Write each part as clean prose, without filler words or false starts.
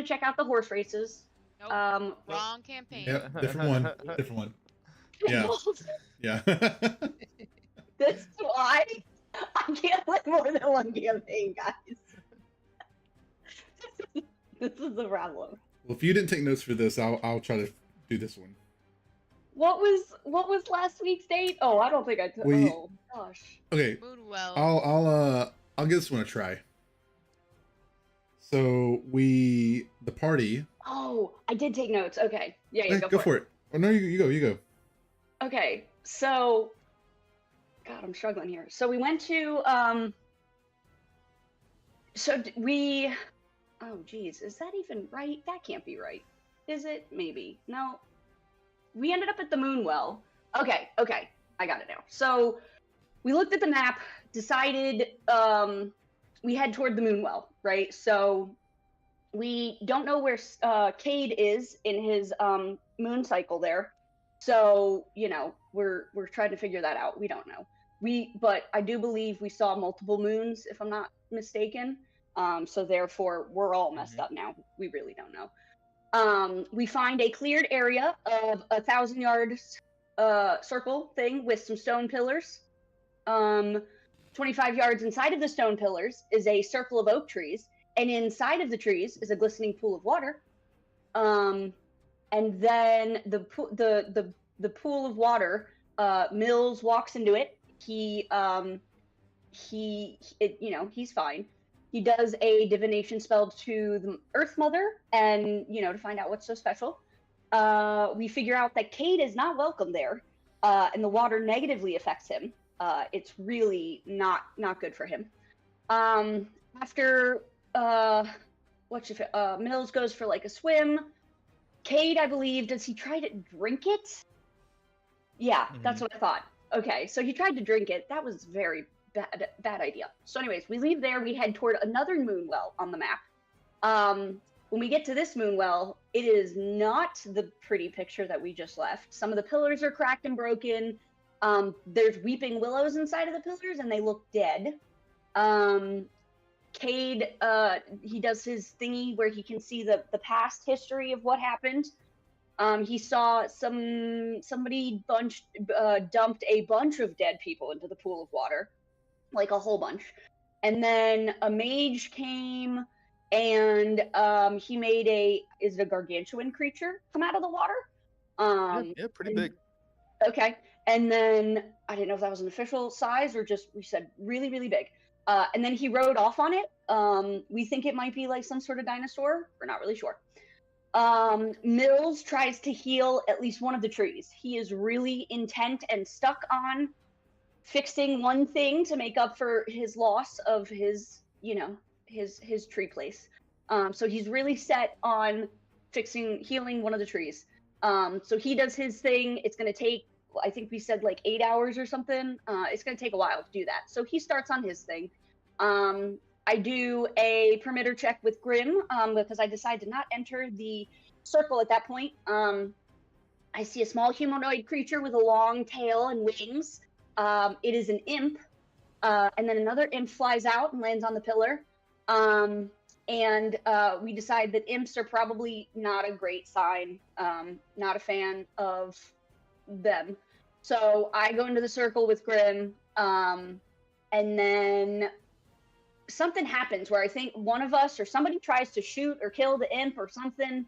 check out the horse races. Nope. Wrong campaign. Yeah, different one. Different one. Yeah. Yeah. That's why I can't play more than one campaign, guys. This is the problem. Well, if you didn't take notes for this, I'll try to do this one. What was last week's date? Oh, I don't think I took. Oh gosh. Okay. Moonwell. I'll give this one a try. So the party. Oh, I did take notes. Okay. Yeah, go for it. Oh no, you go. Okay, so God, I'm struggling here. So we went to oh geez, is that even right? That can't be right. Is it? Maybe. No. We ended up at the Moonwell. Okay, I got it now. So we looked at the map, decided we head toward the Moonwell, right? So we don't know where Cade is in his moon cycle there. So, you know, we're trying to figure that out. We don't know. But I do believe we saw multiple moons, if I'm not mistaken. So therefore, we're all messed up now. We really don't know. We find a cleared area of 1,000 yards circle thing with some stone pillars. 25 yards inside of the stone pillars is a circle of oak trees, and inside of the trees is a glistening pool of water. And then the pool of water, Mills walks into it. He's fine. He does a divination spell to the Earth Mother, and to find out what's so special. We figure out that Cade is not welcome there, and the water negatively affects him. It's really not good for him. After Mills goes for like a swim. Cade, I believe, does he try to drink it? Yeah, that's what I thought. Okay, so he tried to drink it. That was very bad idea. So anyways, we leave there. We head toward another Moonwell on the map. When we get to this Moonwell, it is not the pretty picture that we just left. Some of the pillars are cracked and broken. There's weeping willows inside of the pillars, and they look dead. Cade, he does his thingy where he can see the past history of what happened. He saw somebody dumped a bunch of dead people into the pool of water, like a whole bunch. And then a mage came, and he made is it a gargantuan creature come out of the water? Yeah, pretty big. Okay, and then I didn't know if that was an official size or just we said really, really big. And then he rode off on it. We think it might be like some sort of dinosaur. We're not really sure. Mills tries to heal at least one of the trees. He is really intent and stuck on fixing one thing to make up for his loss of his tree place. So he's really set on healing one of the trees. So he does his thing. It's going to take, I think we said like 8 hours or something. It's going to take a while to do that. So he starts on his thing. I do a perimeter check with Grim because I decide to not enter the circle at that point. I see a small humanoid creature with a long tail and wings. It is an imp. And then another imp flies out and lands on the pillar. And we decide that imps are probably not a great sign. Not a fan of them. So I go into the circle with Grim, and then something happens where I think one of us or somebody tries to shoot or kill the imp or something,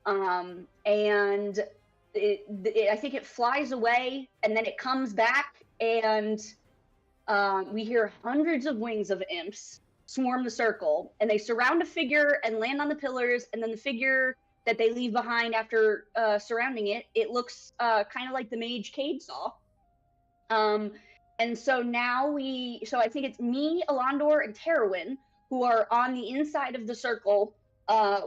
and I think it flies away, and then it comes back, and we hear hundreds of wings of imps swarm the circle, and they surround a figure and land on the pillars, and then the figure that they leave behind after surrounding it looks kind of like the mage Cade saw. And so now so I think it's me, Alandor, and Terwin who are on the inside of the circle.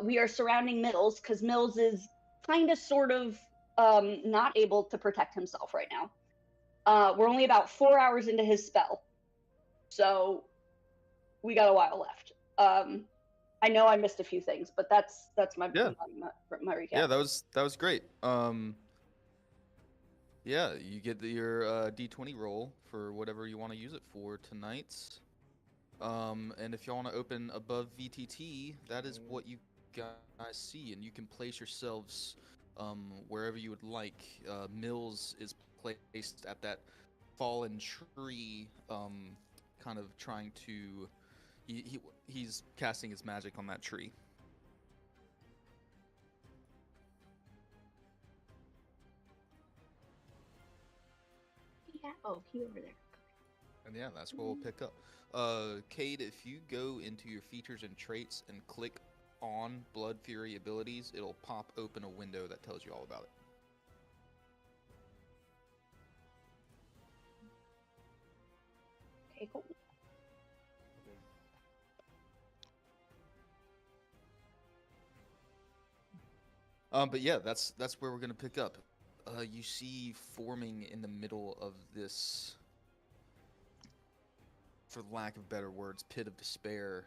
We are surrounding Mills because Mills is kind of sort of not able to protect himself right now. We're only about 4 hours into his spell. So we got a while left. I know I missed a few things, but that's my recap. Yeah, that was great. Yeah, you get your D20 roll for whatever you want to use it for tonight. And if you want to open above VTT, that is what you guys see, and you can place yourselves wherever you would like. Mills is placed at that fallen tree, kind of trying to. He's casting his magic on that tree. Yeah. Oh, he over there. And yeah, that's what we'll pick up. Cade, if you go into your features and traits and click on Blood Fury abilities, it'll pop open a window that tells you all about it. Okay, cool. But yeah, that's where we're gonna pick up. You see forming in the middle of this, for lack of better words, pit of despair.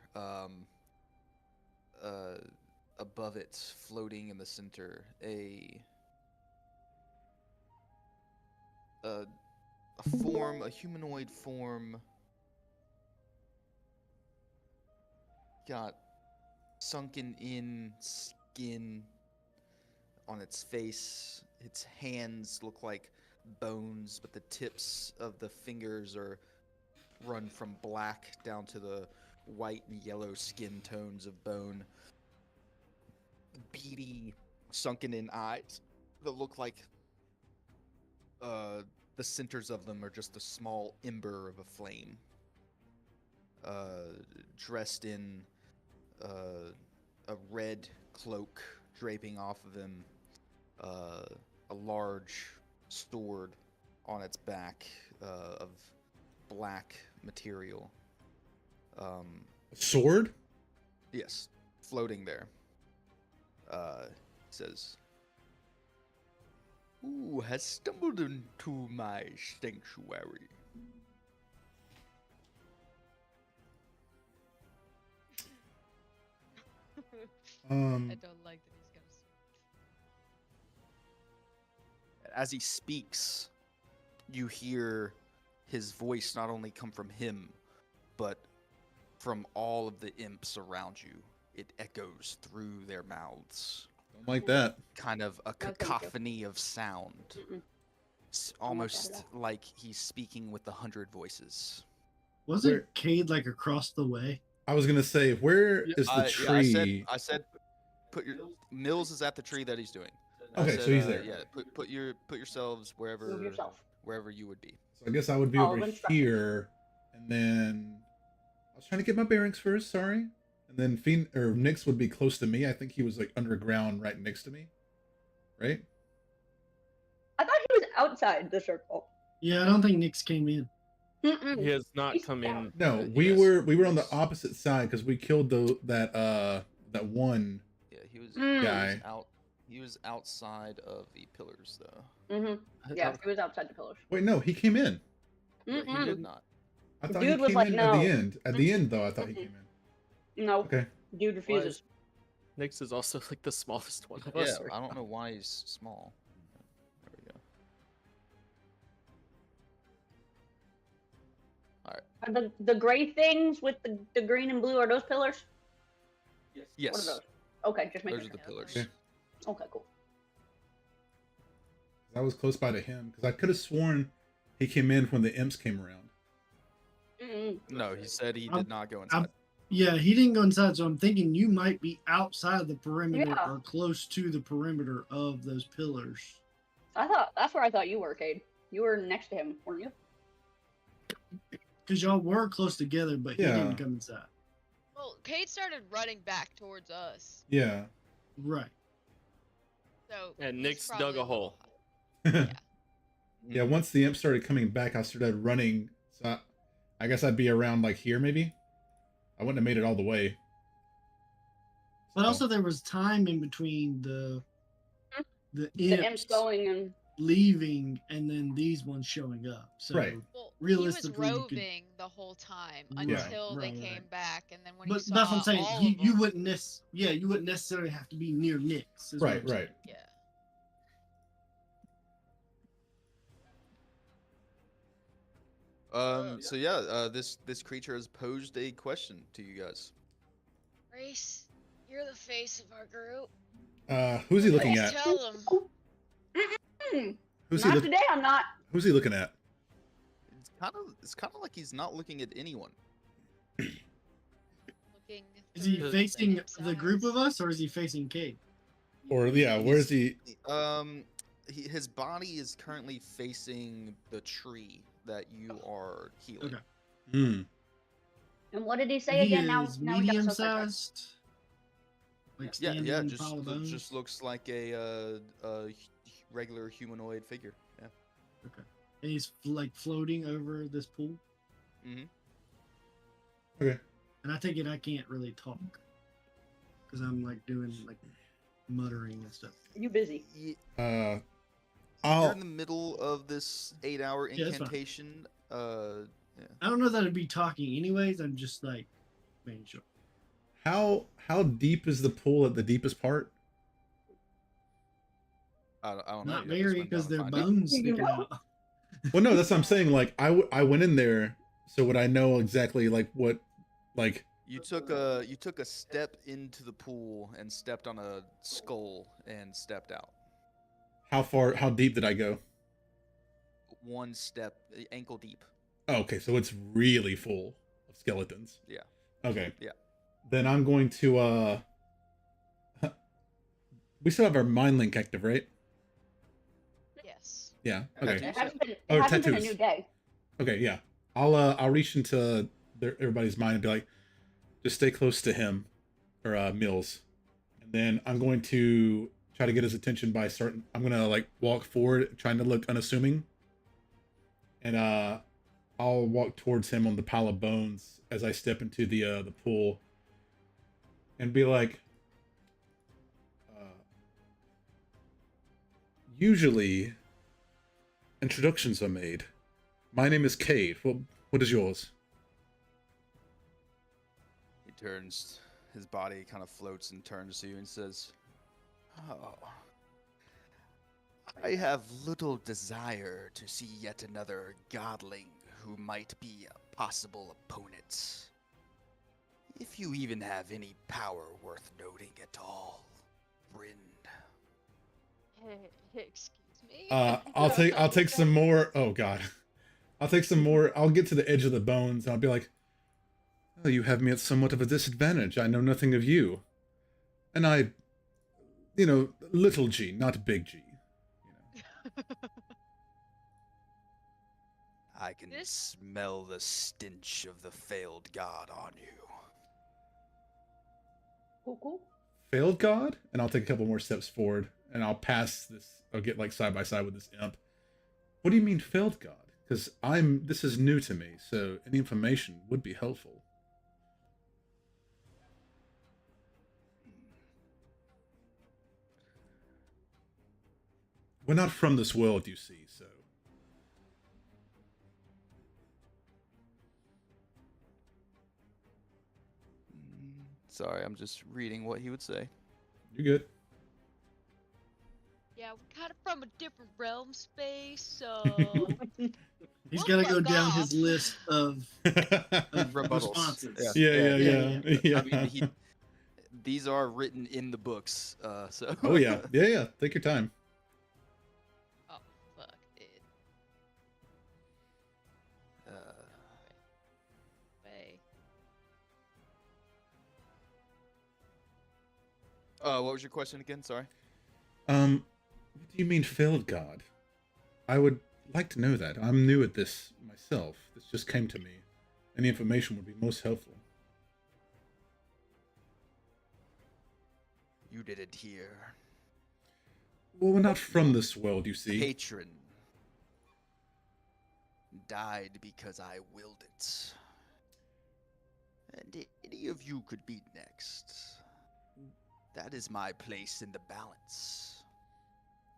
Above it, floating in the center, a form, a humanoid form, got sunken in skin on its face. Its hands look like bones, but the tips of the fingers are run from black down to the white and yellow skin tones of bone. Beady, sunken in eyes that look like the centers of them are just a small ember of a flame. Dressed in a red cloak draping off of him, a large sword on its back of black material. A sword? Yes, floating there. Says, "Who has stumbled into my sanctuary?" I don't like that he's gonna. As he speaks, you hear his voice not only come from him, but from all of the imps around you. It echoes through their mouths. Don't like that. Kind of a thank you. cacophony of sound. Mm-mm. Almost like he's speaking with 100 voices. Wasn't Cade like across the way? I was gonna say, where is the tree? Yeah, I said, put your Mills is at the tree that he's doing. Okay, so he's there. Yeah, put yourselves Move wherever yourself. you would be. So I guess I would be All over of instruction. here, and then I was trying to get my bearings first. Sorry, and then Nyx would be close to me. I think he was like underground, right next to me, right? I thought he was outside the circle. Yeah, I don't think Nyx came in. Mm-mm. He has not He's come down. in. No, we were on the opposite side because we killed that one Yeah, he was guy. He was outside of the pillars, though. Mm-hmm. Yeah, he was outside the pillars. Wait, no, he came in. Yeah, he did not. I thought Dude he was came like, in no. at the end. At the end, though, I thought he came in. No, Okay. dude refuses. Nyx is also like the smallest one of Yeah, us. I don't know why he's small. There we go. Are the gray things with the green and blue, are those pillars? Yes. What are those? Okay, just make Those are the pillars. Okay. Okay, cool. I was close by to him because I could have sworn he came in when the imps came around. Mm-mm. No, he said he did not go inside. Yeah, he didn't go inside, so I'm thinking you might be outside the perimeter Yeah. or close to the perimeter of those pillars. That's where I thought you were, Cade. You were next to him, weren't you? Because y'all were close together, but he Yeah. didn't come inside. Well, Kate started running back towards us, Yeah. Right. so. And he's Nyx probably dug a hole. Yeah, once the imp started coming back, I started running. So I guess I'd be around like here, maybe. I wouldn't have made it all the way. But So- also there was time in between the The imps imps going and leaving and then these ones showing up. So Right. Well, realistically, he you was could- roving the whole time Right, until they right, came right. back, and then when he but saw that's what I'm saying. all of You them, wouldn't you wouldn't necessarily have to be near Nyx. is what Right, I'm saying. right. Yeah. So yeah, this creature has posed a question to you guys. Grace, You're the face of our group. Who's he looking Let's at? tell them. Who's he Not look? today. I'm not. Who's he looking at? It's kind of like he's not looking at anyone. Looking Is he through facing Sam's the group of eyes. us, or is he facing Kate? Or yeah, where's he? His body is currently facing the tree that you are healing. Okay. Hmm. And what did he say He again? Now, is now we got medium so sidetracked. sized. Like Yeah, standing yeah, in a pile of bones. just looks like a regular humanoid figure. Yeah. And he's like floating over this pool. Mm-hmm. Okay. And I take it I can't really talk because I'm like doing like muttering and stuff. You busy? You're I'll. in the middle of this 8-hour Yeah, that's fine. incantation. I don't know that I'd be talking anyways. I'm just like making sure. How deep is the pool at the deepest part? I don't know. Not You have to very swim because down their and find it. bones You sticking know? out. Well, no, that's what I'm saying. Like, I went in there, so would I know exactly like what, like? You took a step into the pool and stepped on a skull and stepped out. How deep did I go? One step, ankle deep. Oh, okay, so it's really full of skeletons. Yeah. Okay. Yeah. Then I'm going to we still have our mind link active, right? Yes. Yeah. Okay. Okay. It hasn't been, it Oh, hasn't been a tattoos. new day. Okay, yeah. I'll reach into everybody's mind and be like, just stay close to him, or Mills, and then I'm going to try to get his attention by starting. I'm gonna like walk forward, trying to look unassuming, and I'll walk towards him on the pile of bones as I step into the pool, and be like, usually, introductions are made. My name is Cade. What is yours? He turns, his body kind of floats and turns to you and says, "Oh, I have little desire to see yet another godling who might be a possible opponent. If you even have any power worth noting at all, Bryn." Excuse me. I'll take some more. Oh God, I'll take some more. I'll get to the edge of the bones and I'll be like, "Oh, you have me at somewhat of a disadvantage. I know nothing of you, and I, little G, not big G. I can This- smell the stench of the failed god on you. Cool. Failed God." And I'll take a couple more steps forward and I'll pass this. I'll get like side by side with this imp. What do you mean failed God? Because this is new to me, so any information would be helpful. We're not from this world, you see, so. Sorry, I'm just reading what he would say. You're good. Yeah, we're kind of from a different realm space, so He's Well, got to go fuck down off. his list of Rebuttals. responses. Yeah. I mean, these are written in the books, so. Oh yeah. Take your time. oh fuck, dude. Way. What was your question again? Sorry. What do you mean failed God? I would like to know that. I'm new at this myself. This just came to me. Any information would be most helpful. You didn't hear. Well, we're not from this world, you see. Patron died because I willed it. And any of you could be next. That is my place in the balance.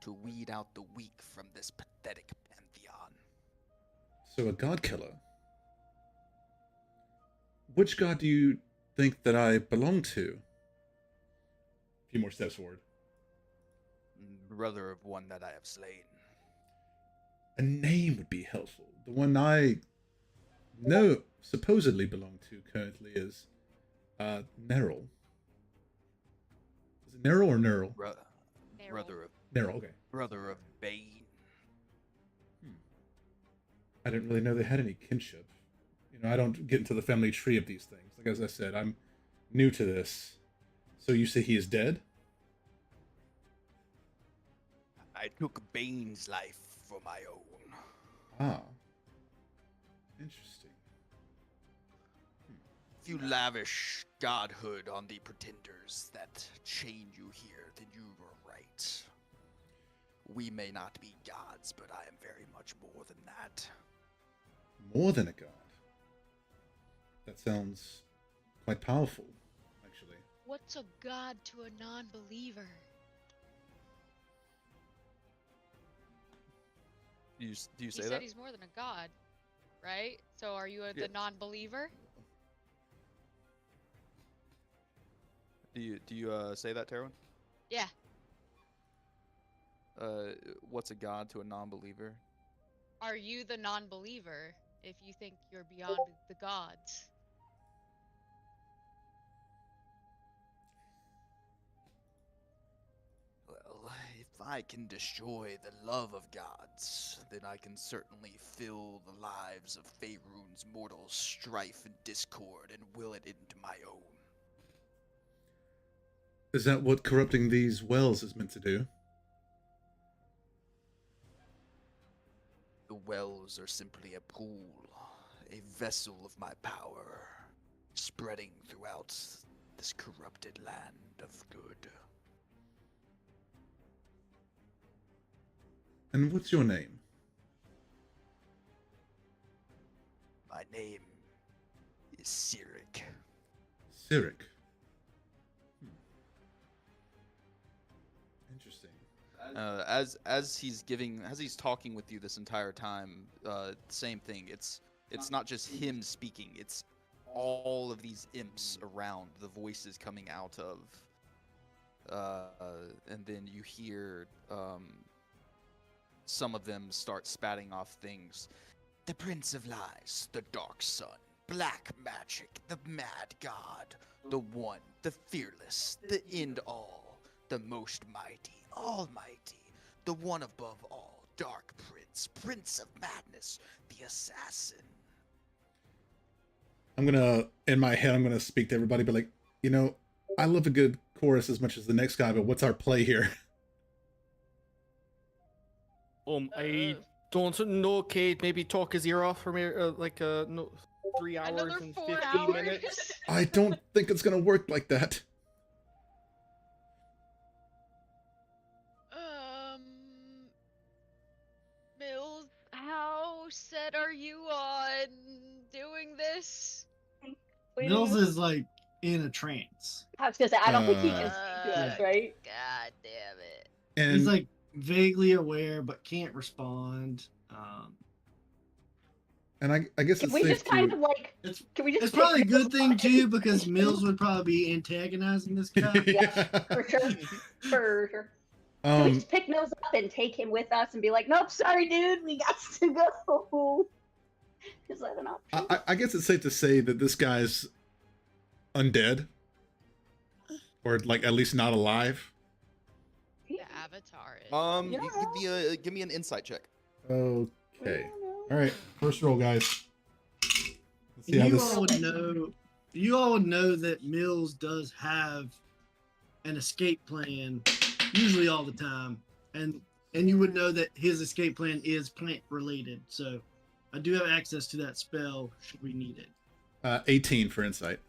To weed out the weak from this pathetic pantheon. So a god killer. Which god do you think that I belong to? A few more steps forward. Brother of one that I have slain. A name would be helpful. The one I supposedly belong to currently is Neryl. it Neryl or Neural? Bro- Narrow. brother of Neryl, okay. Bane. I didn't really know they had any kinship. You know, I don't get into the family tree of these things. Like as I said, I'm new to this. So you say he is dead? I took Bane's life for my own. Ah. Interesting. If you lavish godhood on the pretenders that chain you here, then you were right. We may not be gods, but I am very much more than that. More than a god. That sounds quite powerful, actually. What's a god to a non-believer? Do you He say said that? he's more than a god, right? So are you Yeah. the non-believer? Do you say that, Terwin? Yeah. What's a god to a non-believer? Are you the non-believer if you think you're beyond the gods? Well, if I can destroy the love of gods, then I can certainly fill the lives of Faerun's mortals strife and discord and will it into my own. Is that what corrupting these wells is meant to do? The wells are simply a pool, a vessel of my power, spreading throughout this corrupted land of good. And what's your name? My name is Cyric. Cyric. Interesting. As he's talking with you this entire time, same thing. It's not just him speaking. It's all of these imps around, the voices coming out of, and then you hear some of them start spatting off things. The Prince of Lies, the Dark Sun, Black Magic, the Mad God, the One, the Fearless, the End All, the Most Mighty, Almighty, the One above all, Dark Prince, Prince of Madness, the Assassin. In my head, I'm gonna speak to everybody, but like, you know, I love a good chorus as much as the next guy, but what's our play here? I don't know, Cade. Maybe talk his ear off for me, no, 3 hours Another and 4 15 hours? minutes. I don't think it's gonna work like that. Mills, how set are you on doing this? Mills is like in a trance. I was gonna say, I don't think he can Uh, speak to us, yeah. right? God damn it. And He's like vaguely aware but can't respond. and I guess Can it's we safe just kind to. of like? It's Can we just? it's probably a pick good thing Mills too up? because Mills would probably be antagonizing this guy. For sure. For sure. Can we Um, just pick Mills up and take him with us and be like, nope, sorry, dude, we got to go. Is that an option? I guess it's safe to say that this guy's undead, or like at least not alive. The Avatar is. You Yeah. give me an insight check. Okay. All right. First roll, guys. Let's see how You this. all would know. You all would know that Mills does have an escape plan, usually all the time, and you would know that his escape plan is plant related. So, I do have access to that spell should we need it. 18 for insight.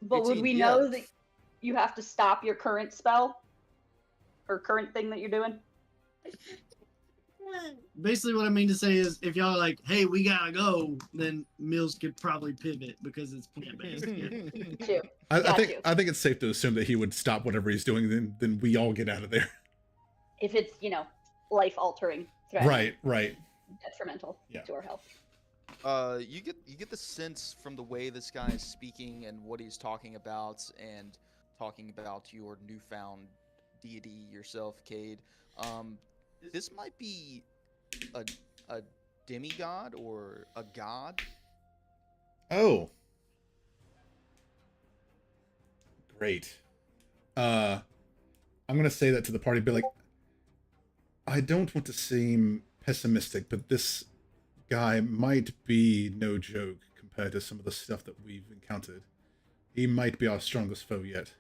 But would 18, we yeah. know that you have to stop your current spell or current thing that you're doing? Basically, what I mean to say is, if y'all are like, "Hey, we gotta go," then Mills could probably pivot because it's plant based. Got you. I Got think you. I think it's safe to assume that he would stop whatever he's doing, then we all get out of there. If it's, life altering, Right. detrimental Yeah. to our health. You get the sense from the way this guy is speaking and what he's talking about, and talking about your newfound deity yourself, Cade. This might be a demigod or a god. Oh. Great. I'm gonna say that to the party, be like, I don't want to seem pessimistic, but this guy might be no joke compared to some of the stuff that we've encountered. He might be our strongest foe yet.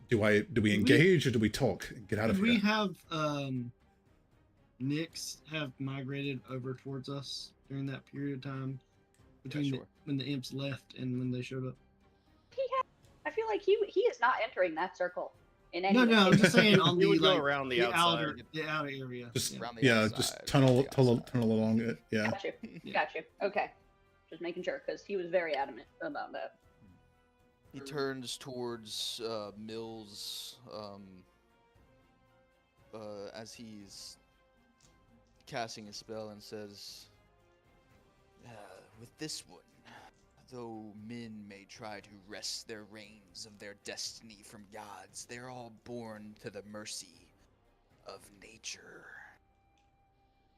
Do we engage or do we talk and get out of Did here? we have Nyx have migrated over towards us during that period of time between sure. when the imps left and when they showed up? I feel like he is not entering that circle in any No, way. I'm just saying on You the would go like around the outer outside. area. Just yeah. Around the yeah, outside, just around tunnel the tunnel outside. tunnel along it. Yeah. Got you. Got you. Okay. Just making sure, because he was very adamant about that. He turns towards Mills as he's casting a spell and says, with this one, though men may try to wrest their reins of their destiny from gods, they're all born to the mercy of nature.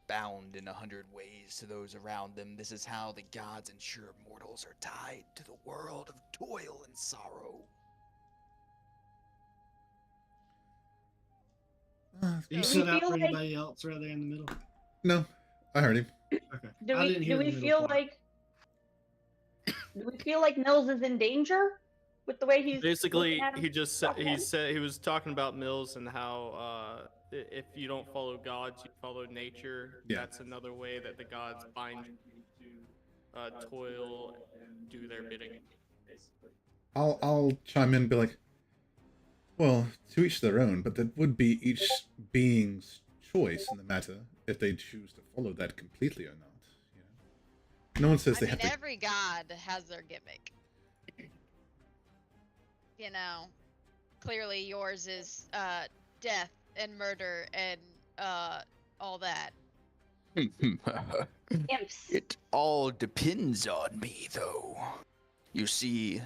Bound in 100 ways to those around them, this is how the gods ensure mortals are tied to the world of toil and sorrow. He Do stood we out feel for like- anybody else right there in the middle. No, I heard him. Okay. Do I we didn't hear do the we middle feel part. like Mills is in danger with the way he's Basically, looking at him? he just said he was talking about Mills and how if you don't follow gods, you follow nature. Yeah. That's another way that the gods bind you to toil and do their bidding. Basically. I'll chime in and be like, well, to each their own, but that would be each being's choice in the matter if they choose to follow that completely or not. You know? No one says I they mean, have to. every god has their gimmick. You know, clearly yours is death and murder and all that. Imps. It all depends on me, though. You see,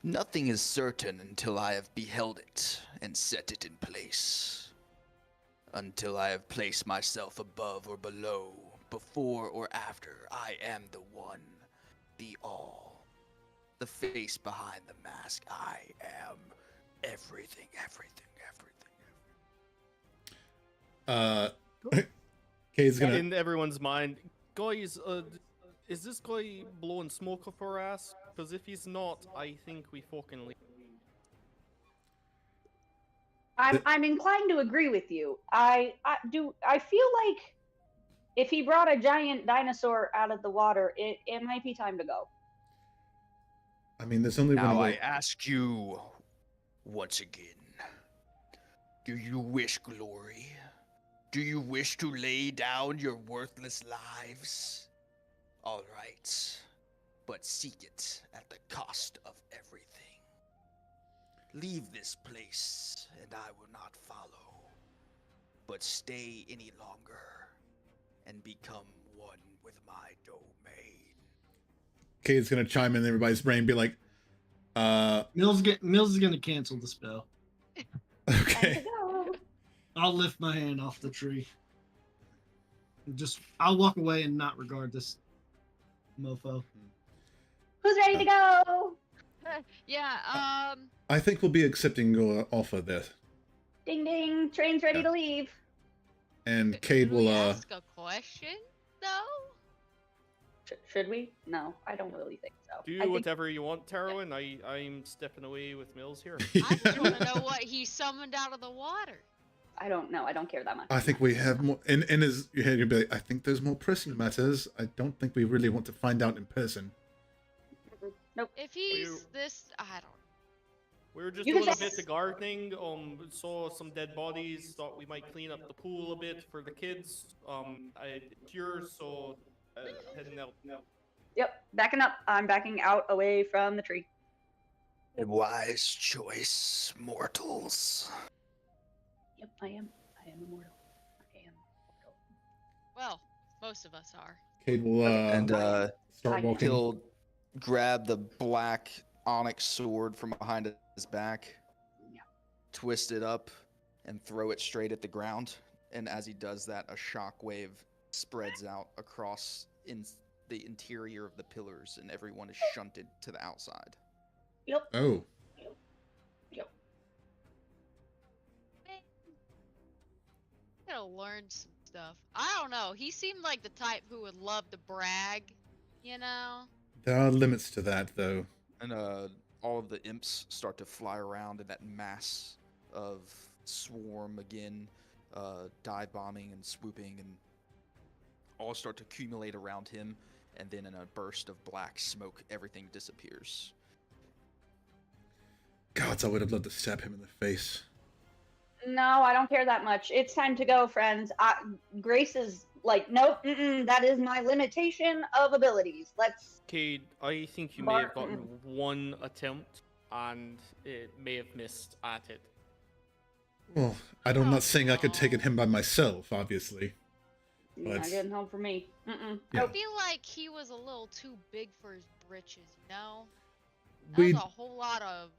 nothing is certain until I have beheld it and set it in place. Until I have placed myself above or below, before or after, I am the one, the all. The face behind the mask, I am everything, everything, everything. Kay's gonna. In everyone's mind, guys, is this guy blowing smoke up our ass? Because if he's not, I think we fucking leave. I'm inclined to agree with you. I feel like if he brought a giant dinosaur out of the water, it might be time to go. I mean, there's only one Now I way. ask you once again, do you wish glory? Do you wish to lay down your worthless lives? All right, but seek it at the cost of everything. Leave this place, and I will not follow, but stay any longer and become one with my domain. Kay's gonna chime in everybody's brain, and be like, Mills is gonna cancel the spell. Time okay. to go. I'll lift my hand off the tree. I'll walk away and not regard this mofo. Who's ready to go? Yeah, I think we'll be accepting your offer there, Ding ding. Train's ready Yeah. to leave. and Can Cade we will. ask a question, though? Should we? No, I don't really think so. Do I think whatever you want, Tarwin. I'm stepping away with Mills here. I just want to know what he summoned out of the water. I don't know. I don't care that much. I think we have more. In his head, you'll be like, I think there's more pressing matters. I don't think we really want to find out in person. Nope. If he's this, I don't. We were just You doing can a bit just- of gardening. Saw some dead bodies. Thought we might clean up the pool a bit for the kids. It's yours, so heading out now. Yep. Backing up. I'm backing out away from the tree. A wise choice, mortals. Yep, I am. I am immortal. I am immortal. Well, most of us are. Cade will start I- walking. He'll grab the black onyx sword from behind his back, Yeah. twist it up, and throw it straight at the ground. And as he does that, a shockwave spreads out across in the interior of the pillars, and everyone is shunted to the outside. Yep. Oh, Yep. gonna learn some stuff. I don't know. He seemed like the type who would love to brag, you know? There are limits to that, though. And all of the imps start to fly around in that mass of swarm again, dive bombing and swooping, and all start to accumulate around him. And then in a burst of black smoke, everything disappears. Gods, I would have loved to stab him in the face. No, I don't care that much. It's time to go, friends. Grace is like, nope, that is my limitation of abilities. Let's. Cade, I think you may have gotten one attempt, and it may have missed at it. Well, I'm not saying I could take him by myself, obviously. Not getting home for me. Yeah. I feel like he was a little too big for his britches, you know? That We was a whole lot of.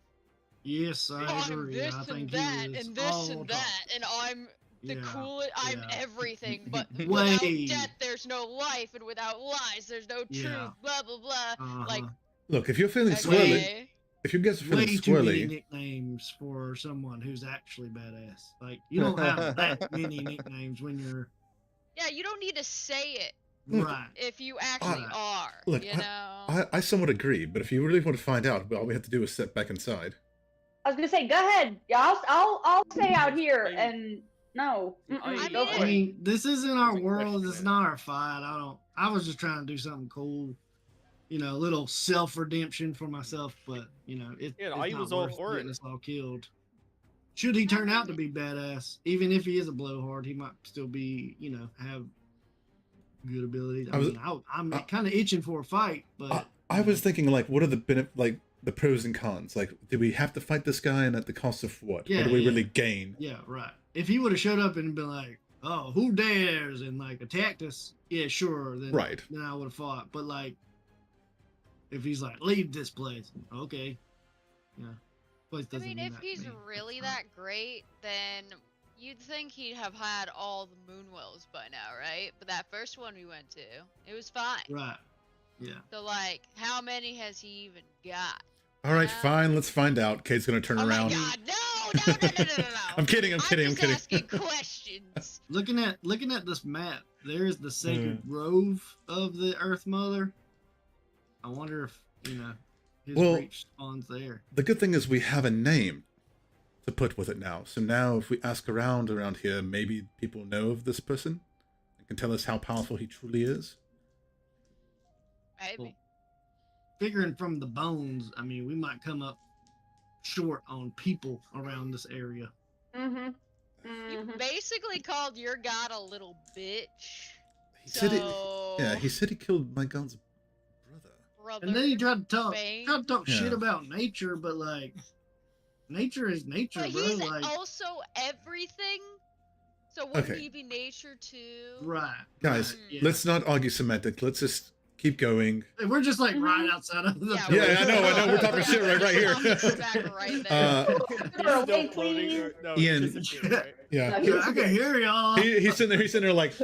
Yes, I I'm agree. this I and think that, he was and this all and talk. that, and I'm the Yeah, coolest. I'm yeah. everything, but Way. without death, there's no life, and without lies, there's no truth. Yeah. Blah blah blah. Like, look, if you're feeling okay. squirrely, if you guys are feeling Way too many squirrely, nicknames for someone who's actually badass. Like you don't have that many nicknames when you're Yeah, you don't need to say it Look, right. if you actually are. look, You know. I somewhat agree. But if you really want to find out, all we have to do is step back inside. I was gonna say, go ahead. Yeah, I'll stay out here and no. I Go I for it. mean, this isn't our Quick world. question. It's not our fight. I was just trying to do something cool, a little self redemption for myself. But it's I not was all worth for getting it. us all killed. Should he turn out to be badass, even if he is a blowhard, he might still be, have good abilities. I'm kind of itching for a fight, but I was thinking, like, what are the pros and cons? Like, do we have to fight this guy, and at the cost of what? Yeah, what do we yeah. really gain? yeah, right. If he would have showed up and been like, "Oh, who dares?" and like attacked us, yeah, sure, then Right. then I would have fought. But like, if he's like, "Leave this place," okay, yeah. Place I doesn't mean, mean if that to he's me. really That's that great, then you'd think he'd have had all the Moonwells by now, right? But that first one we went to, it was fine. fine. Right. Yeah. So, like, how many has he even got? All right, Yeah. fine. Let's find out. Kate's gonna turn Oh around. my god, no. I'm kidding. I'm kidding. I'm just kidding. asking questions. Looking at this map, there's the sacred Hmm. grove of the Earth Mother. I wonder if his Well- reach spawns there. The good thing is we have a name to put with it now. So now, if we ask around here, maybe people know of this person and can tell us how powerful he truly is. Maybe. Figuring from the bones, I mean, we might come up short on people around this area. You basically called your god a little bitch. He said it. So, Yeah, he said he killed my god's brother. brother. And then he tried to talk Bane. shit Yeah. about nature, but like, nature is nature, But bro. he's Like, also everything. So wouldn't Okay. he be nature too? right, Guys, right, yeah. let's not argue semantics. Let's just keep going. We're just like right outside of the. Yeah, I know, we're talking Yeah, shit right here. Back right there. Girl, Still wait, floating, please. or- no, Ian. it's just a kid, right? Yeah. Yeah, I can hear y'all. He's sitting there like,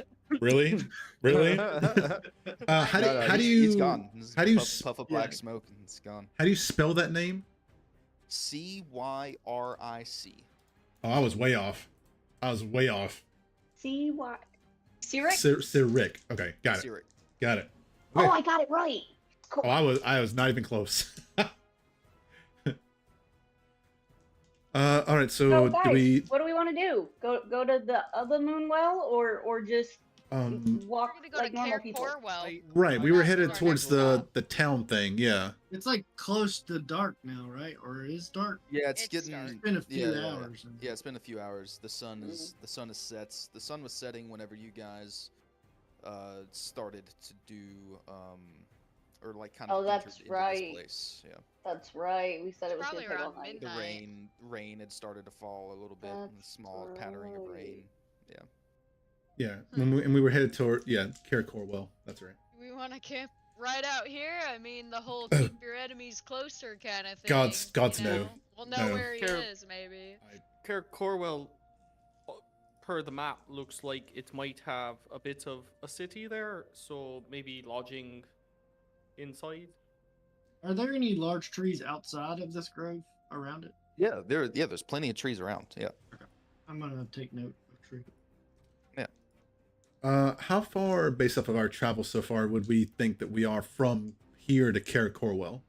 really? Really? How do you It's gone. This is how do you puff, s- puff of black smoke and it's gone. how do you spell that name? Cyric. Oh, I was way off. See what? Cyric? Cyric. Okay, got it. Cyric. Got it. Oh, Okay. I got it right. Cool. Oh, I was not even close. All right. So So guys, do we? what do we want to do? Go to the other Moonwell, or just walk We're gonna go like to normal Care people? Corwell. Right. We were That's headed our towards next the town thing. Yeah. It's like close to dark now, right? Or is dark? Yeah, it's It's getting. dark. It's been a few yeah, hours. Yeah, it's been a few hours. The sun is sets. The sun was setting whenever you guys started to do or like kind Oh, of that's entered into right. this place. Yeah. That's right. We said it was Probably gonna take all around night. The midnight. rain had started to fall a little bit, and That's small pattering of rain. right. Yeah. And we were headed toward Care Corwell. That's right. We want to camp right out here. I mean, the whole keep your enemies closer kind of thing. Gods you no. know? We'll know No. where he Care- is, maybe. Care Corwell, per the map, looks like it might have a bit of a city there, so maybe lodging inside. Are there any large trees outside of this grove around it? Yeah, there's plenty of trees around. Yeah. I'm gonna take note of tree. How far, based off of our travel so far, would we think that we are from here to Carrick Corwell?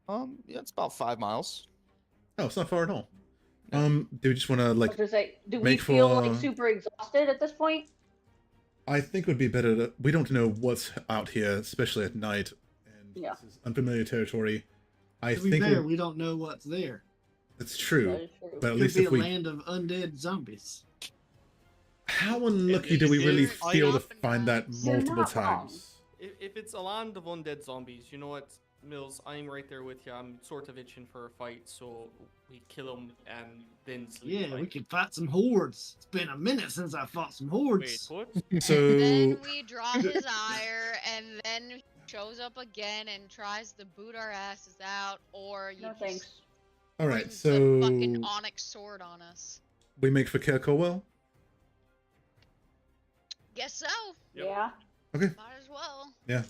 Yeah, it's about 5 miles. Oh, it's not far at all. Yeah. Do we just want to I was like gonna say, do we make feel for? like super exhausted at this point? I think it would be better to. We don't know what's out here, especially at night, and Yeah. this is unfamiliar territory. I To be think fair, we don't know what's there. it's true, That is true. but at Could least be if a we, land of undead zombies. how unlucky do we is really there- feel to often find that times. You're multiple not wrong. times? If it's a land of undead zombies, you know what, Mills? I'm right there with you. I'm sort of itching for a fight, so we kill them and then sleep. Yeah, we like, could fight some hordes. It's been a minute since I fought some Wait, hordes. what? So Then we draw his ire, and then he shows up again and tries to boot our asses out, or you No just thanks. all bring right, the fucking so onyx sword on us. we make for Carrick Corwell. Guess so. Yep. Yeah. Okay. Might as well. Yeah.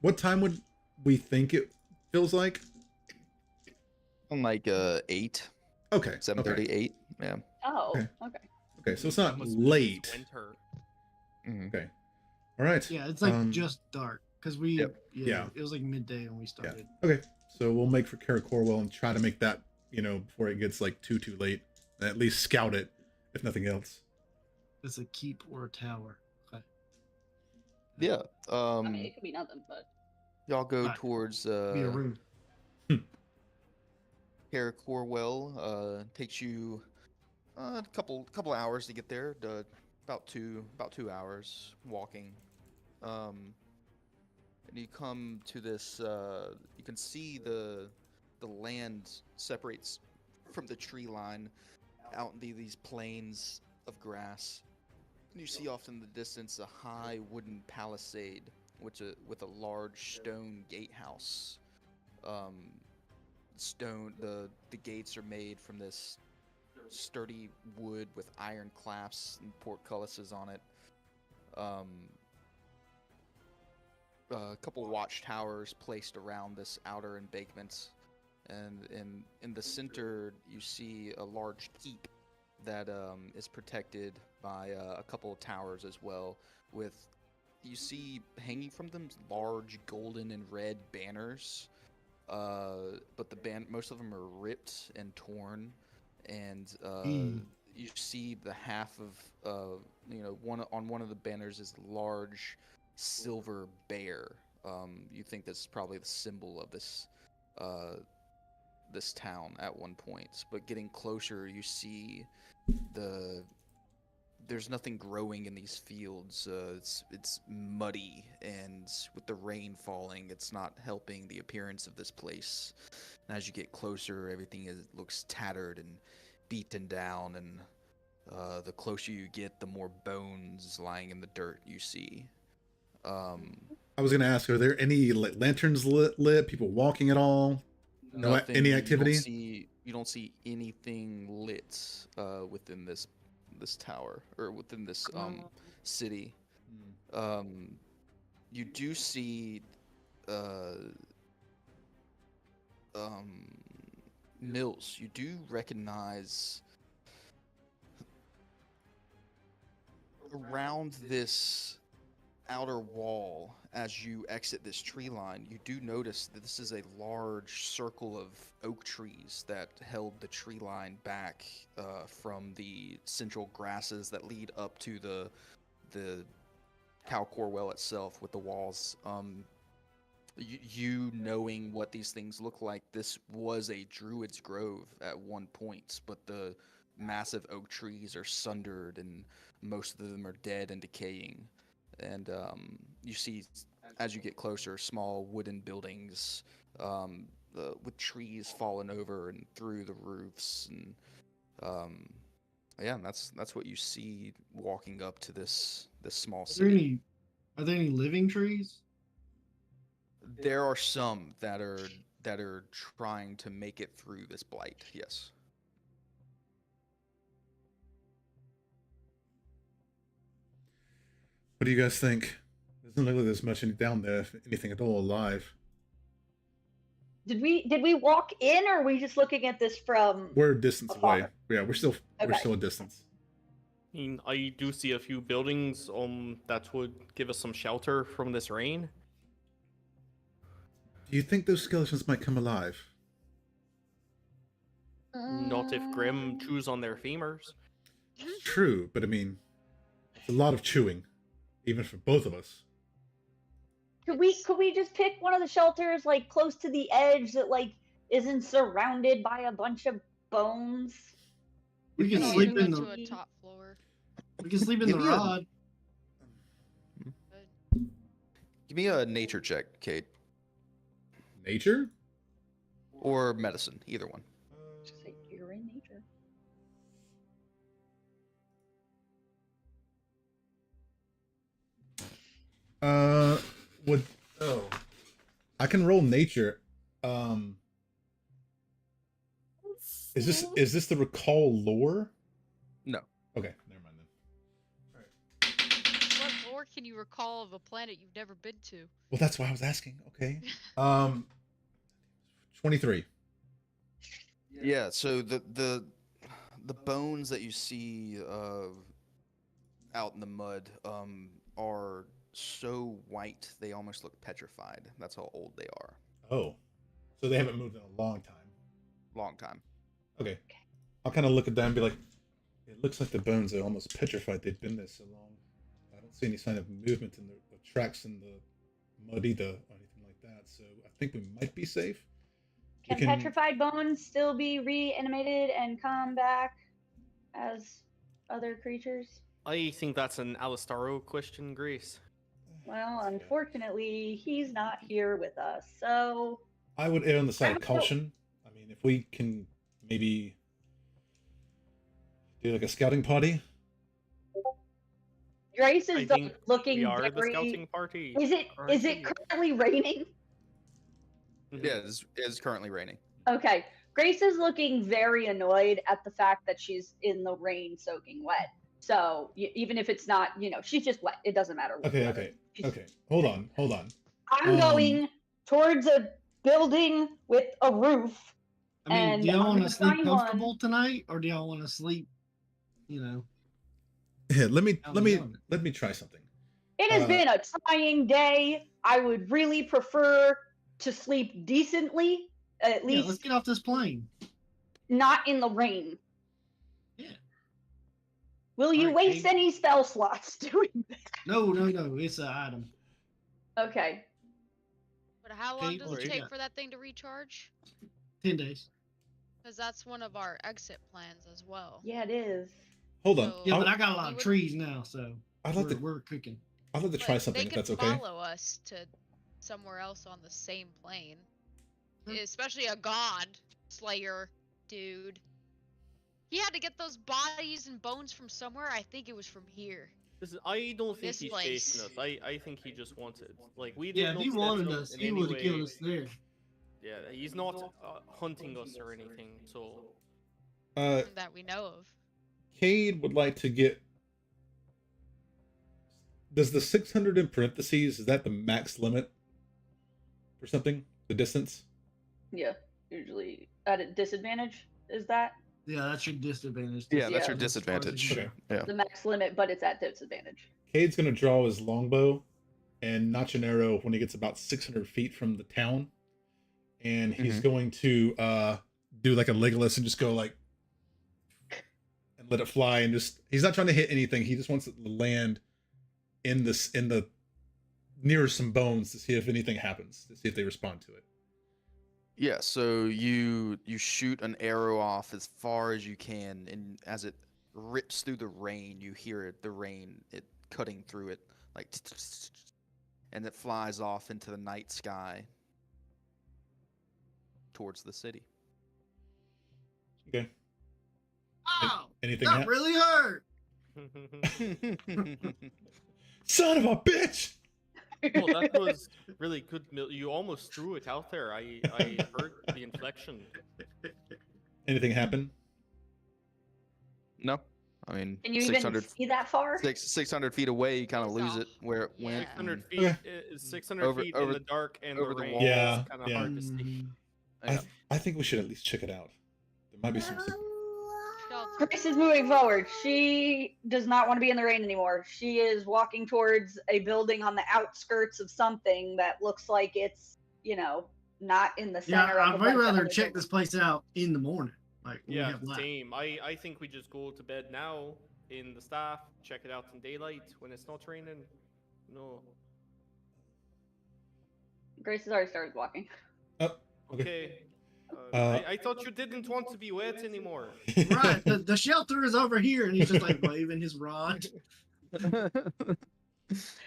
What time would we think it feels like? I'm like 8, Okay. 7:30, Okay. 8. Yeah. Oh. Okay. Okay. Okay, so it's That not must be late. winter. Mhm. Okay. All right. Yeah, it's like Um, just dark because we. Yep. Yeah. It was like midday when we started. Okay. So we'll make for Carrick Corwell and try to make that, before it gets like too late. And at least scout it, if nothing else. It's a keep or a tower. Okay. Yeah. I mean, it could be nothing, but Y'all go Right. towards Be a room. Carrick Corwell. Takes you a couple hours to get there. About 2 hours walking. And you come to this. You can see the land separates from the tree line out in these plains of grass. And you see off in the distance a high wooden palisade, with a large stone gatehouse. The gates are made from this sturdy wood with iron clasps and portcullises on it. A couple watchtowers placed around this outer embankment, and in the center you see a large keep that is protected by a couple of towers as well. You see hanging from them large golden and red banners, but most of them are ripped and torn, and you see the half of one of the banners is large silver bear. You think this is probably the symbol of this town at one point, but getting closer you see there's nothing growing in these fields. It's muddy, and with the rain falling, it's not helping the appearance of this place. And as you get closer, everything looks tattered and beaten down, and the closer you get, the more bones lying in the dirt you see. I was gonna ask, are there any like lanterns lit? People walking at all? No, Nothing. any activity? You don't see anything lit within this tower, or within this city. You do see mills. You do recognize around this outer wall, as you exit this tree line, you do notice that this is a large circle of oak trees that held the tree line back from the central grasses that lead up to the Cow Corwell itself with the walls. You knowing what these things look like, this was a druid's grove at one point, but the massive oak trees are sundered and most of them are dead and decaying. And you see, as you get closer, small wooden buildings with trees falling over and through the roofs, and that's what you see walking up to this small city. Are there any living trees? There are some that are trying to make it through this blight. Yes. What do you guys think? Doesn't look like there's much down there, if anything at all alive. did we walk in, or are we just looking at this from? We're a distance Afar. away. Yeah, we're still Okay. a distance. mean, I do see a few buildings that would give us some shelter from this rain. Do you think those skeletons might come alive? Not if Grim chews on their femurs. It's true, but I mean, it's a lot of chewing, even for both of us. Could we just pick one of the shelters like close to the edge that like isn't surrounded by a bunch of bones? We can No, sleep you in go the to a top floor. we can sleep in the Give me a- rod. Give me a nature check, Kate, Nature? or medicine, either one. Just say you're in nature. Would I can roll nature. Is this the recall lore? No. Okay, never mind then. What lore can you recall of a planet you've never been to? Well, that's why I was asking. Okay. 23. Yeah. So the bones that you see out in the mud are so white they almost look petrified. That's how old they are. Oh, so they haven't moved in a long time. Long time. Okay. I'll kind of look at them and be like, it looks like the bones are almost petrified. They've been there so long. I don't see any sign of movement in the tracks in the mud either or anything like that. So I think we might be safe. We Can petrified bones still be reanimated and come back as other creatures? I think that's an Alistaro question, Grace. Well, unfortunately, he's not here with us, so I would err on the side of I don't know. caution. I mean, if we can maybe do like a scouting party. Grace I is think looking we are the very. scouting party. Is it aren't we? currently raining? Mhm. Yeah, it's currently raining. Okay. Grace is looking very annoyed at the fact that she's in the rain soaking wet. So even if it's not, she's just wet. It doesn't matter. Okay, whether. okay, She's- okay. Hold on. I'm going towards a building with a roof. I mean, And do y'all I'm want to gonna sleep find one. comfortable tonight, or do y'all want to sleep? Here, let me How let we me doing? let me try something. It has Uh, been a trying day. I would really prefer to sleep decently, at Yeah, least let's get off this plane. not in the rain. Yeah. Will you Alright, waste Kate. any spell slots doing this? No, it's an item. Okay. But how long Kate, does what it you take got? for that thing to recharge? 10 days. Because that's one of our exit plans as well. Yeah, it is. Hold on. So- Yeah, I'll, but I got a we lot of would- trees now, so I'd like to we're cooking. I'd like to But try something they if could that's okay. follow us to somewhere else on the same plane. Hmm. Especially a god slayer dude. He had to get those bodies and bones from somewhere. I think it was from here. I don't think This he's place. chasing us. I think he just wanted. Like we Yeah, did if not he set wanted him us, in he any would have killed way- us there. Yeah, he's not hunting us or anything. So That we know of. Cade would like to get. Does the 600 in parentheses, is that the max limit for something? The distance? Yeah, usually at a disadvantage. Is that Yeah, that's your disadvantage. Yeah, that's Yeah. your disadvantage. Okay. Yeah. the max limit, but it's at disadvantage? Cade's going to draw his longbow and notch an arrow when he gets about 600 feet from the town. And he's going to do like a Legolas and just go like. And let it fly and just. He's not trying to hit anything. He just wants it to land in the near some bones to see if anything happens, to see if they respond to it. Yeah, so you shoot an arrow off as far as you can, and as it rips through the rain, you hear it, the rain, it cutting through it, like, and it flies off into the night sky towards the city. Okay. Ow! Anything That really hurt! Son of a bitch! well, that was really good. You almost threw it out there. I heard the inflection. Anything happen? No, I mean, Can you even 600, see that far? 600 feet away, you kind of It's lose off. it where it Yeah. went. 600 feet. Okay. 600 Over- feet over- in the dark and over the the rain. wall. Yeah, Kind of yeah. hard to see. Mm, Yeah. I think we should at least check it out. There might be some. Shelter. Grace is moving forward. She does not want to be in the rain anymore. She is walking towards a building on the outskirts of something that looks like it's, not in the Yeah, center of I'd a way bunch of rather other check this buildings. place out in the morning. Like when we Yeah, have light. same. I think we just go to bed now in the staff, check it out in daylight when it's not raining. No. Grace has already started walking. Oh, Okay. I thought you didn't want to be wet anymore. Right, the shelter is over here, and he's just like waving his rod.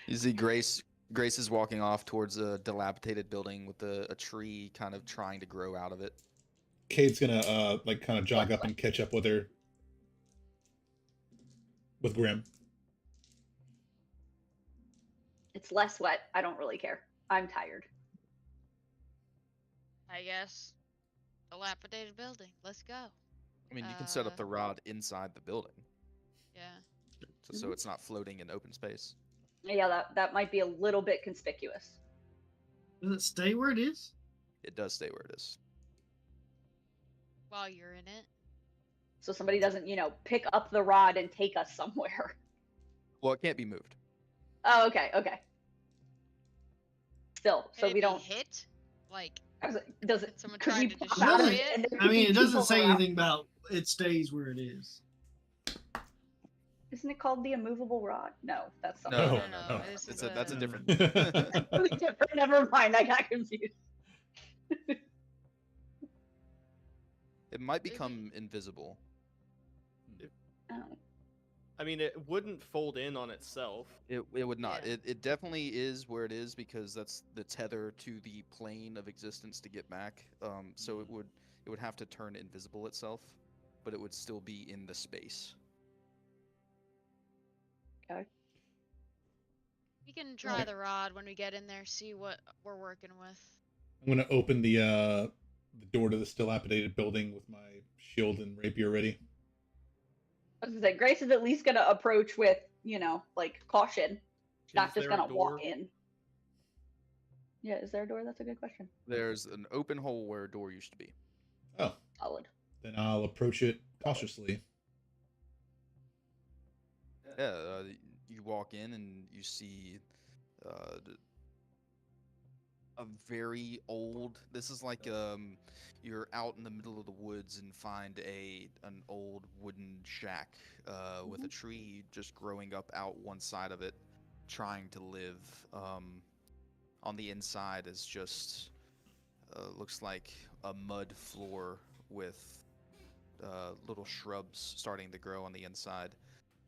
You see Grace is walking off towards a dilapidated building with a tree kind of trying to grow out of it. Cade's gonna kind of jog up and catch up with her. With Grim. It's less wet. I don't really care. I'm tired. I guess. Dilapidated building. Let's go. I mean, you can set up the rod inside the building, Yeah. so it's not floating in open space. Yeah, that might be a little bit conspicuous. Does it stay where it is? It does stay where it is. While you're in it. So somebody doesn't, pick up the rod and take us somewhere. Well, it can't be moved. Oh, okay. Still, so Can it we be don't. hit? Like, Does it? someone could trying we to pop destroy out Doesn't- it? and there I could mean, be it doesn't people say around? anything about it stays where it is. Isn't it called the immovable rod? No, that's something. No, no. This is That's a different. Never mind. I got confused. It might become invisible. Oh. I mean, it wouldn't fold in on itself. It would not. Yeah. It definitely is where it is because that's the tether to the plane of existence to get back. So it would have to turn invisible itself, but it would still be in the space. We can try the rod when we get in there, see what we're working with. I'm gonna open the door to this dilapidated building with my shield and rapier ready. I was gonna say, Grace is at least gonna approach with, caution, not Is just there a gonna walk door? in. Yeah, is there a door? That's a good question. There's an open hole where a door used to be. Oh, Solid. then I'll approach it cautiously. Yeah, you walk in and you see a very old. This is like you're out in the middle of the woods and find an old wooden shack with a tree just growing up out one side of it, trying to live. On the inside is just looks like a mud floor with little shrubs starting to grow on the inside.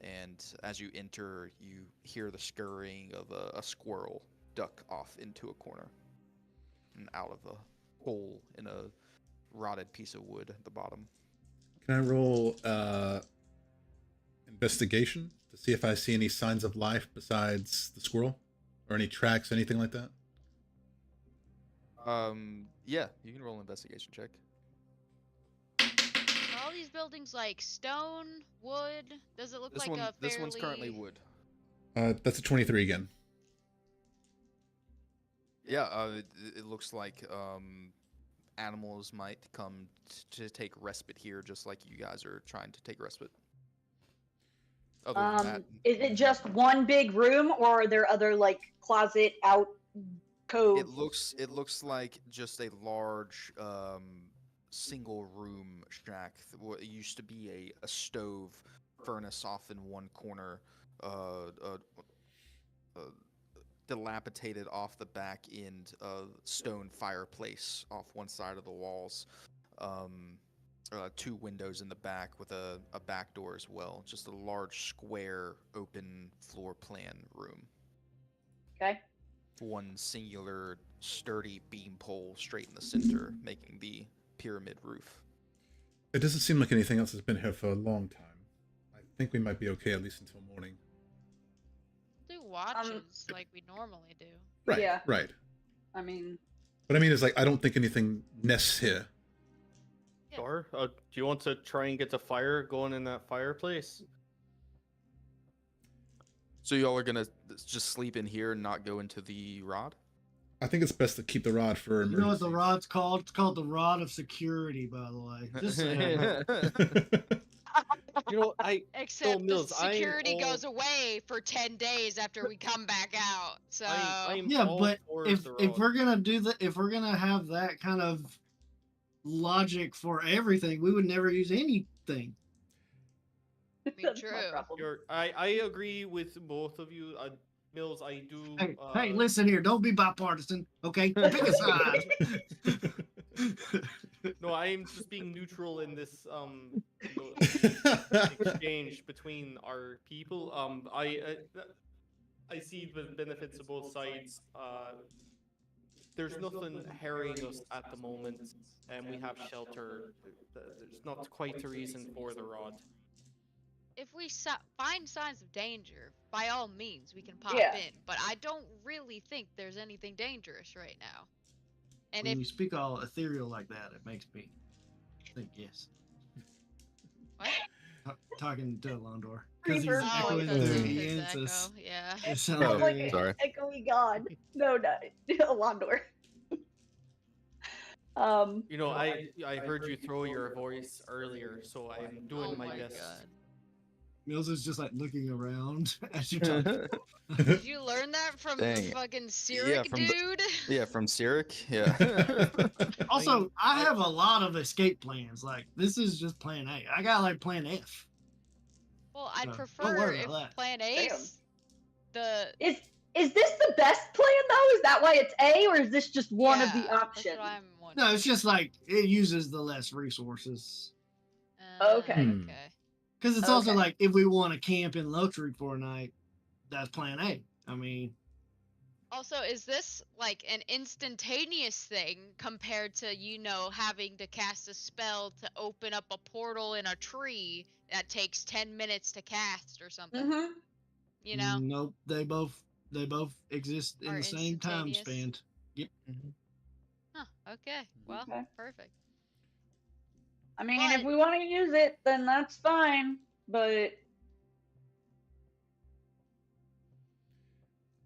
And as you enter, you hear the scurrying of a squirrel duck off into a corner and out of a hole in a rotted piece of wood at the bottom. Can I roll investigation to see if I see any signs of life besides the squirrel, or any tracks, anything like that? Yeah, you can roll an investigation check. Are all these buildings like stone, wood? Does it look This like one, a fairly... this one's currently wood. That's a 23 again. Yeah, it looks like animals might come to take respite here, just like you guys are trying to take respite. Other than that, Is it just one big room, or are there other closet out cove? it looks like just a large single room shack. What used to be a stove furnace off in one corner, dilapidated off the back end stone fireplace off one side of the walls. Two windows in the back with a back door as well. Just a large square open floor plan room. Okay. One singular sturdy beam pole straight in the center, making the pyramid roof. It doesn't seem like anything else has been here for a long time. I think we might be okay at least until morning. Do watches like we normally do. Right. Yeah. Right. I mean, But I mean, it's I don't think anything nests here. Yeah. Sure. Do you want to try and get the fire going in that fireplace? So y'all are gonna just sleep in here and not go into the rod? I think it's best to keep the rod for You know what the emergencies. rod's called? It's called the Rod of Security, by the way. Just saying. You know, Except the Mills, I'm security all- goes away for 10 days after we come back out. So I'm Yeah, all but for if the if rod. we're gonna do that, if we're gonna have that kind of logic for everything, we would never use anything. be That's true. my problem. I agree with both of you. Mills, I do. Hey, listen here, don't be bipartisan, okay? Pick a side. No, I am just being neutral in this exchange between our people. I see the benefits of both sides. There's nothing harrying us at the moment, and we have shelter. There's not quite a reason for the rod. If we find signs of danger, by all means, we can pop Yeah. in. But I don't really think there's anything dangerous right now. And When if you speak all ethereal like that, it makes me think yes. what? Talking to Londor. Because he's Creeper. Oh, echoing because through of the his ends. echo. Yeah. It sounds Oh, Sounds like very... sorry. an echoey god. No, Alondor. You know, I heard you throw your voice earlier, so I'm doing Oh my my best. god. Mills is just like looking around as you talk. Did you learn that from the Dang. fucking Cyric from the- dude? Yeah, from Cyric. Yeah. Also, I have a lot of escape plans. Like, this is just plan A. I got like plan F. Well, I'd No, don't prefer worry if about that. plan Damn. A's the Is this the best plan though? Is that why it's A, or is this just one of the yeah, options? That's what I'm wondering. No, it's just like it uses the less resources. Okay. Hmm. Okay. Because it's also Okay. like if we want to camp in Lotry for a night, that's plan A. I mean, Also, is this like an instantaneous thing compared to, having to cast a spell to open up a portal in a tree that takes 10 minutes to cast or something? Mm-hmm. You know? nope. They both exist in Are the same time instantaneous? span. Huh, okay. Well, Okay. perfect. I mean, if But- we want to use it, then that's fine. But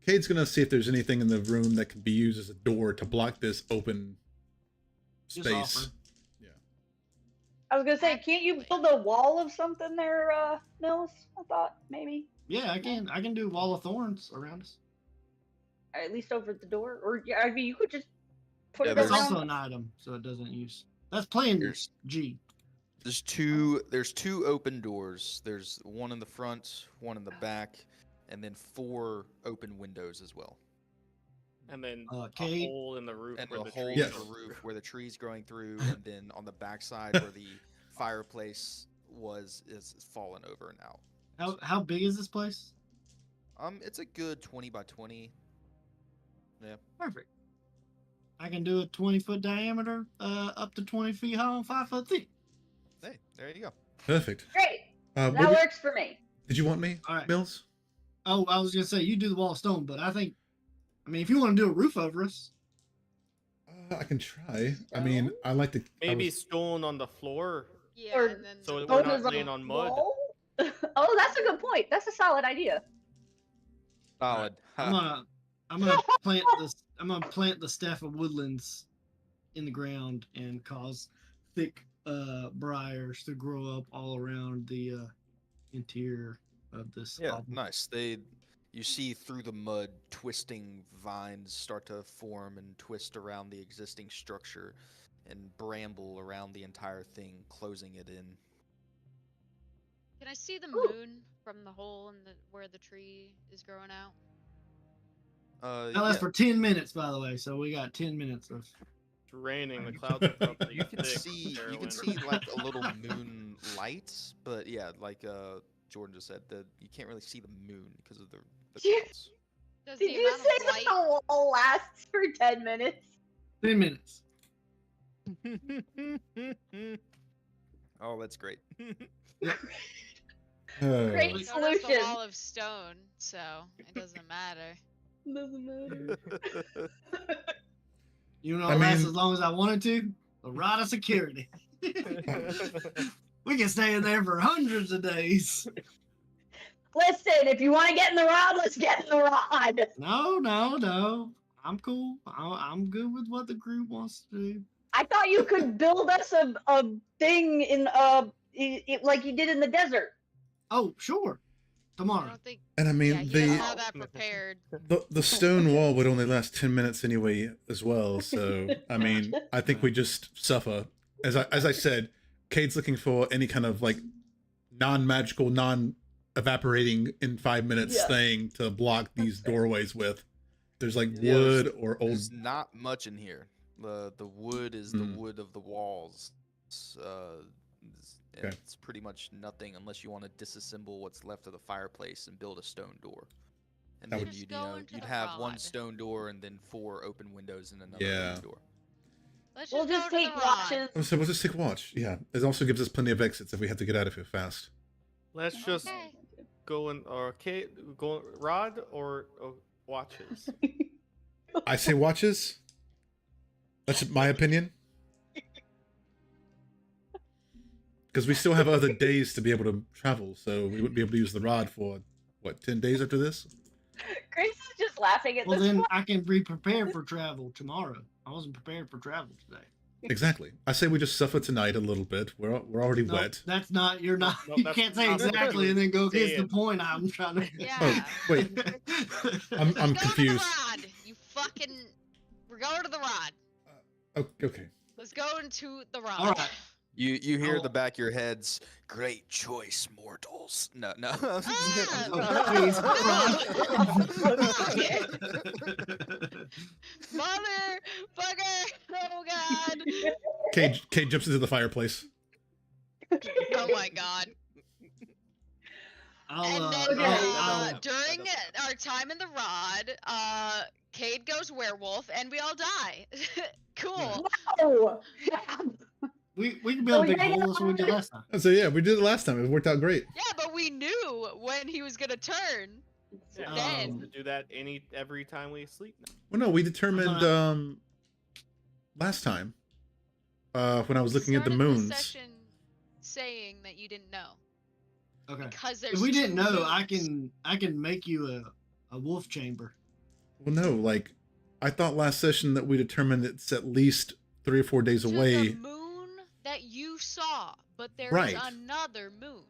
Cade's gonna see if there's anything in the room that can be used as a door to block this open Just space. offer. I was gonna say, can't you Actually- build a wall of something there, Mills? I thought maybe, Yeah, I can. I can do wall of thorns around us. or at least over the door. Or yeah, I mean, you could just put Yeah, it That's there's- around. also an item, so it doesn't use. That's plan There's- G. There's two open doors. There's one in the front, one in the back, and then 4 open windows as well. And then a Kate? hole in the roof And where a the hole in trees Yes. the grow roof through. where the tree's growing through, and then on the backside where the fireplace is fallen over and out. How big is this place? It's a good 20 by 20. Yeah. Perfect. I can do a 20-foot diameter, up to 20 feet high and 5 foot thick. Hey, there you go. Perfect. Great, What that works for me. did you want me, All right. Mills? Oh, I was gonna say you do the wall of stone, but I mean, if you want to do a roof over us, I can try. I mean, I like to. I Maybe was- stone on the floor. Yeah, Or- and then So the we're Both not as a laying on mud. wall? Oh, that's a good point. That's a solid idea. Solid. I'm gonna plant the staff of woodlands in the ground and cause thick briars to grow up all around the interior of this. Yeah, hovel. nice. You see through the mud, twisting vines start to form and twist around the existing structure, and bramble around the entire thing, closing it in. Can I see the Ooh. moon from the hole in where the tree is growing out? Now that's Yeah, for 10 minutes, by the way. So we got 10 minutes of. It's raining. The clouds are probably you can thick, see Carolyn. like a little moon light, but yeah, like Jordan just said, you can't really see the moon because of the Yeah. clouds. Does Did the you amount say of that light the wall lasts for 10 minutes? 10 minutes. Oh, that's great. Great. we don't have the solution. wall of stone, so it doesn't matter. Doesn't matter. You know, I lasts mean- as long as I wanted to. A rod of security. We can stay in there for hundreds of days. Listen, if you want to get in the rod, let's get in the rod. No. I'm cool. I'm good with what the group wants to do. I thought you could build us a thing in like you did in the desert. Oh, sure. I Tomorrow. don't think. And I mean, Yeah, he doesn't the have that prepared. the stone wall would only last 10 minutes anyway as well. So I mean, I think we just suffer. As I said, Cade's looking for any kind of like non-magical, non-evaporating in 5 minutes Yeah. thing to block these doorways with. There's like Yeah, there's- wood or old. There's not much in here. The wood is the Mm. wood of the walls. Okay. It's pretty much nothing unless you want to disassemble what's left of the fireplace and build a stone door. And That then would- Just you'd, go into you'd the have one rod. stone door and then 4 open windows and another Yeah. open door. Let's We'll just just go to take the rod. watches. So we'll just take watch. Yeah, it also gives us plenty of exits if we have to get out of here fast. Let's just Okay. go in, or okay, go rod or watches. I say watches. That's my opinion. Because we still have other days to be able to travel, so we wouldn't be able to use the rod for, what, 10 days after this? Grace is just laughing at Well, this then point. I can be prepared for travel tomorrow. I wasn't prepared for travel today. Exactly. I say we just suffer tonight a little bit. We're already No, wet. that's not. You're not. No, you that's can't say not what exactly you and then go were against the saying. point I'm trying to. Yeah. Oh, wait. I'm Let's go confused. to the rod. You fucking. We're going to the rod. Okay. Let's go into the rod. All right. You hear Oh. the back of your heads, great choice, mortals. No. Motherfucker! Oh god! Kate jumps into the fireplace. Oh my god! I'll, And then I'll- during our time in the rod, Cade goes werewolf, and we all die. Cool. No. we can build a big yeah, hole. That's what we did last time. So yeah, we did it last time. It worked out great. Yeah, but we knew when he was gonna turn. Yeah, Then- to do that every time we sleep now. Well, no, we determined last time when I was looking at the Started moons. session saying that you didn't know Okay. because there's. If we didn't two know, I moons. can make you a wolf chamber. Well, no, like I thought last session that we determined it's at least 3 or 4 days To away. the moon that you saw, but there's Right. another moon.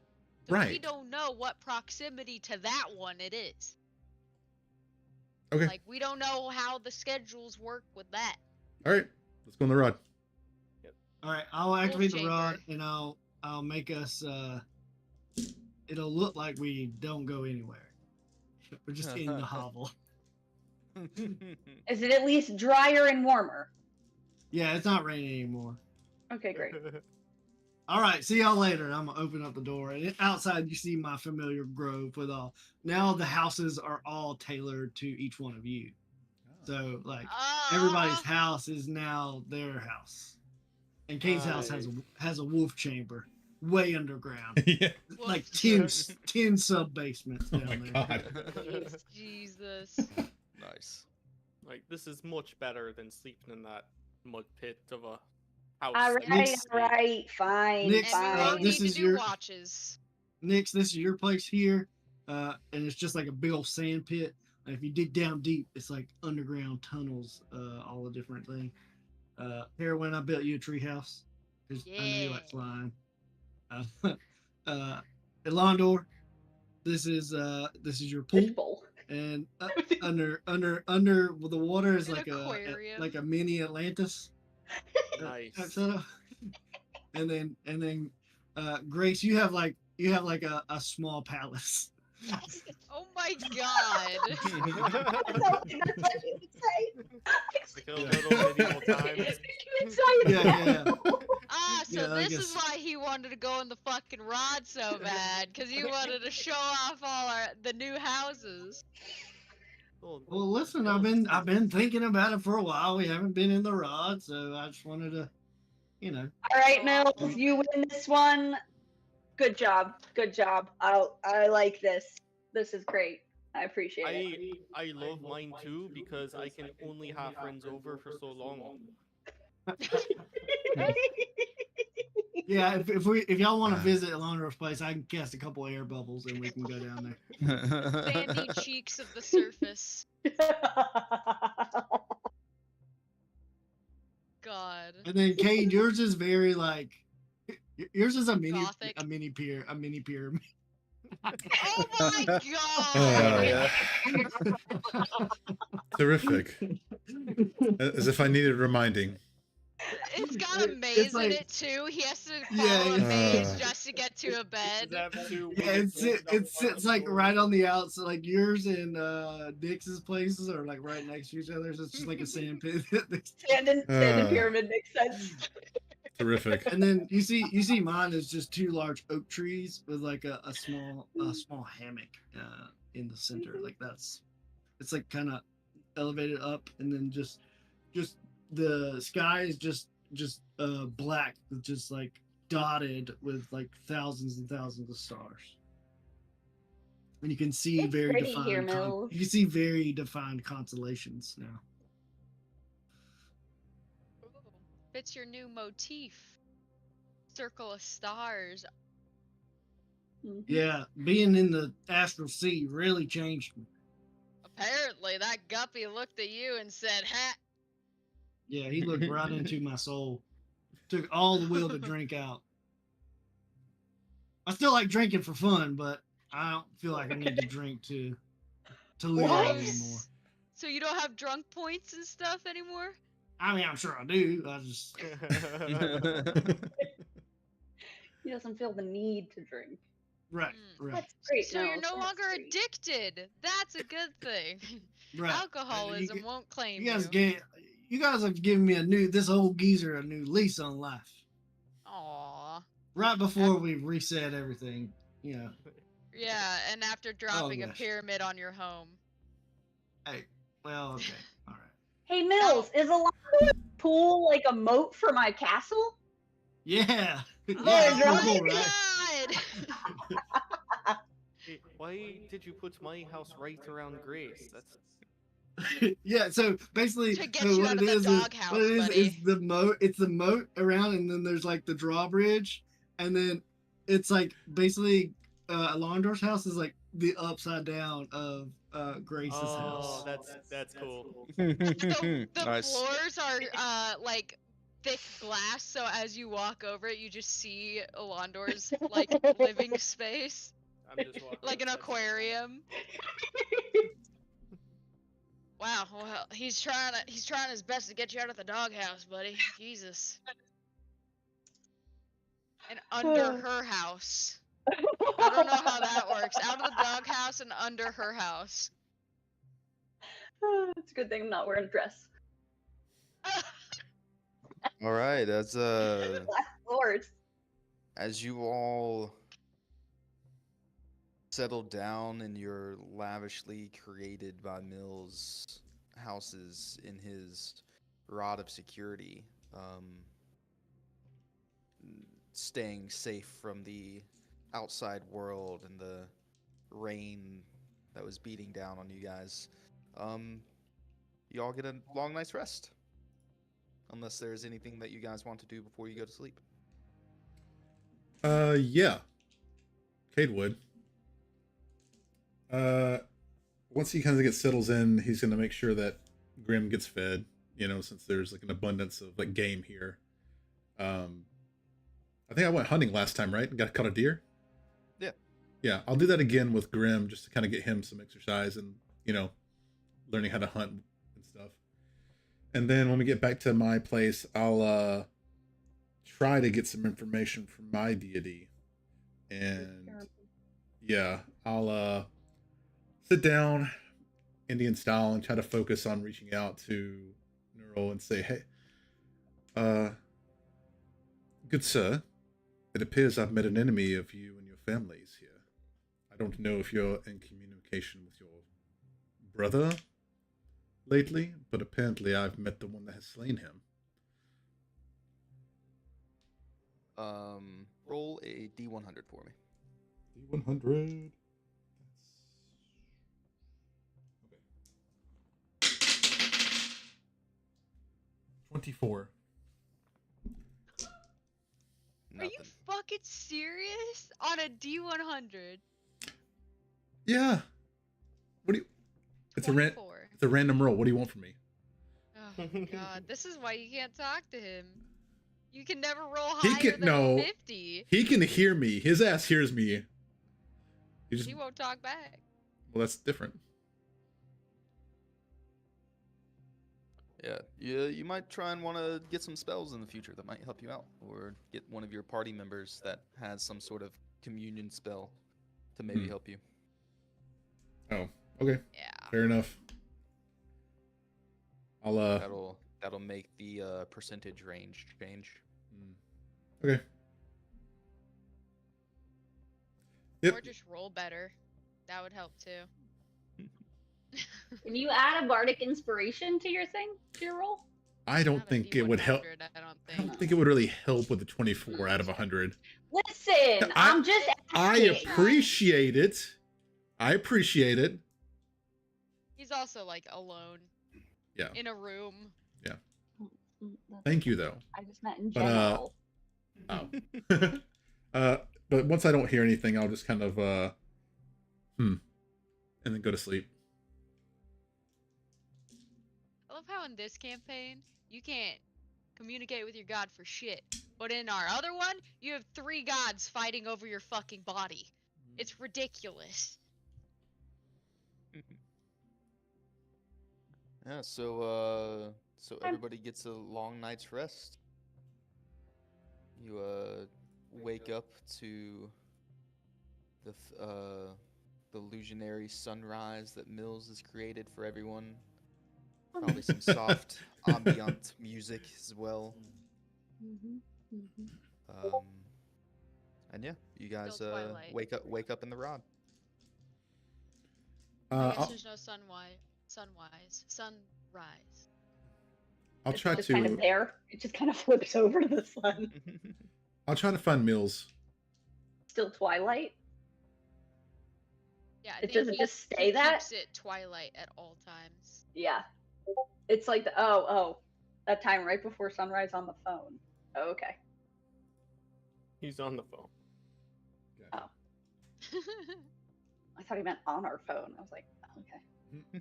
So we Right. don't know what proximity to that one it is. Okay. Like we don't know how the schedules work with that. All right, let's go on the rod. All right. I'll activate the chamber. rod and I'll make us. It'll look like we don't go anywhere. We're just in the hovel. Is it at least drier and warmer? Yeah, it's not raining anymore. Okay, great. All right, see y'all later. I'm gonna open up the door, and outside you see my familiar grove with all. Now the houses are all tailored to each one of you. So like everybody's house is now their house, and Kate's house has a wolf chamber way underground, Yeah. like 10 sub basements Oh down my there. god. Jesus. Nice. Like this is much better than sleeping in that mud pit of a house. All that right, you Nick's- all right, fine, Nick's, And we fine. won't this need is to do your- watches. Nix, this is your place here, and it's just like a big old sand pit. And if you dig down deep, it's like underground tunnels, all the different things. Heroin, I built you a tree house because I know you like Yeah. flying. Elondor, this is your pool, Fish bowl. and under the water is An like aquarium. like a mini Atlantis. Nice. Type setup. And then Grace, you have like a small palace. Oh my god. That's what you would say. Like a little medieval times. Makes you excited. Yeah. So Yeah, I this is guess- why he wanted to go in the fucking rod so bad, because he wanted to show off all the new houses. Oh, Well, listen, I've been thinking about it for a while. We haven't been in the rod, so I just wanted to, All right, Mills, you win this one. Good job. Good job. I like this. This is great. I appreciate it. I love mine too because I can only have friends over for so long. Yeah, if y'all want to visit Elondra's place, I can cast a couple air bubbles and we can go down there. Sandy cheeks of the surface. God. And then Cade, yours is very like Yours is a Gothic. mini pyramid. Oh my god! Oh, yeah. terrific. As if I needed reminding. It's got a maze It's in like- it too. He has to Yeah, follow a yeah. maze just to get to a Does bed. it have two Yeah, wooden it poles down the front sits of like the right door? on the outside. Like yours and Dix's places are like right next to each other. So it's just like a sand pit. Stand in Uh. pyramid makes sense. Terrific. And then you see mine is just two large oak trees with like a small hammock in the center. Like it's like kind of elevated up, and then just the sky is just black, with just like dotted with like thousands and thousands of stars. And you can see It's very pretty here, defined Mills. you can see very defined constellations now. Ooh, fits your new motif. Circle of stars. Mhm. Yeah, being in the astral sea really changed me. Apparently, that guppy looked at you and said, "Ha." Yeah, he looked right into my soul. Took all the will to drink out. I still like drinking for fun, but I don't feel like I need to drink to live What? anymore. So you don't have drunk points and stuff anymore? I mean, I'm sure I do. I just He doesn't feel the need to drink. right. That's great. So you're Mills, no that's longer great. addicted. That's a good thing. Right. Alcoholism You, won't claim you guys you. you guys have given me this old geezer a new lease on life. Aww. Right before we reset everything, Yeah, and after dropping a gosh. pyramid on your home. Hey, well, okay, all right. Hey Mills, is a pool like a moat for my castle? Yeah. Oh Yeah, it's my pretty cool, right? God! Hey, why did you put my house right around Grace? That's Yeah, so basically To get so you what out it of the is doghouse, what it is buddy. the moat. It's the moat around, and then there's like the drawbridge, and then it's like basically Alondor's house is like the upside down of Grace's house. that's cool. The Nice. floors are like thick glass, so as you walk over it, you just see Alondor's like living space, I'm just walking like an outside. aquarium. Wow, well, he's trying his best to get you out of the doghouse, buddy. Jesus. And under her house. I don't know how that works. Out of the doghouse and under her house. It's a good thing I'm not wearing a dress. All right, Glass floors. as you all settle down in your lavishly created by Mills houses in his rod of security, staying safe from the outside world and the rain that was beating down on you guys, you all get a long night's rest. Unless there's anything that you guys want to do before you go to sleep. Yeah. Cade would. Once he kind of settles in, he's gonna make sure that Grim gets fed. Since there's like an abundance of like game here. I think I went hunting last time, right? And caught a deer. Yeah. Yeah, I'll do that again with Grim just to kind of get him some exercise and learning how to hunt and stuff. And then when we get back to my place, I'll try to get some information from my deity. And yeah, I'll sit down Indian style and try to focus on reaching out to Neural and say, hey, good sir, it appears I've met an enemy of you and your families here. I don't know if you're in communication with your brother lately, but apparently I've met the one that has slain him. Roll a D100 for me. D100. Okay. 24. Are you fucking serious? On a D100? Yeah. What do you? It's a 24. It's a random roll. What do you want from me? Oh my god, this is why you can't talk to him. You can never roll He higher can than no. 50. He can hear me. His ass hears me. He won't talk back. Well, that's different. Yeah, you might try and want to get some spells in the future that might help you out, or get one of your party members that has some sort of communion spell to maybe help you. Oh, okay. Yeah. Fair enough. I'll That'll make the percentage range change. Okay. Yep. Or just roll better. That would help too. Can you add a bardic inspiration to your thing, to your roll? I don't Not a think it would help. D100, I don't I don't think. think it would really help with the 24 out of 100. Listen, I'm just I asking. appreciate it. I appreciate it. He's also like alone. Yeah. In a room. Thank you, though. I just meant in But, general. But once I don't hear anything, I'll just kind of, and then go to sleep. I love how in this campaign, you can't communicate with your god for shit. But in our other one, you have 3 gods fighting over your fucking body. It's ridiculous. Yeah, so everybody gets a long night's rest. You wake up to the illusionary sunrise that Mills has created for everyone. Probably some soft ambient music as well. And yeah, you guys Still Twilight. wake up in the rod. I guess there's no sunrise. I'll try It's kind of to. there. It just kind of flips over to the sun. I'll try to find Mills. Still twilight. Yeah, I It think doesn't he- just stay he that? keeps it twilight at all times. Yeah. It's like that time right before sunrise on the phone. Oh, okay. He's on the phone. I thought he meant on our phone. I was like, oh, okay.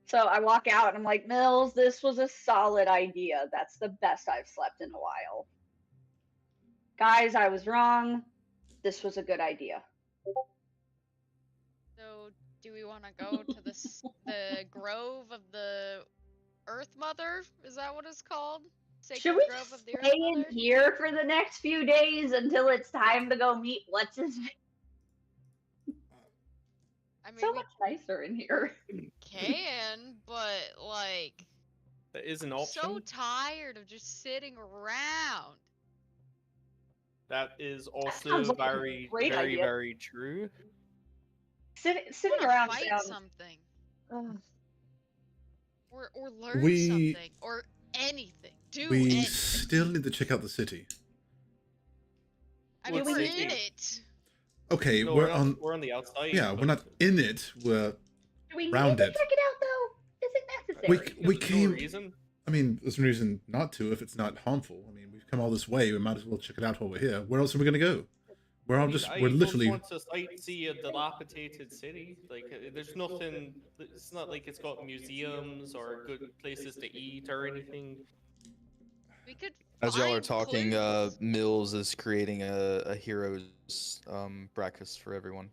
So I walk out and I'm like, Mills, this was a solid idea. That's the best I've slept in a while. Guys, I was wrong. This was a good idea. So, do we want to go to the grove of the Earth Mother? Is that what it's called? Sacred Should we Grove just of the stay Earth in Mother? here for the next few days until it's time to go meet what's his name? I mean, So we much nicer in here. can, but like, That is an I'm option. so tired of just sitting around. That is also sounds like a very, great very, idea. very true. Sitting Wanna around fight sounds. something, Ugh. or learn We- something, or anything. Do We anything. still need to check out the city. I mean, What we're city? in it. Okay, No, we're not- on. We're on the outside. Yeah, we're but- not in it. We're. Do we Round need to it. check it out though? Is it necessary? We There's came- No reason. I mean, there's no reason not to if it's not harmful. I mean, we've come all this way. We might as well check it out while we're here. Where else are we gonna go? We're all I just. mean, We're I literally. don't want to sightsee a dilapidated city. Like, there's nothing. It's not like it's got museums or good places to eat or anything. We could. As y'all are find talking, clues. Mills is creating a hero's breakfast for everyone.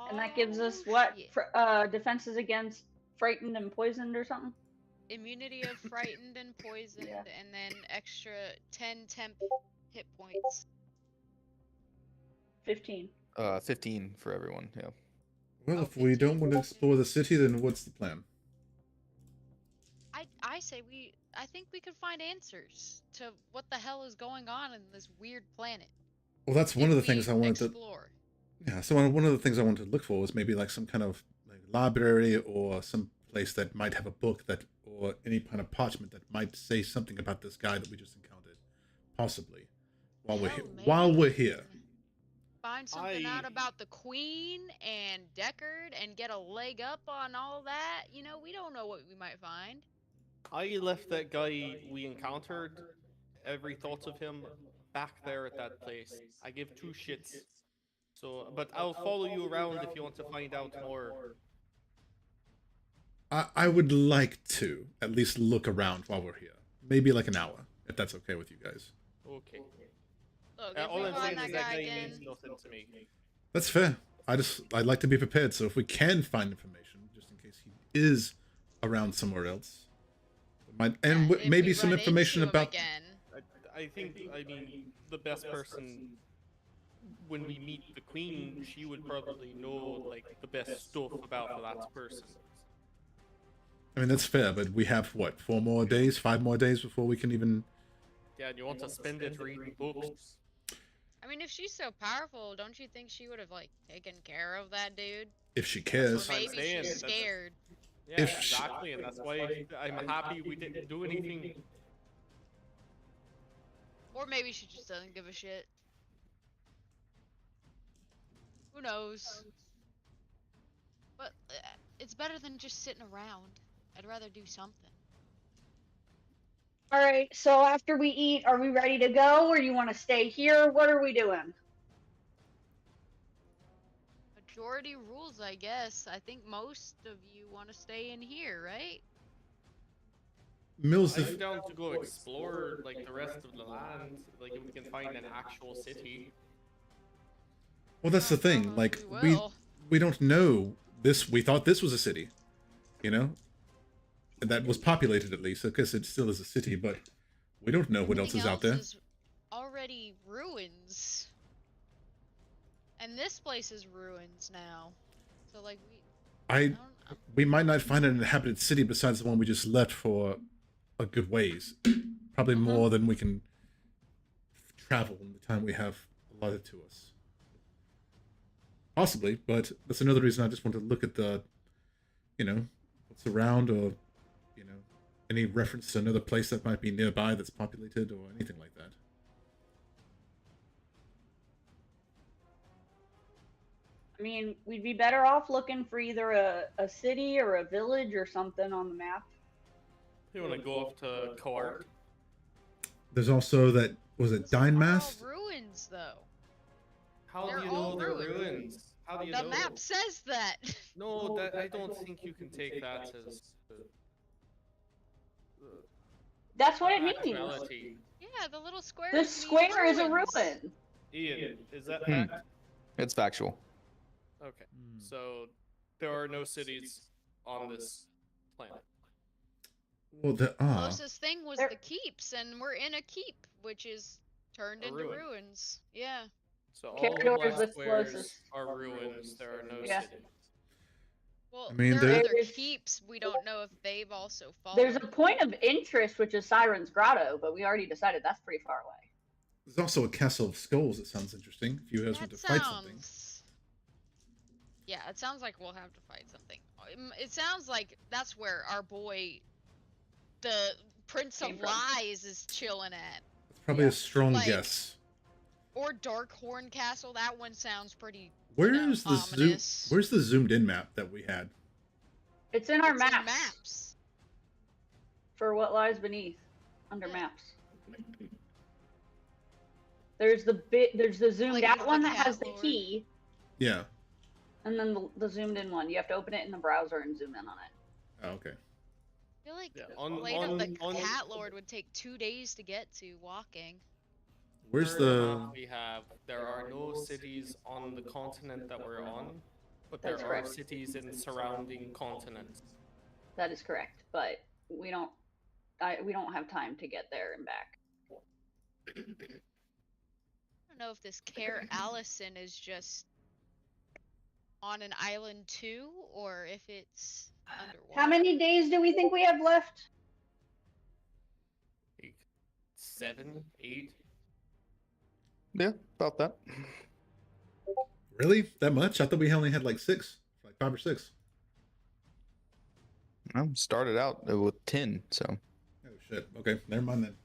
And that gives us Oh, what? shit. Defenses against frightened and poisoned or something? Immunity of frightened and poisoned, Yeah. and then extra 10 temp hit points. 15. 15 for everyone. Yeah. Well, Oh, if we don't want to explore the city, then what's the plan? I say I think we could find answers to what the hell is going on in this weird planet. Well, that's one if of the things we I wanted to. explore. Yeah, so one of the things I wanted to look for was maybe like some kind of like library or some place that might have a book that or any kind of parchment that might say something about this guy that we just encountered, possibly while we're here. Hell, While we're maybe here. Find something out I- about the Queen and Deckard and get a leg up on all that. You know, we don't know what we might find. I left that guy we encountered, every thought of him, back there at that place. I give 2 shits. So, but I'll follow you around if you want to find out more. I would like to at least look around while we're here. Maybe like an hour. if that's okay with you guys. Okay. Look, if All we I'm find saying that is that guy guy again, means nothing to me. That's fair. I'd like to be prepared. So if we can find information, just in case he is around somewhere else, and yeah, if maybe we some run information into him about. again. I think, I mean, the best person, when we meet the queen, she would probably know, like, the best stuff about that person. I mean, that's fair, but we have what, 4 more days, 5 more days before we can even. Yeah, and you want to spend it reading books. I mean, if she's so powerful, don't you think she would have like taken care of that dude? If she Or cares. what I'm maybe saying, she's that's- scared. Yeah, If she- exactly, and that's why I'm happy we didn't do anything. Or maybe she just doesn't give a shit. Who knows? But it's better than just sitting around. I'd rather do something. All right. So after we eat, are we ready to go, or you want to stay here? What are we doing? Majority rules, I guess. I think most of you want to stay in here, right? Mills, I'm if, down to go explore, like, the rest of the land, like, if we can find an actual city. well, that's the I don't thing. know if Like we we will. we don't know this. We thought this was a city, you know, that was populated at least. I guess it still is a city, but we don't know what else Everything is out there. is already ruins. And this place is ruins now. So like I don't We might not find an inhabited city besides the one we just left for a good ways. Probably more than we can travel in the time we have allotted to us. Possibly, but that's another reason I just want to look at the, what's around, or, any reference to another place that might be nearby that's populated or anything like that. I mean, we'd be better off looking for either a city or a village or something on the map. You want to go off to Coart? There's also that, was it They're all Dynmast? ruins though. How They're do you all know they're ruins. ruins? How do you The know? map says that. No, that I don't think you can take that as That's what it means. actuality. Yeah, the little square. This square is a ruin. Ian, is that fact? It's factual. Okay, so there are no cities on this planet. Well, there are. Closest thing was There- the keeps, and we're in a keep, which is turned A into ruin. ruins. Yeah. So all the Carador's black the squares closest. are ruins. There are no Yeah. cities. Well, I mean, there are other there's- keeps. We don't know if they've also fallen. There's a point of interest, which is Siren's Grotto, but we already decided that's pretty far away. There's also a Castle of Skulls that sounds interesting if you guys want That to fight something. sounds. Yeah, it sounds like we'll have to fight something. It sounds like that's where our boy, the Prince Came of from. Lies, is chilling at. It's probably Yeah. a strong Like- guess. Or Darkhorn Castle. That one sounds pretty. Where's the ominous. Where's the zoomed in map that we had? It's in our It's in maps, maps. for what lies beneath, under Yeah. maps. There's the zoomed Like out the one that cat has the lord. key, Yeah. and then the zoomed in one. You have to open it in the browser and zoom in on it. Oh, okay. I feel like Yeah, the on- Blade of the on- Cat Lord would take 2 days to get to walking. Where's Per the? map we have, there are no cities on the continent that we're on, but there That's are correct. cities in surrounding continents. That is correct, but we don't have time to get there and back. I don't know if this Care Allison is just on an island too, or if it's underwater. How many days do we think we have left? Like 7, 8. Yeah, about that. Really? That much? I thought we only had like 6, like 5 or 6. I started out with 10, so Oh shit. Okay, never mind then.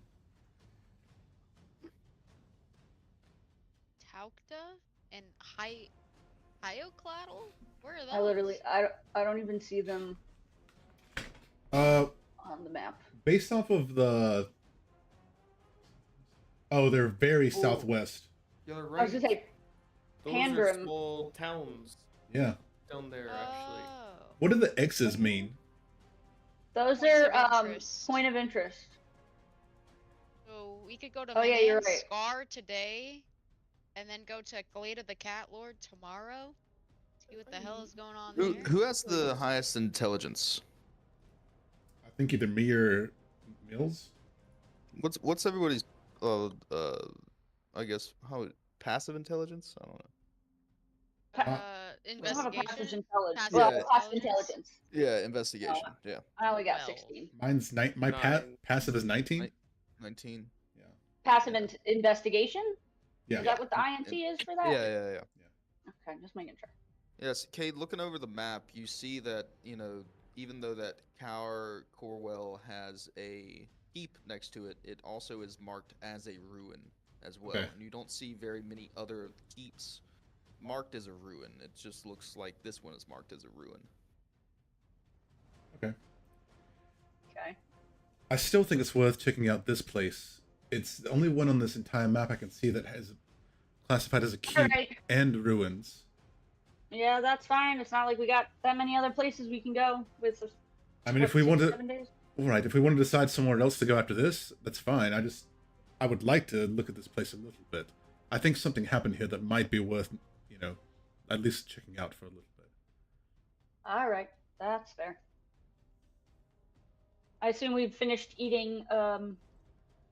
Taukta and Hyocladl? Where are those? I don't even see them Uh, on the map. based off of the. Oh, they're very southwest. You're I was right. gonna say Those are Pandrim. small towns Yeah. down there, actually. Oh. What do the X's mean? those Points are of interest. point of interest. So We could go to Oh, yeah, you're Man's right. Scar today, and then go to Glade of the Cat Lord tomorrow. See what the hell is going on there. Who has the highest intelligence? I think either me or Mills. What's everybody's I guess passive intelligence? I don't know. We don't have a passive Investigation. intelligence. Passive Well, Yeah. passive intelligence. Yeah, investigation. Yeah. I only got 12. 16. Mine's my Nine. passive is 19. 19. Yeah. Passive Yeah. investigation? Yeah. Is that what the INT is for that? Yeah. Okay, just making sure. Yes, Cade, looking over the map, you see that, even though that Cower Corwell has a keep next to it, it also is marked as a ruin as well. Okay. And you don't see very many other keeps marked as a ruin. It just looks like this one is marked as a ruin. Okay. Okay. I still think it's worth checking out this place. It's the only one on this entire map I can see that has classified as a keep Alright. and ruins. Yeah, that's fine. It's not like we got that many other places we can go with. I mean, if we want to, all right, if we want to decide somewhere else to go after this, that's fine. I would like to look at this place a little bit. I think something happened here that might be worth, at least checking out for a little bit. All right, that's fair. I assume we've finished eating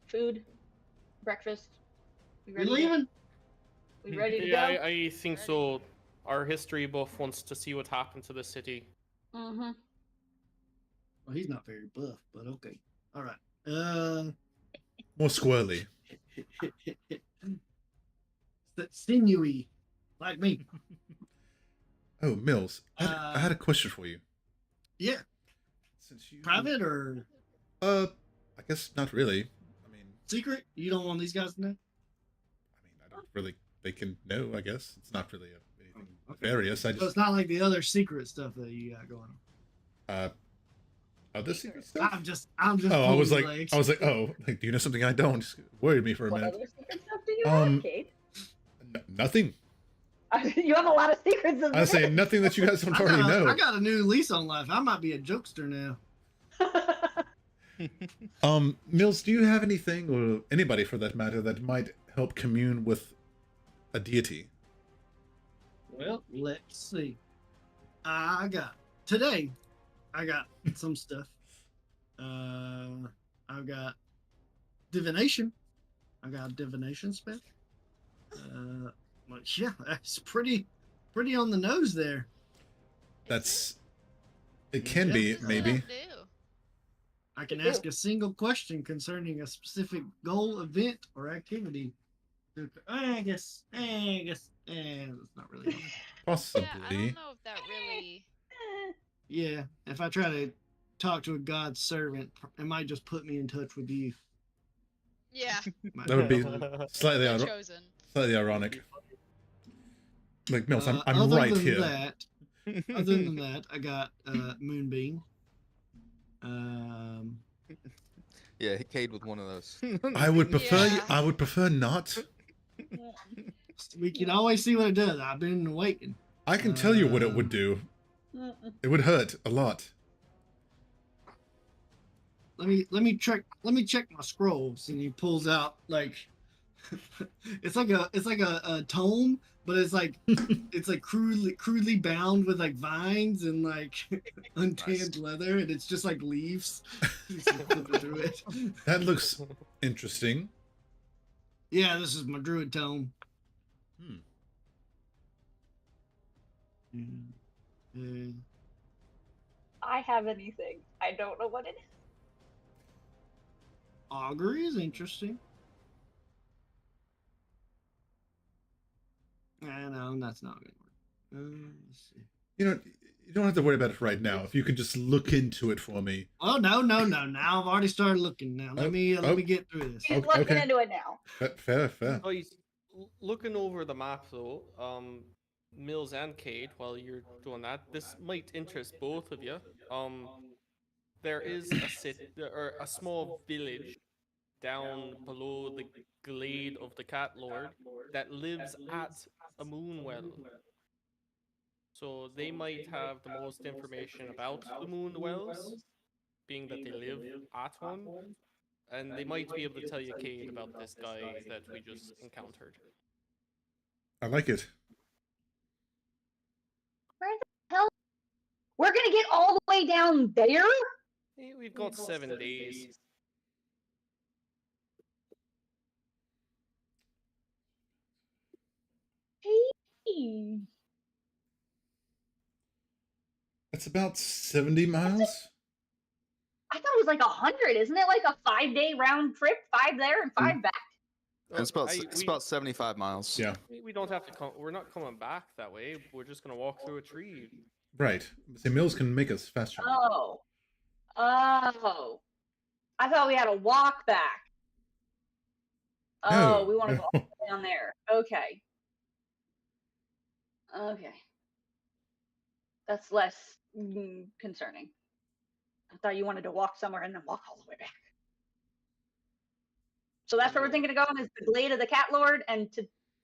food, breakfast. We leaving? We ready to Yeah, go? I think so. Our history buff wants to see what happened to the city. Mm-hmm. Well, he's not very buff, but okay. All right. More squirrely. Sinewy, like me. Oh, Mills, I had a question for you. Yeah. Since you Private or I guess not really. I mean, secret? You don't want these guys to know? I don't really. They can know. I guess it's not really anything nefarious. I So just it's not like the other secret stuff that you got going on. other secret stuff. I'm just. Oh, I pulling was your like, legs. oh, like, do you know something I don't? Just worried me for a What minute. other secret stuff do you have, Kate? Nothing. You have a lot of secrets. I was saying nothing that you guys don't already know. I got a new lease on life. I might be a jokester now. Mills, do you have anything, or anybody for that matter, that might help commune with a deity? Well, let's see. I got some stuff. I've got divination. I got a divination spell. Well, yeah, that's pretty on the nose there. It can be, What does maybe. that do? I can ask a single question concerning a specific goal, event, or activity. I guess that's not really. Yeah, I Possibly. don't know if that really. Yeah, if I try to talk to a God's servant, it might just put me in touch with you. Yeah, That would be slightly, the chosen. slightly ironic. Like, Mills, I'm other right than here. Other than that, I got Moonbeam. Yeah, Cade with one of those. I would prefer. Yeah. I would prefer not. We can always see what it does. I've been waiting. I can tell you what it would do. It would hurt a lot. Let me check my scrolls, and he pulls out like it's like a tome, but it's like crudely bound with like vines and like untanned leather, and it's just like leaves. Just flipping through it. That looks interesting. Yeah, this is my druid tome. I have anything. I don't know what it is. Augury is interesting. No, that's not gonna work. Let's see. You don't have to worry about it right now. If you could just look into it for me. Oh no! Now I've already started looking. Now let me get through this. He's Okay. looking into it now. Fair. Guys, looking over the map though, Mills and Cade, while you're doing that, this might interest both of you. There is a small village down below the glade of the Cat Lord that lives at a moon well. So they might have the most information about the moon wells, being that they live at one. and they might be able to tell you, Cade, about this guy that we just encountered. I like it. Where the hell? We're gonna get all the way down there? We've got 7 days. Hey. That's about 70 miles. I thought it was like 100. Isn't it like a 5-day round trip? 5 there and 5 back. It's about 75 miles. Yeah. We don't have to come. We're not coming back that way. We're just gonna walk through a tree. Right. See, Mills can make us faster. Oh. Oh. I thought we had to walk back. No, Oh, we want to no. go all the way down there. Okay. Okay. That's less concerning. I thought you wanted to walk somewhere and then walk all the way back. So that's where we're thinking of going, is the Glade of the Cat Lord and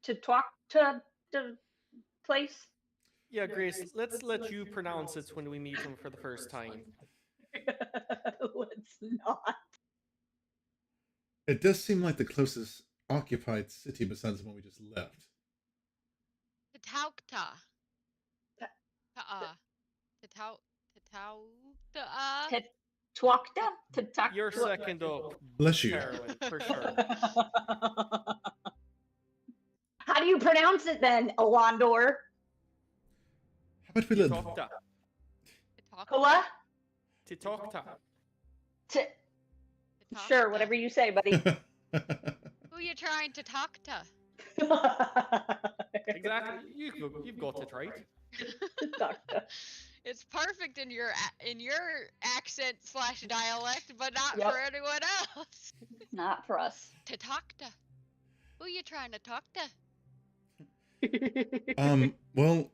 to talk to the place. Yeah, Grace. Let's let you pronounce it when we meet him for the first time. Let's not. It does seem like the closest occupied city besides the one we just left. Tataukta. Ta-ah. Tatau. Twakta? You're second up, Bless you. Carolyn, for sure. How do you pronounce it then, Alandor? How about we let Titokta. Kula? Titokta. Sure, whatever you say, buddy. Who you trying to talk to? Exactly. You've got it right. It's perfect in your accent / dialect, but not Yep. for anyone else. Not for us. To talk to. Who you trying to talk to? Well,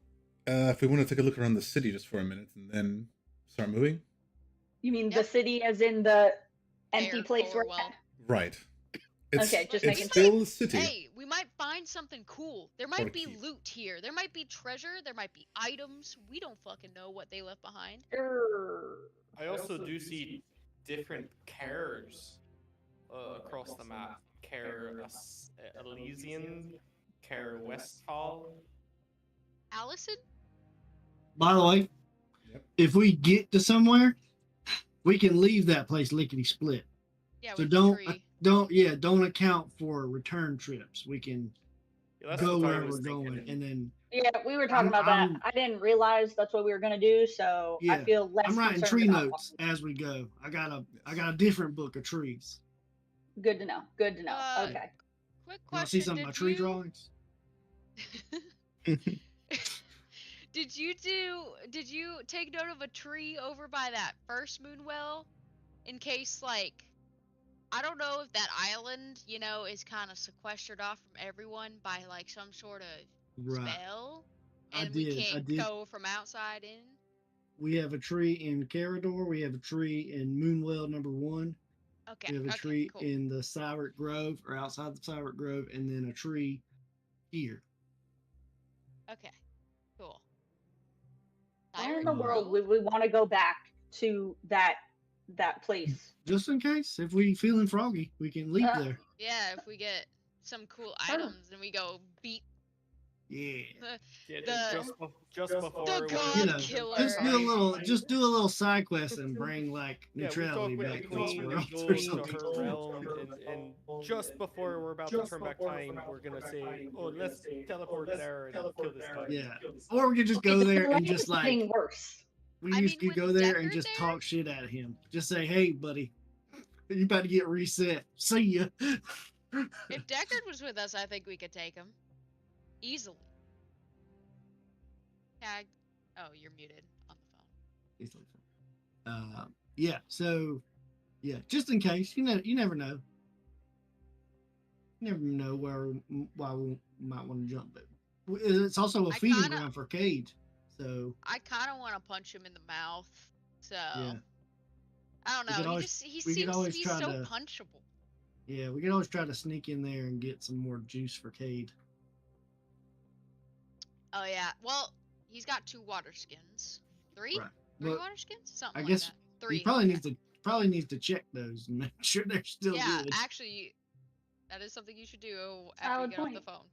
if we want to take a look around the city just for a minute and then start moving. You mean the Yep. city as in the empty Air place we're Corps at? world. Right. It's, Okay, just it's making still a city. Hey, we might find something cool. There Or might be keep. loot here. There might be treasure. There might be items. We don't fucking know what they left behind. I also do see different cares across the map. Care Elysian, Care Westfall. Allison? By the way, Yep. if we get to somewhere, we can leave that place lickety split. Yeah, So with don't the tree. don't account for return trips. We can Yeah, that's go what I where was we're going, thinking. and then Yeah, we were talking about that. I'm- I didn't realize that's what we were gonna do, so I Yeah, feel less I'm writing concerned tree about notes as we go. I got a different book of trees. Good to know. Good to know. Okay. Quick You want to see question. some of my Did tree you drawings? did you take note of a tree over by that first moon well? In case, like, I don't know if that island, is kind of sequestered off from everyone by like some sort of Right. spell, I and we did. can't go from outside in. We have a tree in Carador. We have a tree in Moonwell number 1. Okay. We have a Okay. tree Cool. in the Cyrett Grove, or outside the Cyrett Grove, and then a tree here. Okay. Cool. Why in Siren the world Grove? would we want to go back to that place? Just in case, if we feeling froggy, we can leave there. Yeah, if we get some cool Sure. items and we go beat Yeah. Yeah, the just before the we- god You know, killer. just do a little side quest and bring like Yeah, we talk neutrality with back the to this queen world and go or to something. her realm, and just before we're about to turn back time, we're gonna say, "Oh, let's teleport there and kill this guy." Yeah. Or we could just go there and just like Getting worse. we I just mean, could go with there and Deckard just there- talk shit at him. Just say, "Hey, buddy, you about to get reset. See ya." If Deckard was with us, I think we could take him easily. Tag. Oh, you're muted on the phone. Yeah. So, yeah, just in case, you never know. You never know why we might want to jump it. It's also a I feeding kinda- ground for Cage. So I kind of want to punch him in the mouth. So yeah, I don't We could know. always- He we could seems to always be try so to- punchable. yeah, we can always try to sneak in there and get some more juice for Cade. Oh yeah. Well, he's got 2 water skins. 3? Right. 3 But water skins? Something I like guess that. 3. he probably needs to probably needs to check those and make sure they're still Yeah, good. actually, that is something you should do after Valid you get off point. the phone.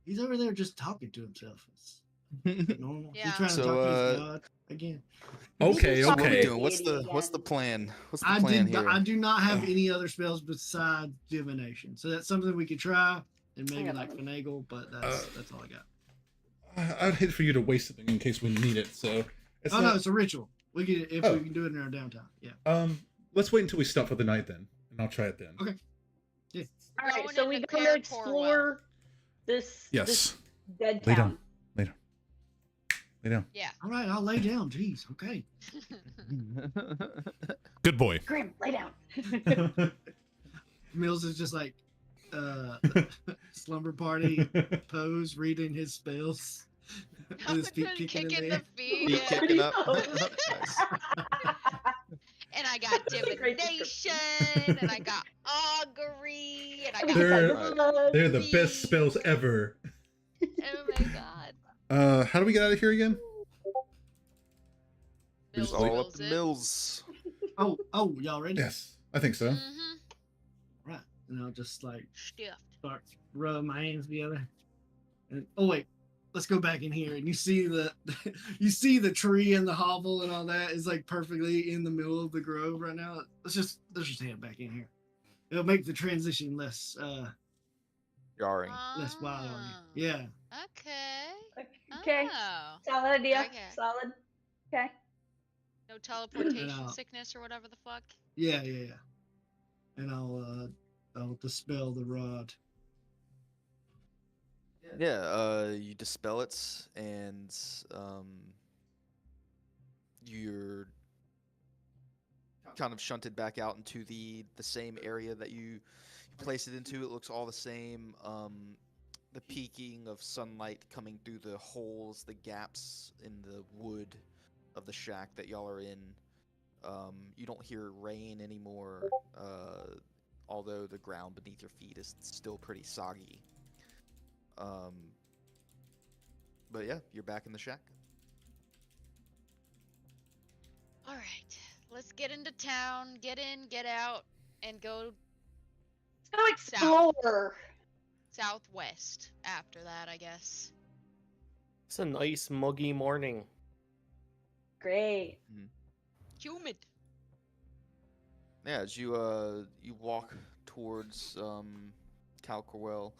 He's over there just talking to himself. It's normal. Yeah. He's trying to So, talk to his god again. Okay, So what are we okay. doing? What's the Again. plan? What's the I plan did. here? I do not have any other spells besides divination, so that's something we could try and maybe got like nothing. finagle. But that's all I got. I'd hate for you to waste something in case we need it. So it's Oh not, no, it's a ritual. We can if Oh. we can do it in our downtime. Yeah. let's wait until we stop for the night then, and I'll try it then. Okay. Yeah. All right, Going so in we the go to Paracord explore this Yes. this dead Lay town. down. Lay down. Yeah. All right, I'll lay down. Jeez. Okay. Good boy. Grim, lay down. Mills is just like slumber party pose, reading his spells. With his feet kicking in Kicking the the feet. Feet Yeah. kicking up. Nice. And I got Great divination, and I got augury, and I got They're- Blood. They're the best spells ever. Oh my god. How do we get out of here again? It's Mills all up wills to it. Mills. Oh, y'all ready? Yes, I think so. Mhm. Right. And I'll just like Stiffed. start rubbing my hands together. And oh wait, let's go back in here. And you see the you see the tree and the hovel and all that is like perfectly in the middle of the grove right now. Let's just head back in here. It'll make the transition less Jarring. less wild on Ah, you. Yeah. Okay. Okay, Oh. solid idea. Okay. Solid. Okay. No teleportation No. sickness or whatever the fuck. Yeah. And I'll dispel the rod. Yeah, you dispel it, and you're kind of shunted back out into the same area that you placed it into. It looks all the same. The peeking of sunlight coming through the holes, the gaps in the wood of the shack that y'all are in. You don't hear rain anymore, although the ground beneath your feet is still pretty soggy. But yeah, you're back in the shack. All right. Let's get into town, get in, get out, and go Let's go explore. southwest after that, I guess. It's a nice muggy morning. Great. Humid. Yeah, as you you walk towards Calcorwell,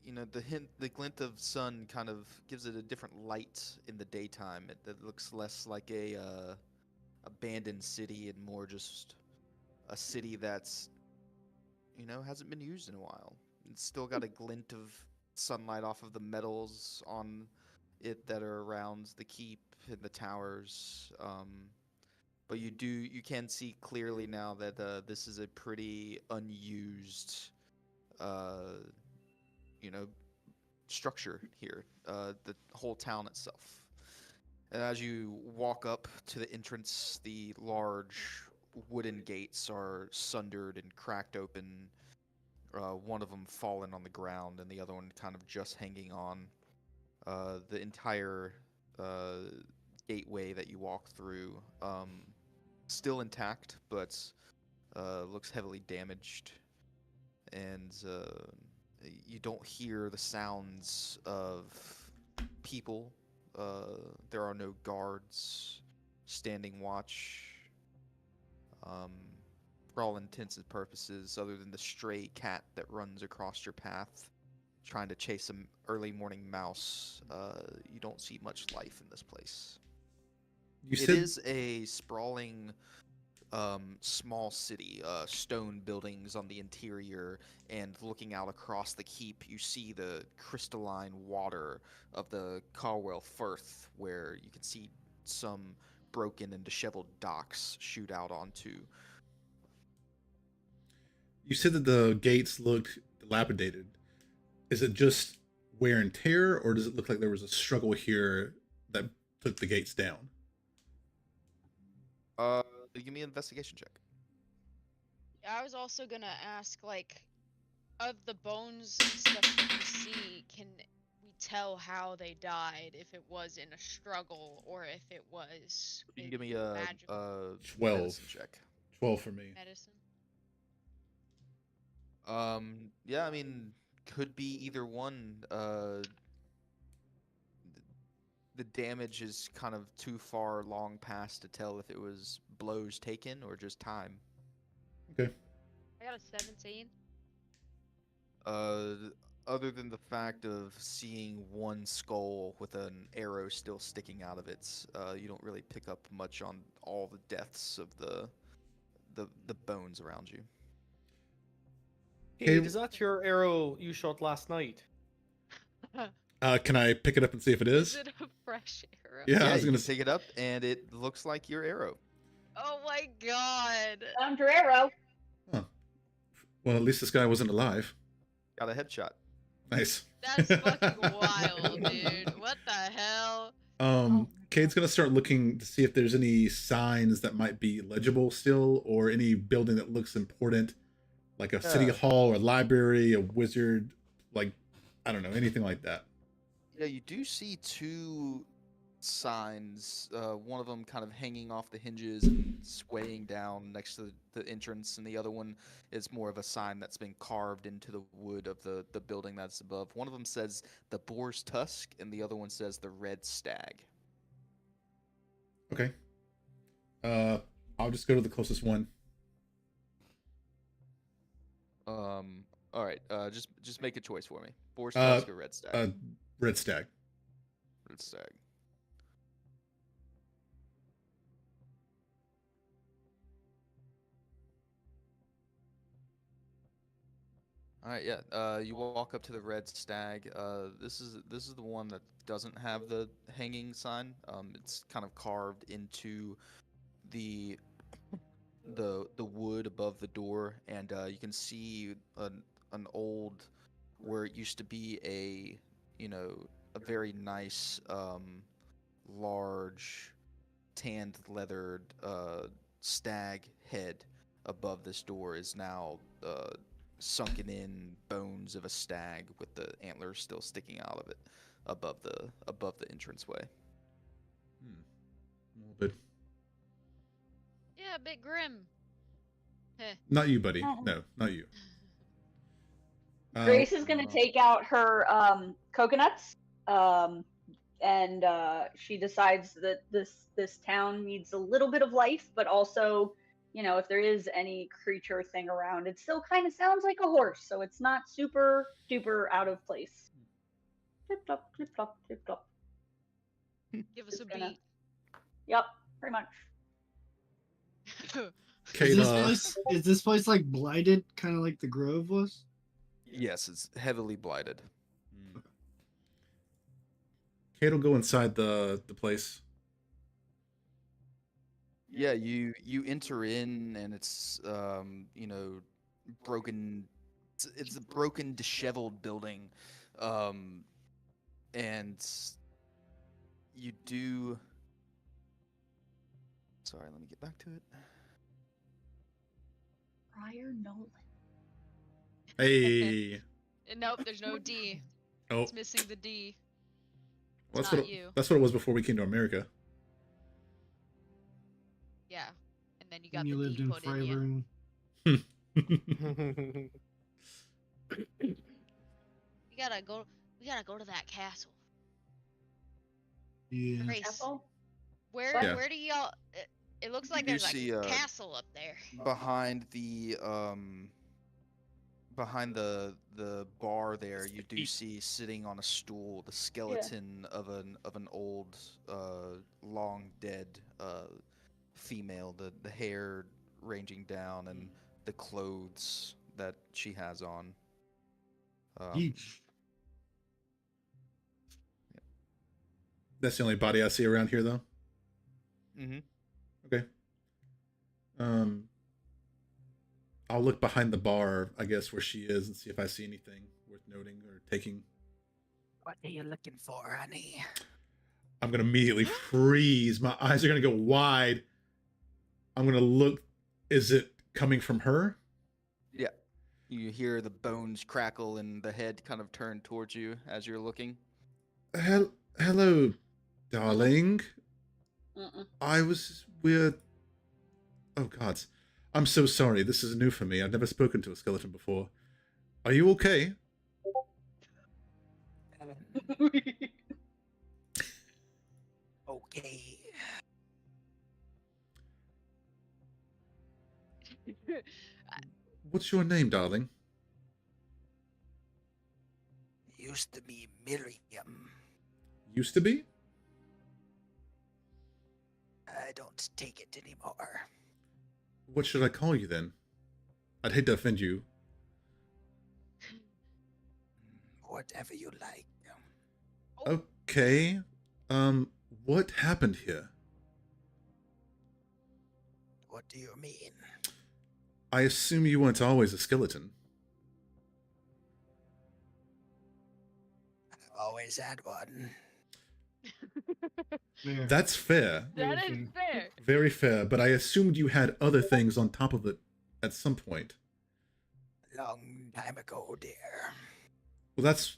you know, the glint of sun kind of gives it a different light in the daytime. It looks less like a abandoned city and more just a city that's, you know, hasn't been used in a while. It's still got a glint of sunlight off of the metals on it that are around the keep and the towers. But you can see clearly now that this is a pretty unused, you know, structure here. The whole town itself. And as you walk up to the entrance, the large wooden gates are sundered and cracked open. One of them fallen on the ground, and the other one kind of just hanging on. The entire gateway that you walk through, still intact, but looks heavily damaged. And you don't hear the sounds of people. There are no guards standing watch. For all intents and purposes, other than the stray cat that runs across your path, trying to chase some early morning mouse, you don't see much life in this place. It is a sprawling, small city, stone buildings on the interior, and looking out across the keep, you see the crystalline water of the Carwell Firth, where you can see some broken and disheveled docks shoot out onto. You said that the gates looked dilapidated. Is it just wear and tear, or does it look like there was a struggle here that took the gates down? Give me an investigation check. I was also gonna ask, like, of the bones and stuff that we see, can we tell how they died, if it was in a struggle or if it was You can maybe give me a magical 12. medicine check. 12 for me. medicine. Yeah, I mean, could be either one. The damage is kind of too far long past to tell if it was blows taken or just time. Okay. I got a 17. Uh, Other than the fact of seeing one skull with an arrow still sticking out of it, you don't really pick up much on all the deaths of the bones around you. Hey, Okay. is that your arrow you shot last night? Can I pick it up and see if it Is is? it a fresh arrow? Yeah, I Yeah, was you gonna. can pick it up, and it looks like your arrow. Oh my god. Found your arrow. Huh. Well, at least this guy wasn't alive. Got a headshot. Nice. That's fucking wild, dude. What the hell? Cade's gonna start looking to see if there's any signs that might be legible still, or any building that looks important, like a city Yeah. hall or library, a wizard, like I don't know, anything like that. Yeah, you do see two signs. One of them kind of hanging off the hinges and swaying down next to the entrance, and the other one is more of a sign that's been carved into the wood of the building that's above. One of them says the boar's tusk, and the other one says the red stag. Okay. I'll just go to the closest one. All right. Just make a choice for me. Boar's Uh, tusk or red stag? Red stag. Red stag. All right, yeah. You walk up to the red stag. This is the one that doesn't have the hanging sign. It's kind of carved into the the wood above the door, and you can see an old, where it used to be a very nice large tanned leathered stag head above this door is now sunken in bones of a stag with the antlers still sticking out of it above the entranceway. A little bit. Yeah, a bit grim. Heh. Not you, buddy. No, not you. Grace is gonna take out her coconuts, and she decides that this town needs a little bit of life, but also, if there is any creature thing around, it still kind of sounds like a horse, so it's not super duper out of place. Clip clop, clip clop, clip clop. Give us Just a gonna- beat. Yep, pretty much. Kate, Is this place like blighted, kind of like the Grove was? Yes, it's heavily blighted. Kate will go inside the place. Yeah, you enter in, and it's broken. It's a broken, disheveled building, and you do. Sorry, let me get back to it. Prior Nolan. Hey. Nope, there's no D. Oh, It's missing the D. well, It's not you. that's what it was before we came to America. Yeah. And then you got When you the lived D in put in you. Freiburg. We gotta go to that castle. Yeah. Grace, Castle? where Yeah. where do y'all it looks like You there's see, a castle up there. behind the bar there, you do see sitting on a stool the skeleton of an old long dead female, the hair ranging down and the clothes that she has on. Yeesh. That's the only body I see around here, though. Mm-hmm. Okay. I'll look behind the bar, I guess, where she is, and see if I see anything worth noting or taking. What are you looking for, honey? I'm gonna immediately freeze. My eyes are gonna go wide. I'm gonna look. Is it coming from her? Yeah. You hear the bones crackle and the head kind of turn towards you as you're looking. Hello, darling. Mm-mm. We're. Oh, God. I'm so sorry. This is new for me. I've never spoken to a skeleton before. Are you okay? Okay. What's your name, darling? Used to be Miriam. Used to be? I don't take it anymore. What should I call you then? I'd hate to offend you. Whatever you like. Okay. What happened here? What do you mean? I assume you weren't always a skeleton. I've always had one. Fair. That's fair. That Very is fair. Very fair, but I assumed you had other things on top of it at some point. Long time ago, dear. Well, that's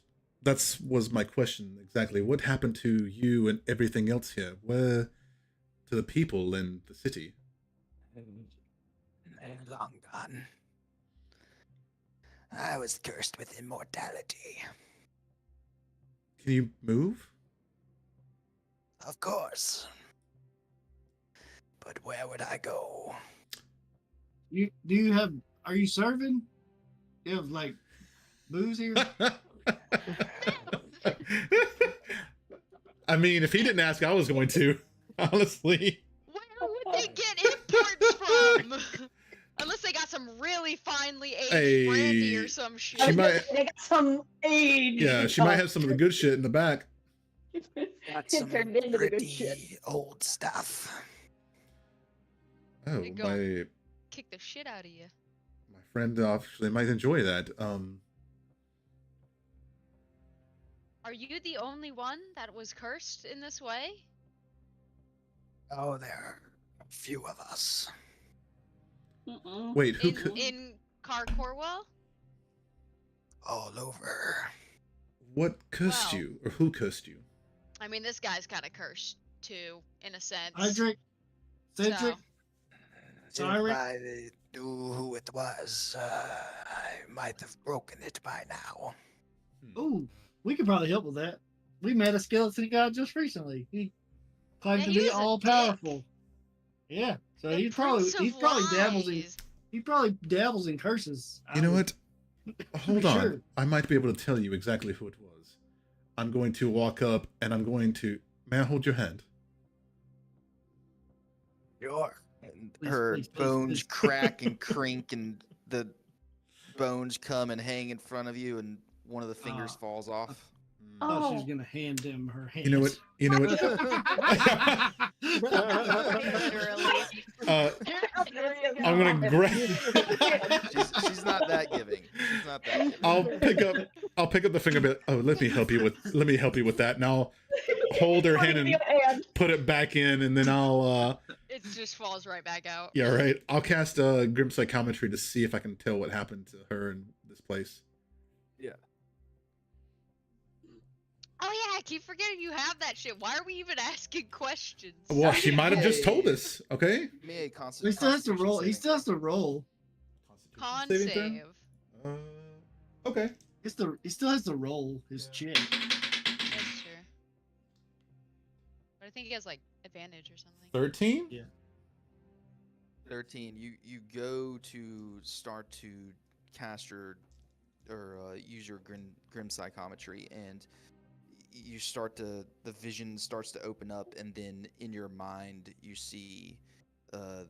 was my question exactly. What happened to you and everything else here? Where to the people in the city? Long gone. I was cursed with immortality. Can you move? Of course. But where would I go? Are you serving? You have like booze here? I mean, if he didn't ask, I was going to. Honestly. Where would they get imports from? Unless they got some really finely aged Hey, brandy or some she shit. might- They got some age. Yeah, she might have some of the good shit in the back. Got It some turned into the good pretty shit. old stuff. Oh, They go- my Kick the shit out of you. friend actually might enjoy that. Are you the only one that was cursed in this way? Oh, there are a few of us. Mm-mm. Wait, who In could? in Car Corwell? All over. What cursed Wow. you, or who cursed you? I mean, this guy's kind of cursed too, in a sense. Cedric? Cedric? Sorry? If I knew who it was, I might have broken it by now. Ooh, we could probably help with that. We met a skeleton guy just recently. He claimed Yeah, to he be was a all powerful. Yeah, so The he probably Prince of Lies. he probably dabbles in curses. You know what? Hold on. Sure. I might be able to tell you exactly who it was. I'm going to walk up and I'm going to. May I hold your hand? Sure. And Please, her please, please, bones please. crack and crink, and the bones come and hang in front of you, and one of the fingers falls off. I thought she was Oh. gonna hand him her hand. You know what? You know what? Literally. I'm gonna grab. She's not that giving. She's not that giving. I'll pick up the finger bit. Oh, let me help you with that. And I'll hold her hand and put it back in, and then I'll It just falls right back out. yeah, right. I'll cast grim psychometry to see if I can tell what happened to her in this place. Oh yeah, I keep forgetting you have that shit. Why are we even asking questions? Well, she might have just told us. Okay. Me a He still has to roll. He constitution still has to roll. Con Saving save. throw? Okay. He still has to roll his check. That's true. But I think he has like advantage or something. 13. Yeah. 13. You go to start to cast your or use your grim psychometry, and you start to the vision starts to open up, and then in your mind you see a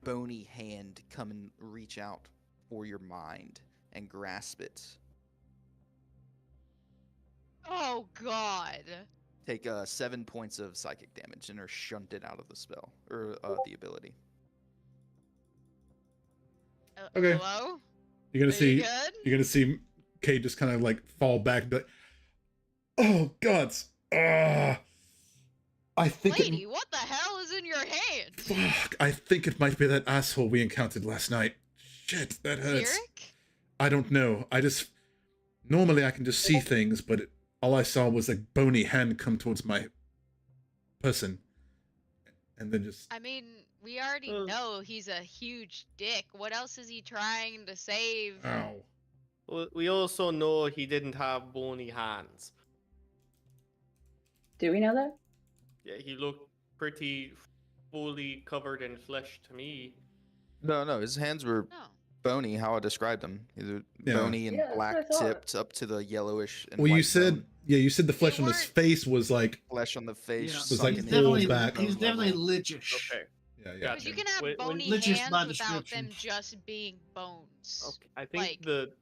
bony hand come and reach out for your mind and grasp it. Oh god. Take 7 points of psychic damage and are shunted out of the spell or the ability. Okay. Hello? You're gonna Are see. you good? You're gonna see Kate just kind of like fall back, but oh gods. I think Lady, what the hell is in your hand? fuck. I think it might be that asshole we encountered last night. Shit, that hurts. Eric? I don't know. I just normally I can just see things, but all I saw was a bony hand come towards my person, and then just I mean, we already know he's a huge dick. What else is he trying to save? ow. We also know he didn't have bony hands. Do we know that? Yeah, he looked pretty fully covered in flesh to me. No, his hands were No. bony. How I described them, either Yeah. bony and Yeah, that's what I black thought. tipped up to the yellowish and Well, white you said bone. you said the flesh on his weren't- face was like Flesh on the face. Yeah. Was like He's sunken in pulled definitely back. he's bone definitely level. lichish. Okay. yeah. Because you can have When- bony Lich's hands by without description. them just being bones. Okay. I think Like- the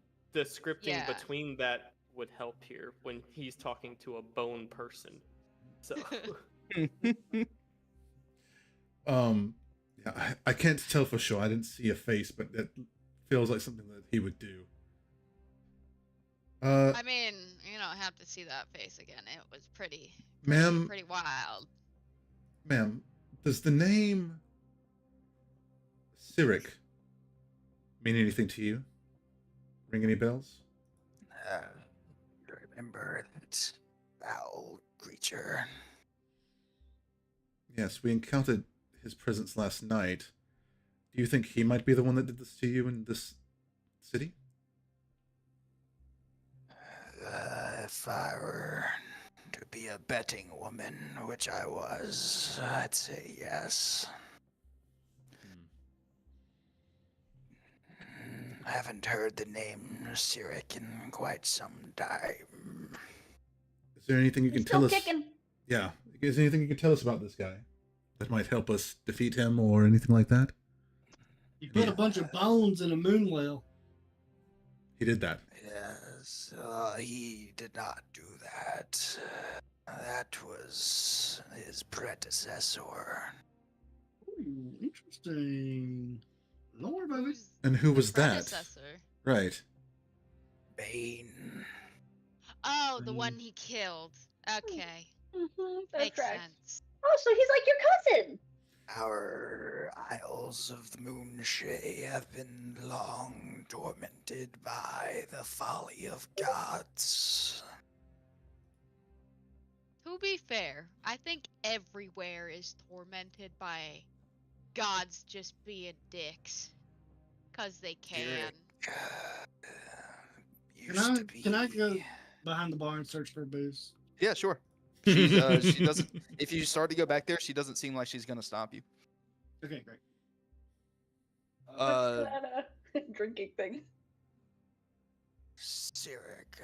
scripting Yeah. between that would help here when he's talking to a bone person. So Yeah, I can't tell for sure. I didn't see a face, but it feels like something that he would do. I mean, you don't have to see that face again. It was pretty Ma'am, pretty wild. ma'am, does the name Cyric mean anything to you? Ring any bells? Remember that foul creature? Yes, we encountered his presence last night. Do you think he might be the one that did this to you in this city? If I were to be a betting woman, which I was, I'd say yes. I haven't heard the name Cyric in quite some time. Is there anything you He's can tell still us? kicking. Yeah. Is there anything you can tell us about this guy that might help us defeat him or anything like that? You put a bunch of bones in a moon well. He did that. Yes, he did not do that. That was his predecessor. Ooh, interesting. Don't worry about it. Who's And who the was that? predecessor? Right. Bane. Oh, the Mm. one he killed. Okay. That Makes tracks. sense. Oh, so he's like your cousin. Our Isles of the Moonshay have been long tormented by the folly of gods. To be fair, I think everywhere is tormented by gods just being dicks. 'Cause they can. Can I go behind the bar and search for booze? Yeah, sure. She doesn't. If you start to go back there, she doesn't seem like she's gonna stop you. Okay, great. What's that drinking thing? Cyric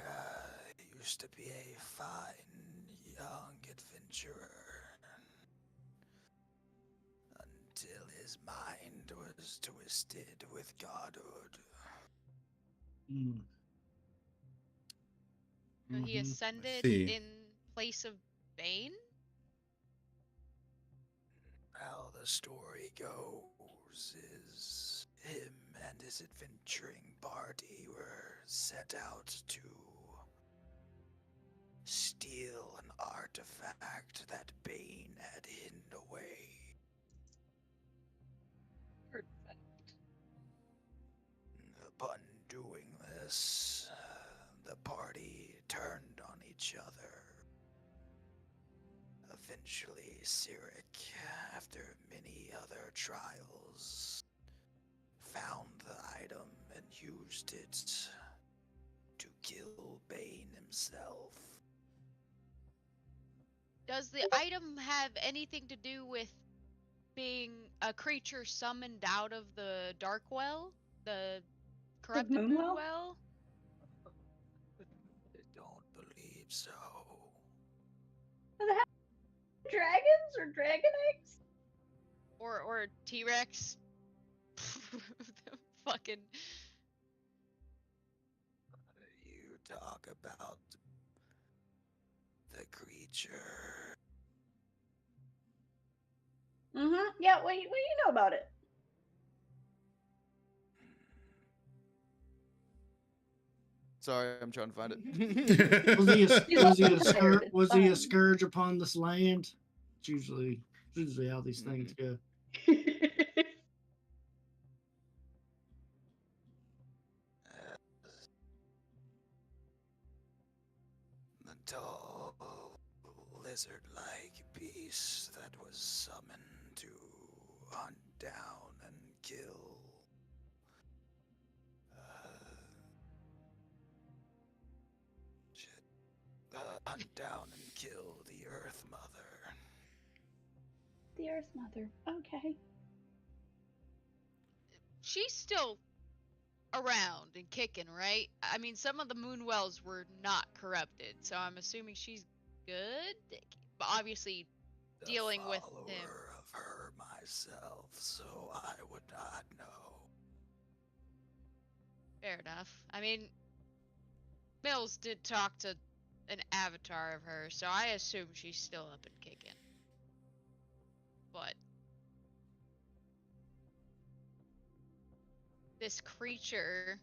used to be a fine young adventurer until his mind was twisted with godhood. Mm. So he Mhm. ascended see. in place of Bane? How the story goes is him and his adventuring party were set out to steal an artifact that Bane had hidden away. Upon doing this, the party turned on each other. Eventually, Cyric, after many other trials, found the item and used it to kill Bane himself. Does the item have anything to do with being a creature summoned out of the dark well? The corrupted moon moon well? well? I don't believe so. Does it have dragons or dragon eggs? Or T-Rex? Fucking You talk about the creature. Mm-hmm. Yeah, what do you know about it? Sorry, I'm trying to find it. Was he a, He's was he also a, prepared, it's was he a fine. scourge upon this land? It's usually how these things go. The tall, lizard-like beast that was summoned to hunt down and kill hunt down and kill the Earth Mother. The Earth Mother. Okay. She's still around and kicking, right? I mean, some of the Moonwells were not corrupted, so I'm assuming she's good. But obviously, The dealing with follower him. of her myself, so I would not know. Fair enough. I mean, Mills did talk to an avatar of her, so I assume she's still up and kicking. But this creature,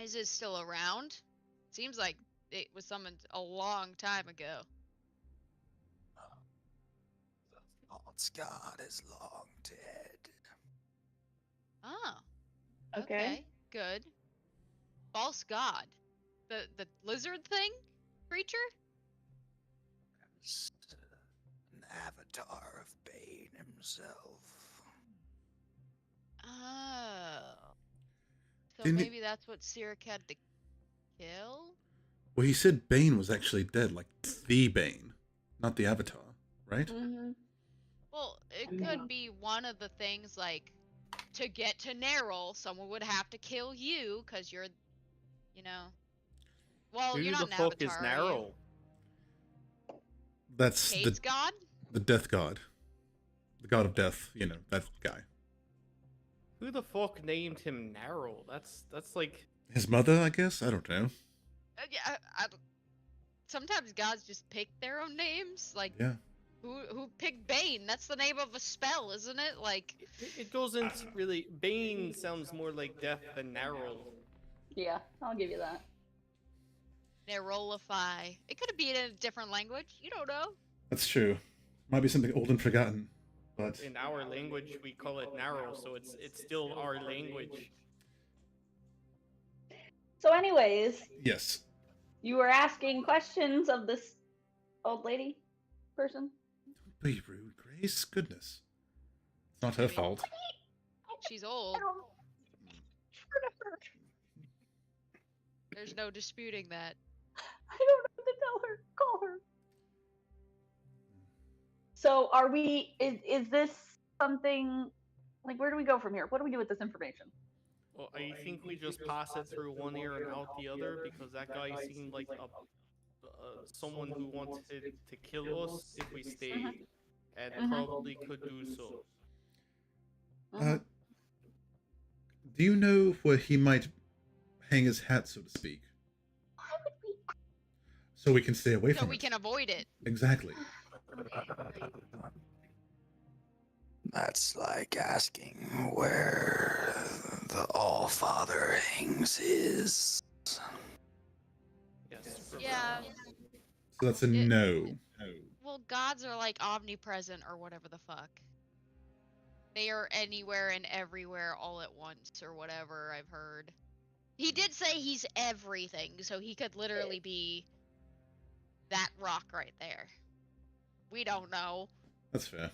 is it still around? Seems like it was summoned a long time ago. The false god is long dead. Oh, Okay. good. False god. The lizard thing? Creature? As an avatar of Bane himself. Oh. So Didn't it- maybe that's what Sirik had to kill? Well, he said Bane was actually dead, like the Bane, not the Avatar, right? Mm-hmm. Well, it Yeah. could be one of the things like to get to Nerul, someone would have to kill you because you're, you know. Well, Who you're the not an fuck is avatar, are you? Narrow? That's Cade's god? the Death God, the God of Death. You know that guy. Who the fuck named him Narrow? That's like His mother, I guess. I don't know. Yeah, sometimes gods just pick their own names. Like, Yeah. who picked Bane? That's the name of a spell, isn't it? Like, it doesn't really. Bane sounds more like death than Narrow. Yeah, I'll give you that. Nerolify. It could have been in a different language. You don't know. That's true. Might be something old and forgotten, but In our language, we call it Narrow, so it's still our language. So, anyways, yes. you were asking questions of this old lady person. Don't be rude, Grace. Goodness. It's not her fault. She's old. I don't. There's no disputing that. I don't know what to tell her. Call her. So, are we? Is this something? Like, where do we go from here? What do we do with this information? Well, I think we just pass it through one ear and out the other because that guy seemed like someone who wanted to kill us if we stayed, and probably could do so. Do you know where he might hang his hat, so to speak, Why would we? so we can stay away So from we it? can avoid it. Exactly. That's like asking where the All-Father hangs his. Yes. Yeah. So that's a no. Well, gods are like omnipresent or whatever the fuck. They are anywhere and everywhere all at once or whatever I've heard. He did say he's everything, so he could literally be that rock right there. We don't know. That's fair.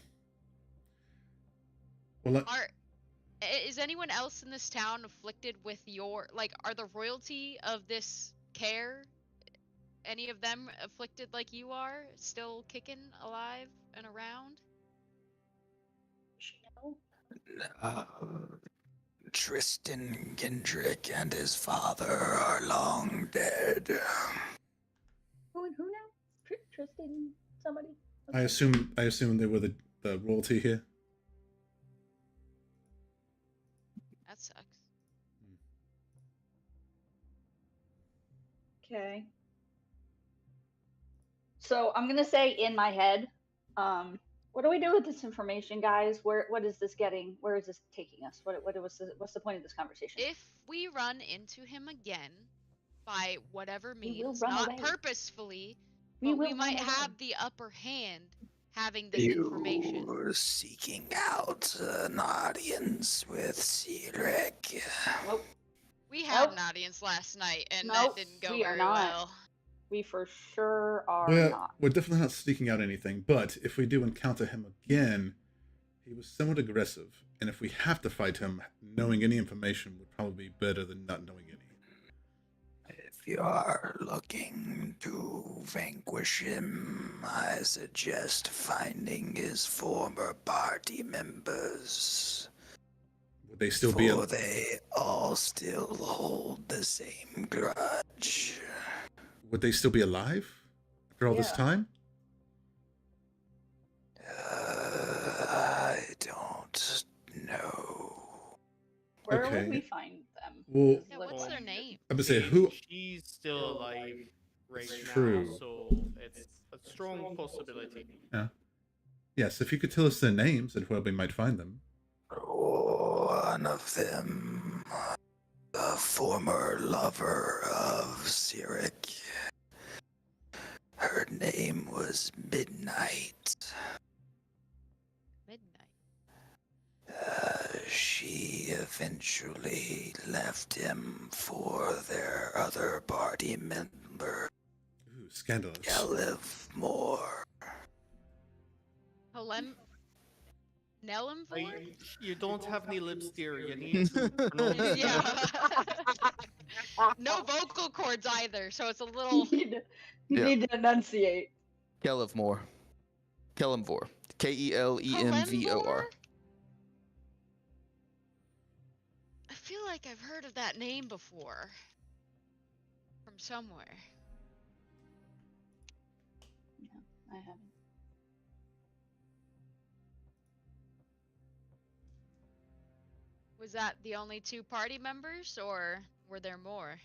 Well, Is anyone else in this town afflicted with your, like, are the royalty of this care, any of them afflicted like you are, still kicking alive and around? Tristan Kendrick and his father are long dead. Who and who now? Tristan, somebody. I assume they were the royalty here. That sucks. Okay. So I'm gonna say in my head, what do we do with this information, guys? What is this getting? Where is this taking us? What's the point of this conversation? If we run into him again, by whatever We will means, run not away. purposefully, We but will we might run away. have the upper hand having this information. You're seeking out an audience with Cedric. Nope. We had Nope. an audience last night, and Nope, that didn't go we are very not. well. We for sure are not. We're definitely not sneaking out anything, but if we do encounter him again, he was somewhat aggressive, and if we have to fight him, knowing any information would probably be better than not knowing any. If you are looking to vanquish him, I suggest finding his former party members. Would they still be? For they all still hold the same grudge. Would they still be alive after all this time? I don't know. Where would we find them? Well, Yeah, what's their name? I'm gonna say who. She's still alive right now, true. so it's a strong possibility. Yeah. Yes, if you could tell us their names and where we might find them. One of them, the former lover of Sirik. Her name was Midnight. Midnight. She eventually left him for their other party member. Ooh, scandalous. Elivmore. Nellemvor? You don't have any lips, dear. You need to pronounce. Yeah. No vocal cords either, so it's a little. You Yeah. need to enunciate. Kelemvor. Kelemvor. Kelemvor. I feel like I've heard of that name before. From somewhere. I haven't. Was that the only two party members, or were there more?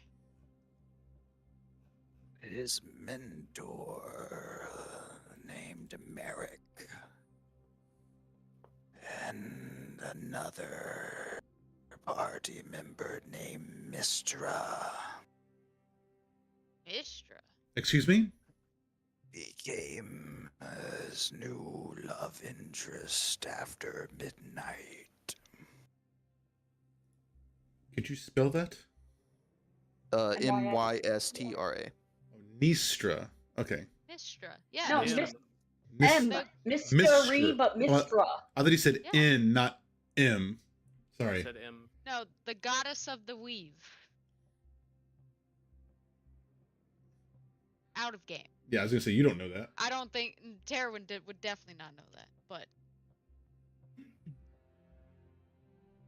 His mentor, named Merrick. And another party member named Mistra. Istra. Excuse me? Became his new love interest after midnight. Could you spell that? Mystra. Oh, Nistra. Okay. Mistra. Yeah. No, Yeah. Mystery, but Mistra. I thought he said Yeah. N, not M. Sorry. Said M. No, the goddess of the weave. Out of game. Yeah, I was gonna say you don't know that. I don't think Terwin would definitely not know that, but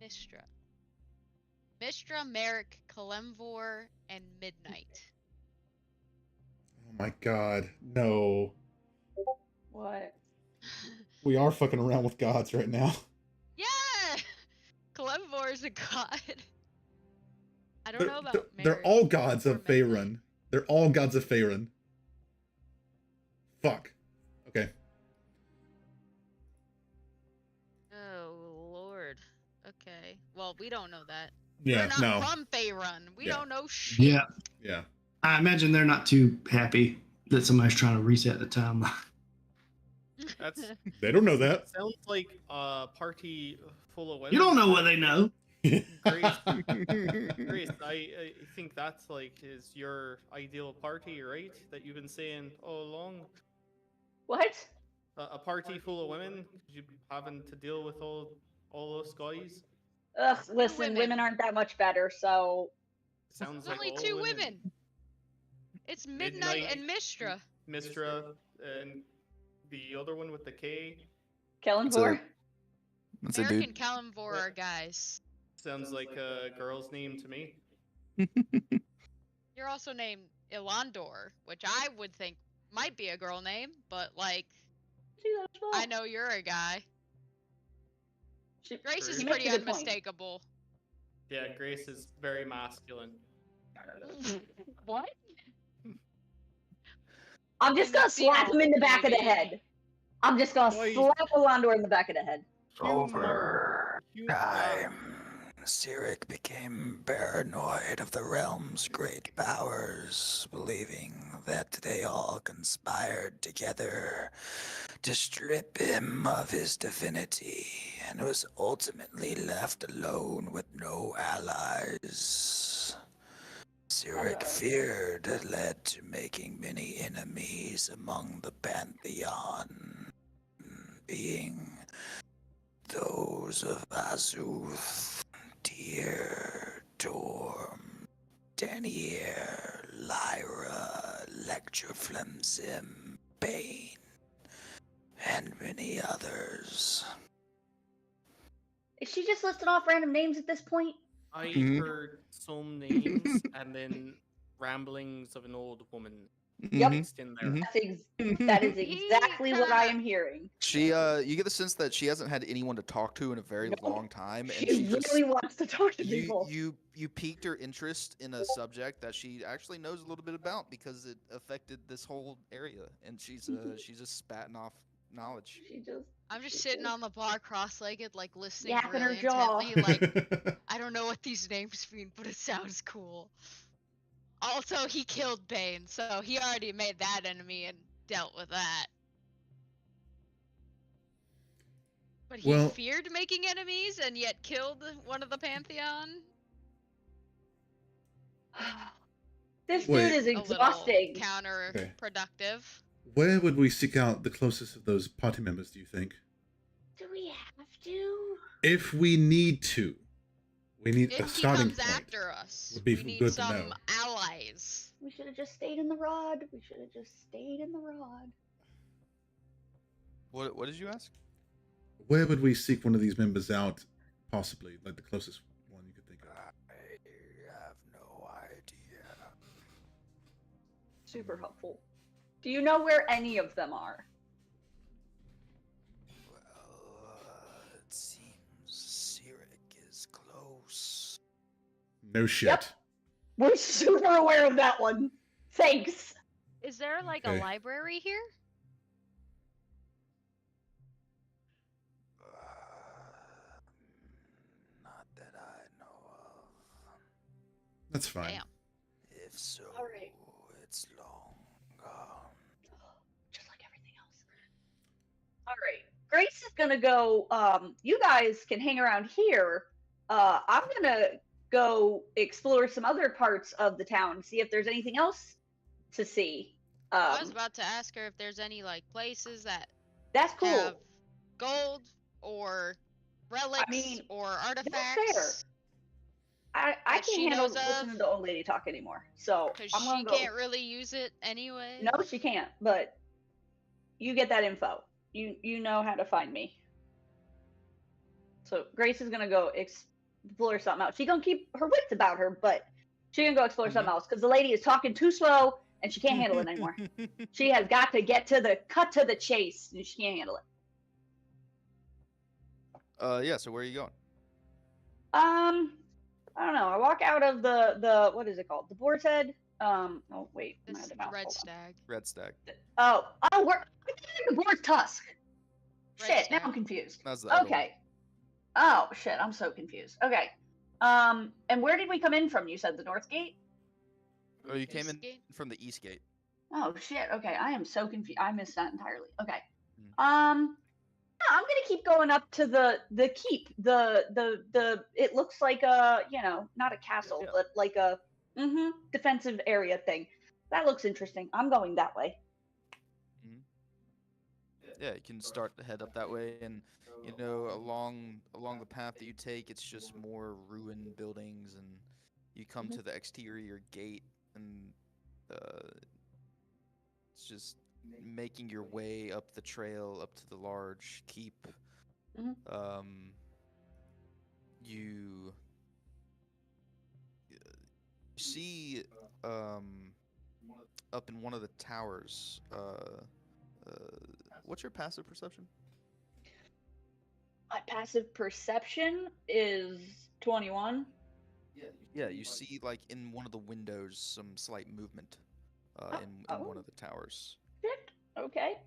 Mistra. Mistra, Merrick, Kelemvor, and Midnight. Oh my god, no. What? We are fucking around with gods right now. Yeah! Kelemvor is a god. I don't know about They're Merrick all gods or of Midnight. Faerun. They're all gods of Faerun. Fuck. Okay. Oh, Lord. Okay. Well, we don't know that. Yeah, We're not no. from Faerun. We Yeah. don't know shit. Yeah, Yeah. I imagine they're not too happy that somebody's trying to reset the timeline. That's They don't know that. sounds like a party full of women. You don't know what they know. Grace, Grace, I think that's like is your ideal party, right? That you've been saying all along. What? A party full of women, 'cause you having to deal with all those guys. Ugh, listen, women. women aren't that much better, so Sounds There's like only all two women. It's Midnight and Mistra. Mistra and the other one with the K. Kelenvor. That's a Merrick dude. and Kelemvor are guys. Sounds like a girl's name to me. You're also named Ilandor, which I would think might be a girl name, but like, See that as well. I know you're a guy. She- Grace is You make pretty a good point. unmistakable. Yeah, Grace is very masculine. What? I'm just gonna slap him in the back of the head. I'm just gonna Why- slap Ilandor in the back of the head. Over Humor. time, Sirik became paranoid of the realm's great powers, believing that they all conspired together to strip him of his divinity, and was ultimately left alone with no allies. Sirik feared led to making many enemies among the Pantheon, being those of Azuth, Tyr, Torm, Denier, Lyra, Lectroflemzim, Bane, and many others. Is she just listing off random names at this point? I Mhm. heard some names and then ramblings of an old woman Yep. mixed in there. That is He exactly what I kinda- am hearing. She, you get the sense that she hasn't had anyone to talk to in a very Nope. long time, and She she just really wants to talk to people. you piqued her interest in a subject that she actually knows a little bit about because it affected this whole area, and she's just spatting off knowledge. She just I'm just she sitting just on the bar cross-legged, like listening yapping really her jaw. intently. Like, I don't know what these names mean, but it sounds cool. Also, he killed Bane, so he already made that enemy and dealt with that. But he Well- feared making enemies and yet killed one of the Pantheon? This Wait. dude is A little exhausting. counterproductive. Where would we seek out the closest of those party members, do you think? Do we have to? If we need to. We need a If he starting comes point. after us, Would be we need good to some know. allies. We should have just stayed in the rod. We should have just stayed in the rod. What did you ask? Where would we seek one of these members out, possibly? Like the closest one you could think of. I have no idea. Super helpful. Do you know where any of them are? Well, it seems Sirik is close. No shit. Yep. We're super aware of that one. Thanks. Is there like Okay. a library here? Not that I know of. That's fine. Damn. If so, All right. it's long gone. Just like everything else. All right. Grace is gonna go. You guys can hang around here. I'm gonna go explore some other parts of the town, see if there's anything else to see. I was about to ask her if there's any like places that That's cool. have gold or relics mean, or fair. artifacts. I that she can't handle knows of? listening to the old lady talk anymore. So Because I'm she gonna go. can't really use it anyway. No, she can't. But you get that info. You know how to find me. So Grace is gonna go explore something else. She's gonna keep her wits about her, but she's gonna go explore something else because the lady is talking too slow and she can't handle it anymore. She has got to get to the cut to the chase, and she can't handle it. Yeah. So where are you going? I don't know. I walk out of the what is it called? The Boar's Head. Oh wait, This I is had the the mouse. red Hold on. stag. Red Stag. Oh, we're the Boar's Tusk. Red Shit, now stag. I'm confused. That's the other one. Okay. Oh shit, I'm so confused. Okay. And where did we come in from? You said the North Gate? Oh, you came in East gate? from the East Gate. Oh shit. Okay, I am so confused. I missed that entirely. Okay. Mm. Yeah, I'm gonna keep going up to the keep. The it looks like a, not a castle, Yeah. but like a defensive area thing. That looks interesting. I'm going that way. Yeah, you can start to head up that way, and along the path that you take, it's just more ruined buildings, and you come to the exterior gate, and it's just making your way up the trail up to the large keep. Mhm. You see up in one of the towers. What's your passive perception? My passive perception is 21. Yeah, you see like in one of the windows some slight movement in one of the towers. Shit. Okay.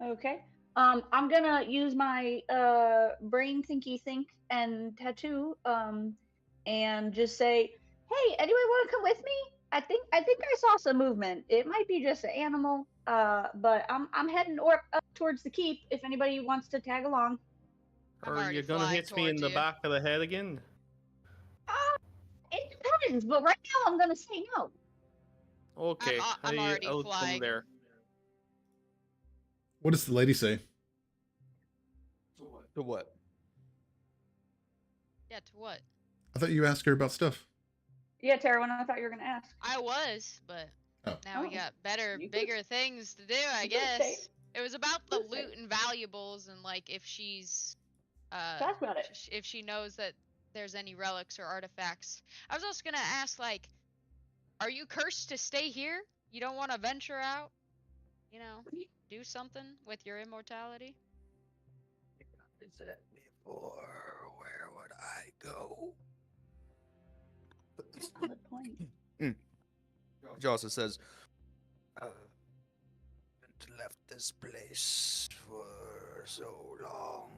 Okay. I'm gonna use my brain thinky think and tattoo and just say, hey, anyone want to come with me? I think I saw some movement. It might be just an animal, but I'm heading up towards the keep. If anybody wants to tag along. I'm Are already you gonna flying hit me in towards the you. back of the head again? It depends. depends, but right now I'm gonna say no. Okay, I'm already I'll flying. come there. What does the lady say? To what? Yeah, to what? I thought you asked her about stuff. Yeah, Tara, when I thought you were gonna ask. I was, but Oh. now we Oh, got better, you could- bigger things to do, I you could say guess. It was about the could say loot and valuables and like if she's Talk about it. if she knows that there's any relics or artifacts. I was also gonna ask, like, are you cursed to stay here? You don't want to venture out? You know, do something with your immortality? Is it before? Where would I go? Good point. She also says, I've left this place for so long.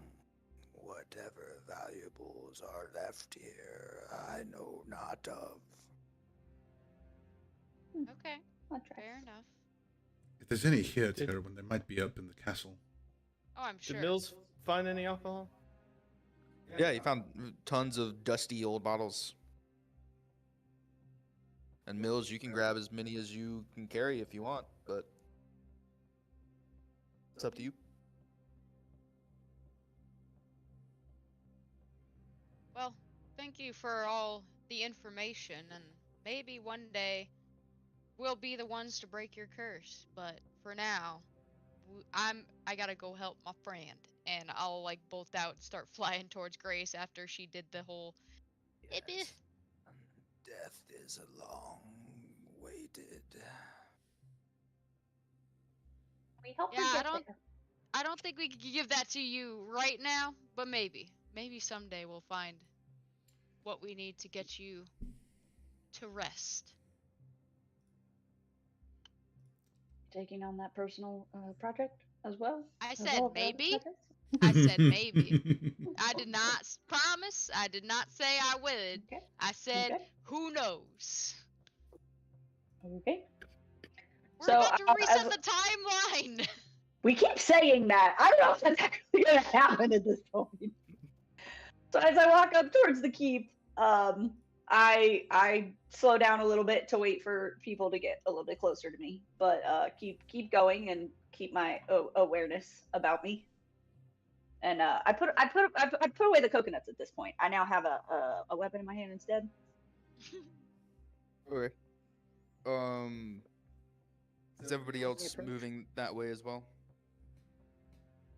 Whatever valuables are left here, I know not of. Okay, I'll try. fair enough. If there's any here, Did- Tara, when they might be up in the castle. Oh, I'm Did sure. Mills find any alcohol? yeah, you found tons of dusty old bottles. And Mills, you can grab as many as you can carry if you want, but it's up to you. Well, thank you for all the information, and maybe one day we'll be the ones to break your curse. But for now, I gotta go help my friend, and I'll like bolt out and start flying towards Grace after she did the whole. Yes. Death is a long waited. We help Yeah, her I get don't- there. I don't think we could give that to you right now, but maybe someday we'll find what we need to get you to rest. Taking on that personal project as well. I as said well as the other maybe. projects? I said maybe. I did not promise. I did not say I would. Okay. I said, Okay. who knows? Okay. We're So, about to as- reset the timeline. We keep saying that. I don't know if that's actually gonna happen at this point. So as I walk up towards the keep, I slow down a little bit to wait for people to get a little bit closer to me, but keep going and keep my awareness about me. And I put away the coconuts at this point. I now have a weapon in my hand instead. Okay. Is everybody else approach. moving that way as well?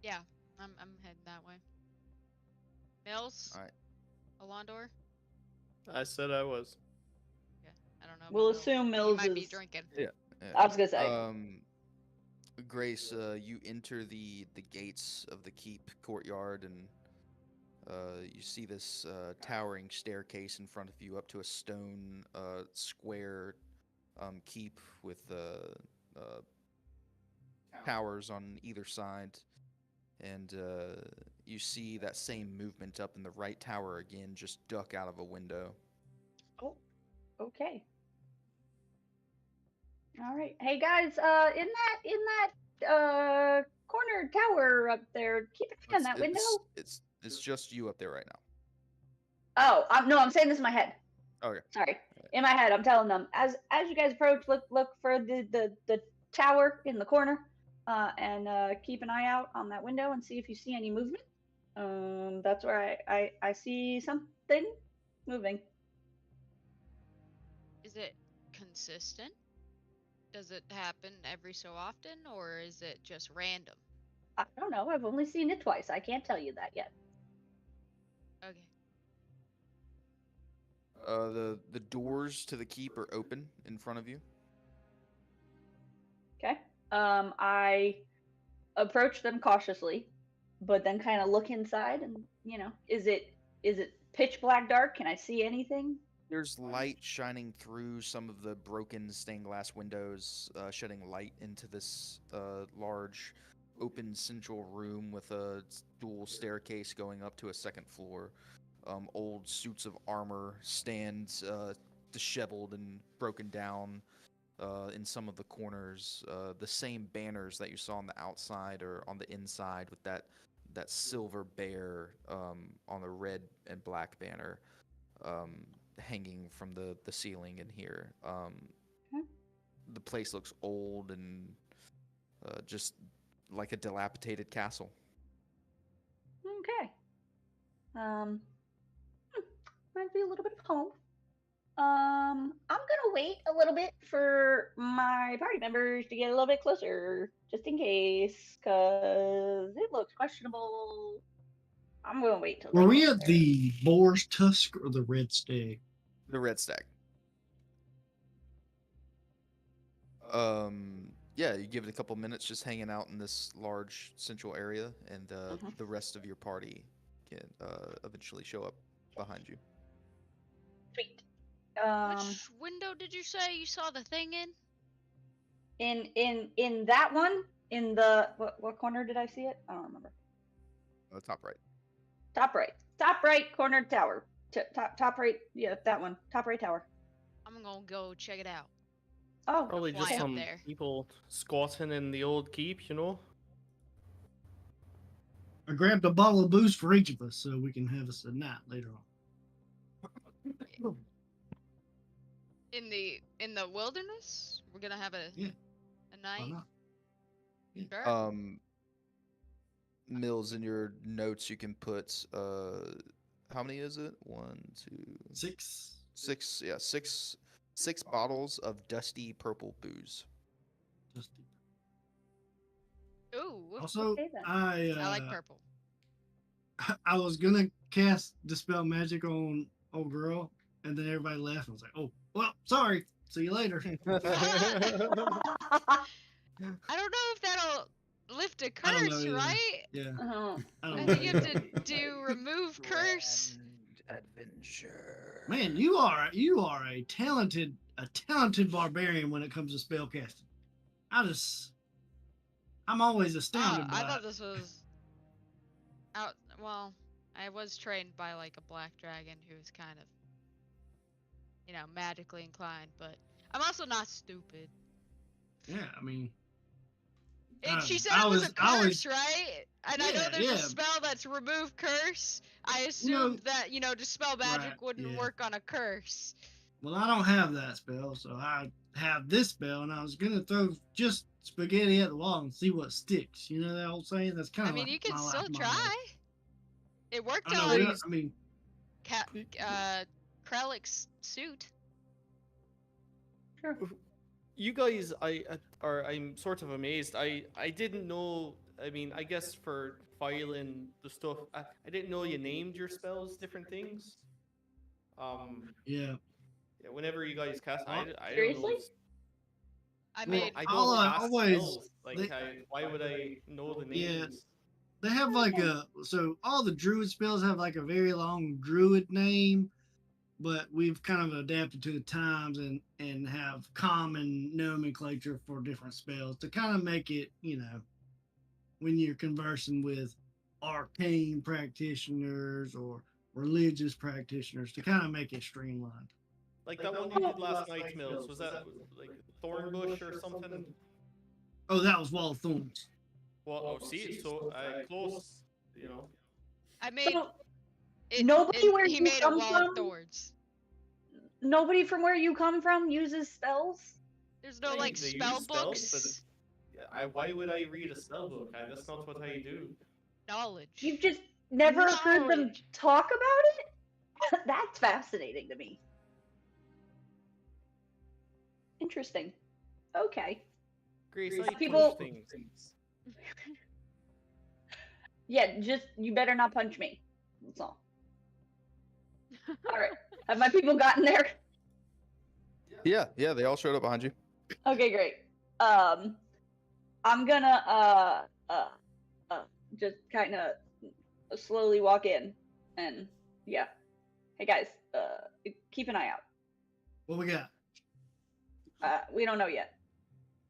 Yeah, I'm heading that way. Mills? Alright. Alondor? I said I was. I don't know. We'll about Mills. assume He Mills might be is- drinking. Yeah. I was gonna say. Grace, you enter the gates of the keep courtyard, and you see this towering staircase in front of you up to a stone square keep with towers on either side. And you see that same movement up in the right tower again, just duck out of a window. Oh, okay. All right. Hey guys, in that corner tower up there, keep an eye on that window. It's just you up there right now. Oh, no, I'm saying this in my head. Okay. Sorry, in my head, I'm telling them as you guys approach, look for the tower in the corner, and keep an eye out on that window and see if you see any movement. That's where I see something moving. Is it consistent? Does it happen every so often, or is it just random? I don't know. I've only seen it twice. I can't tell you that yet. Okay. The doors to the keep are open in front of you. Okay. I approach them cautiously, but then kind of look inside, and is it pitch black dark? Can I see anything? There's light shining through some of the broken stained glass windows, shedding light into this large, open central room with a dual staircase going up to a second floor. Old suits of armor stand disheveled and broken down in some of the corners. The same banners that you saw on the outside or on the inside, with that silver bear on the red and black banner. hanging from the ceiling in here. Hmm. The place looks old and just like a dilapidated castle. Okay. Might be a little bit of home. I'm gonna wait a little bit for my party members to get a little bit closer, just in case, cause it looks questionable. I'm gonna wait till. Were they we get at there. the boar's tusk or the red stag? The red stag. Yeah, you give it a couple minutes just hanging out in this large central area, and Mhm. the rest of your party can eventually show up behind you. Sweet. Which window did you say you saw the thing in? In that one, in the what corner did I see it? I don't remember. Top right. Top right corner tower. Top right, yeah, that one. Top right tower. I'm gonna go check it out. Oh, Probably just Fly up some there. people squatting in the old keep, you know? I grabbed a bottle of booze for each of us so we can have us a night later on. In the wilderness? We're gonna have a Yeah. a Why night? not? Sure. Mills, in your notes you can put how many is it? 1, 2, 6. 6. Yeah, six bottles of dusty purple booze. Just Ooh, also, Okay, then. I like purple. I was gonna cast dispel magic on old girl, and then everybody laughed. And was like, "Oh, well, sorry. See you later." I don't know if that'll lift a I don't know curse, either. right? Yeah, Uh-huh. I I don't think know. you have to do remove curse. Grand adventure. Man, you are a talented barbarian when it comes to spell casting. I'm always astounded by I thought it. this was out. Well, I was trained by like a black dragon who was kind of, magically inclined, but I'm also not stupid. Yeah, I mean, And she said I it was was a curse, right? And I know Yeah, there's yeah. a spell that's remove curse. I You know- assumed that, dispel magic Right, wouldn't yeah. work on a curse. Well, I don't have that spell, so I have this spell, and I was gonna throw just spaghetti at the wall and see what sticks. You know that old saying? That's kind I of mean, like you can my still life motto. try. It worked I know. on I mean, Krellick's suit. You guys, I'm sort of amazed. I didn't know. I mean, I guess for filing the stuff, I didn't know you named your spells different things. yeah. Yeah, whenever you guys cast, I don't know. Seriously? I Well, made. I I'll, don't cast always- spells. Like, they- why would I know the Yeah. names? They have like so all the druid spells have like a very long druid name, but we've kind of adapted to the times and have common nomenclature for different spells to kind of make it, when you're conversing with arcane practitioners or religious practitioners, to kind of make it streamlined. Like that one you did last night, Mills. Was that like Thornbush or something? Oh, that was Wall of Thorns. Well, oh, see, so close. I made. So, nobody where he you made a come wall of from? thorns. Nobody from where you come from uses spells. There's no Yeah, like they use spell spells, books. Why would I read a spell book? That's not what I do. Knowledge. You've just never heard them Knowledge. talk about it? That's fascinating to me. Interesting. Okay. Grace, I People- punch things. Yeah, just you better not punch me. That's all. All right. Have my people gotten there? Yeah, they all showed up behind you. Okay, great. I'm gonna just kind of slowly walk in, and yeah. Hey guys, keep an eye out. What we got? We don't know yet.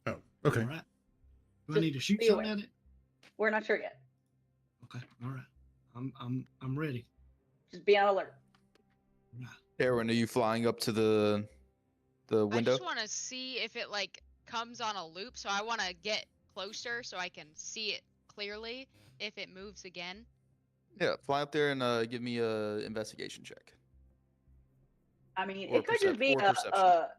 Oh, okay. All right. Do I Just need to shoot be something aware. at it? We're not sure yet. Okay. All right. I'm ready. Just be on alert. Erwin, are you flying up to the I window? just want to see if it like comes on a loop, so I want to get closer so I can see it clearly if it moves again. Yeah, fly up there and give me a investigation check. I mean, Or it could just be perception.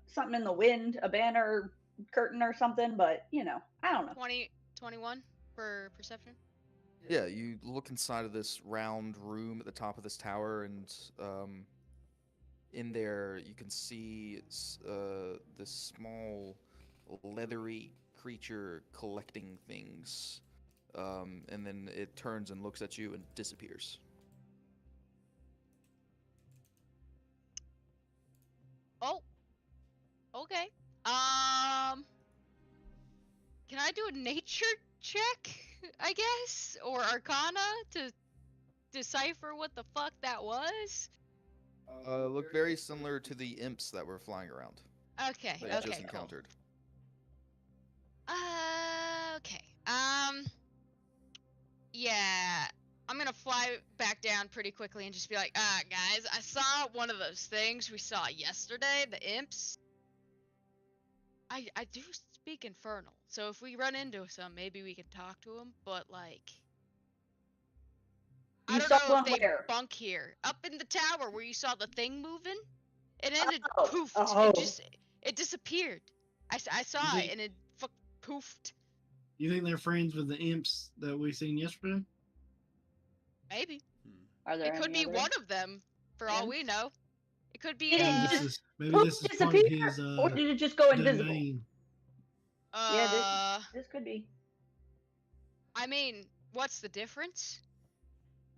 something in the wind, a banner, curtain, or something. But I don't know. 21 for perception. Yeah, you look inside of this round room at the top of this tower, and in there you can see this small, leathery creature collecting things, and then it turns and looks at you and disappears. Oh, okay. Can I do a nature check, I guess? Or Arcana to decipher what the fuck that was? Look very similar to the imps that were flying around Okay, that you okay, just cool. encountered. Okay. Yeah. I'm gonna fly back down pretty quickly and just be like, guys, I saw one of those things we saw yesterday, the imps. I do speak Infernal, so if we run into some, maybe we can talk to them, but like... I You don't saw know if one they where? bunk here. Up in the tower where you saw the thing moving, it ended Oh, poofed. oh. It disappeared. I saw You it think- and it poofed. You think they're friends with the imps that we seen yesterday? Maybe. Are there It could any be other one of them, for all we imps? know. It could be, Did it Maybe just maybe poof this is part of disappear, his or did it just go invisible? domain. Yeah, this could be. I mean, what's the difference?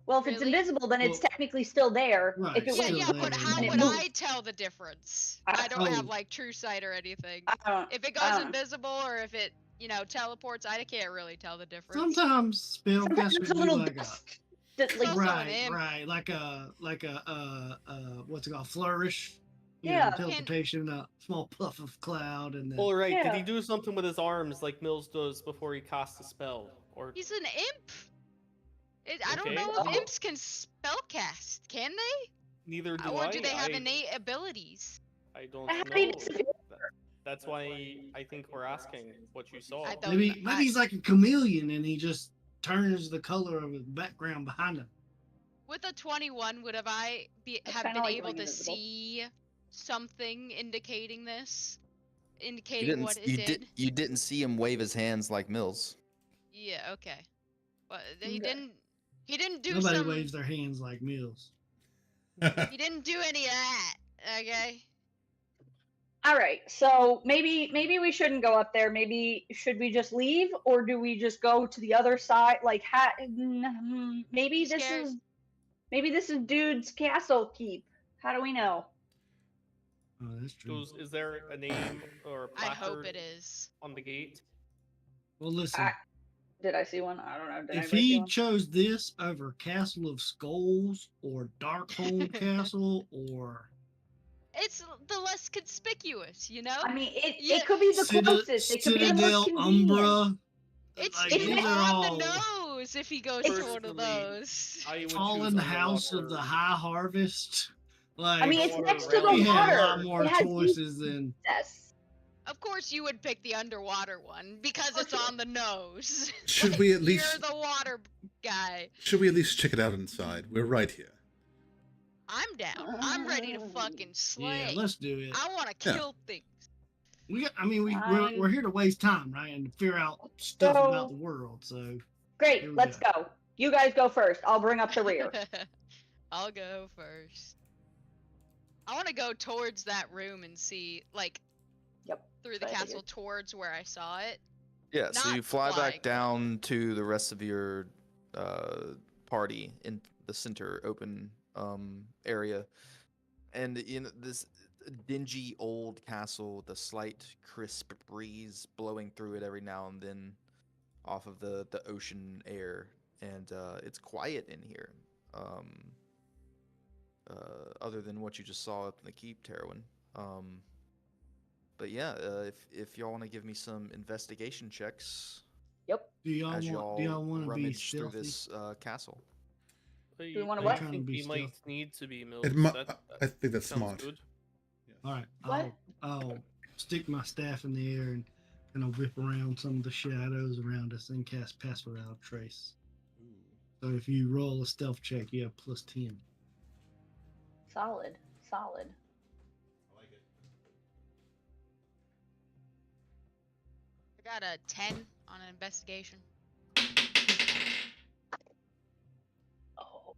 Well, if it's Really? invisible, then it's Well, technically still there. right, If it still went Yeah, there, but yeah. how then it would moved. I tell the difference? I I don't have, Oh. like, true sight or anything. I don't. If it I goes don't know. invisible or if it, teleports, I can't really tell the difference. Sometimes Sometimes spellcasters there's a do little like dust. That, It's like, also an right, imp. right, like a what's it called, flourish? You Yeah. know, teleportation, a small puff of cloud, and then All right. Did Yeah. he do something with his arms like Mills does before he casts a spell? Or He's an imp. I don't Okay. know if Oh. imps can spellcast. Can they? neither do Or I. do they have I, innate abilities? I don't How do you know. disappear? That's why I think we're asking what you saw. I don't- maybe I- he's like a chameleon, and he just turns the color of his background behind him. With a 21, would I That's have kinda been like able going to invisible. see something indicating this? You Indicating didn't. what it You did? You didn't see him wave his hands like Mills. Yeah, okay. But he Okay. didn't. He didn't do Nobody some. waves their hands like Mills. He didn't do any of that. Okay. All right, so maybe we shouldn't go up there. Maybe should we just leave, or do we just go to the other side? Like, maybe You this scared? is dude's castle keep. How do we know? Oh, that's true. Is there a name or a I hope placard it is. on the gate? Well, listen. Did I see one? I don't know. Did If anybody see he one? chose this over Castle of Skulls or Darkhold Castle or It's the less conspicuous, you know? I mean, Yeah. it could be the closest. It could be the most Citadel convenient. Umbra, It's like, it's these are on all the nose if he goes to one of Personally, those. I would Fallen choose House of Underwater. the High Harvest. Like, I mean, it's Underwater next to the we had a lot water. more It has choices than. access. Of course, you would pick the underwater one because Oh, it's sure. on the nose. Should Like, we at least- You're the water guy. Should we at least check it out inside? We're right here. I'm down. I'm ready to fucking slay. Yeah, let's do it. I want to Yeah. kill things. We're here to waste time, right, and figure out stuff So- about the world. So Great, Here we let's go. You guys go first. I'll bring up the rear. I'll go first. I want to go towards that room and see, like, Yep. through the That's what I castle towards where I saw it. Yeah, so Not you fly flying. back down to the rest of your party in the center open area, and in this dingy old castle with a slight crisp breeze blowing through it every now and then off of the ocean air, and it's quiet in here, other than what you just saw up in the keep, Terwin. But yeah, if y'all want to give me some investigation checks Yep. do y'all as want y'all to be rummage through stealthy? this castle. we wanna I what? Trying to think be we might stealth. need to be Mills. It mu- That I think that's sounds smart. good. All right, What? I'll stick my staff in the air and I'll whip around some of the shadows around us and cast Pass Without Trace. So if you roll a stealth check, you have +10. Solid. got a 10 on an investigation.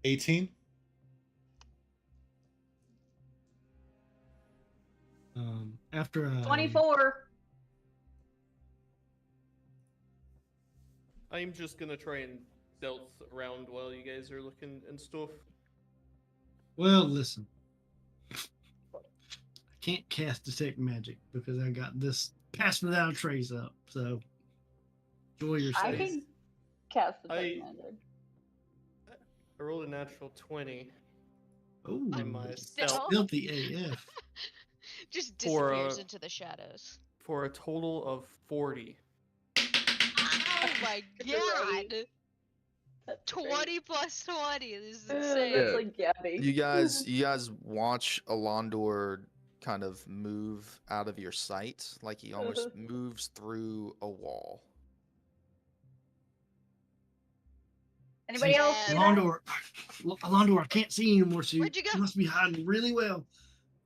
18. After 24. I'm just gonna try and stealth around while you guys are looking and stuff. Well, listen. I can't cast detect magic because I got this pass without a trace up. So enjoy your I stay. can cast the I- text magic. I rolled a natural 20 Oh, in my Stealth? stealth filthy AF. Just For, disappears into the shadows. for a total of 40. Oh my god! That's 20 plus 20. This is great. insane. That's Yeah. like Gabby. You guys watch Alondor kind of move out of your sight, like he almost moves through a wall. Anybody else see that? Alondor, I can't see you anymore, so Where'd you go? must be hiding really well.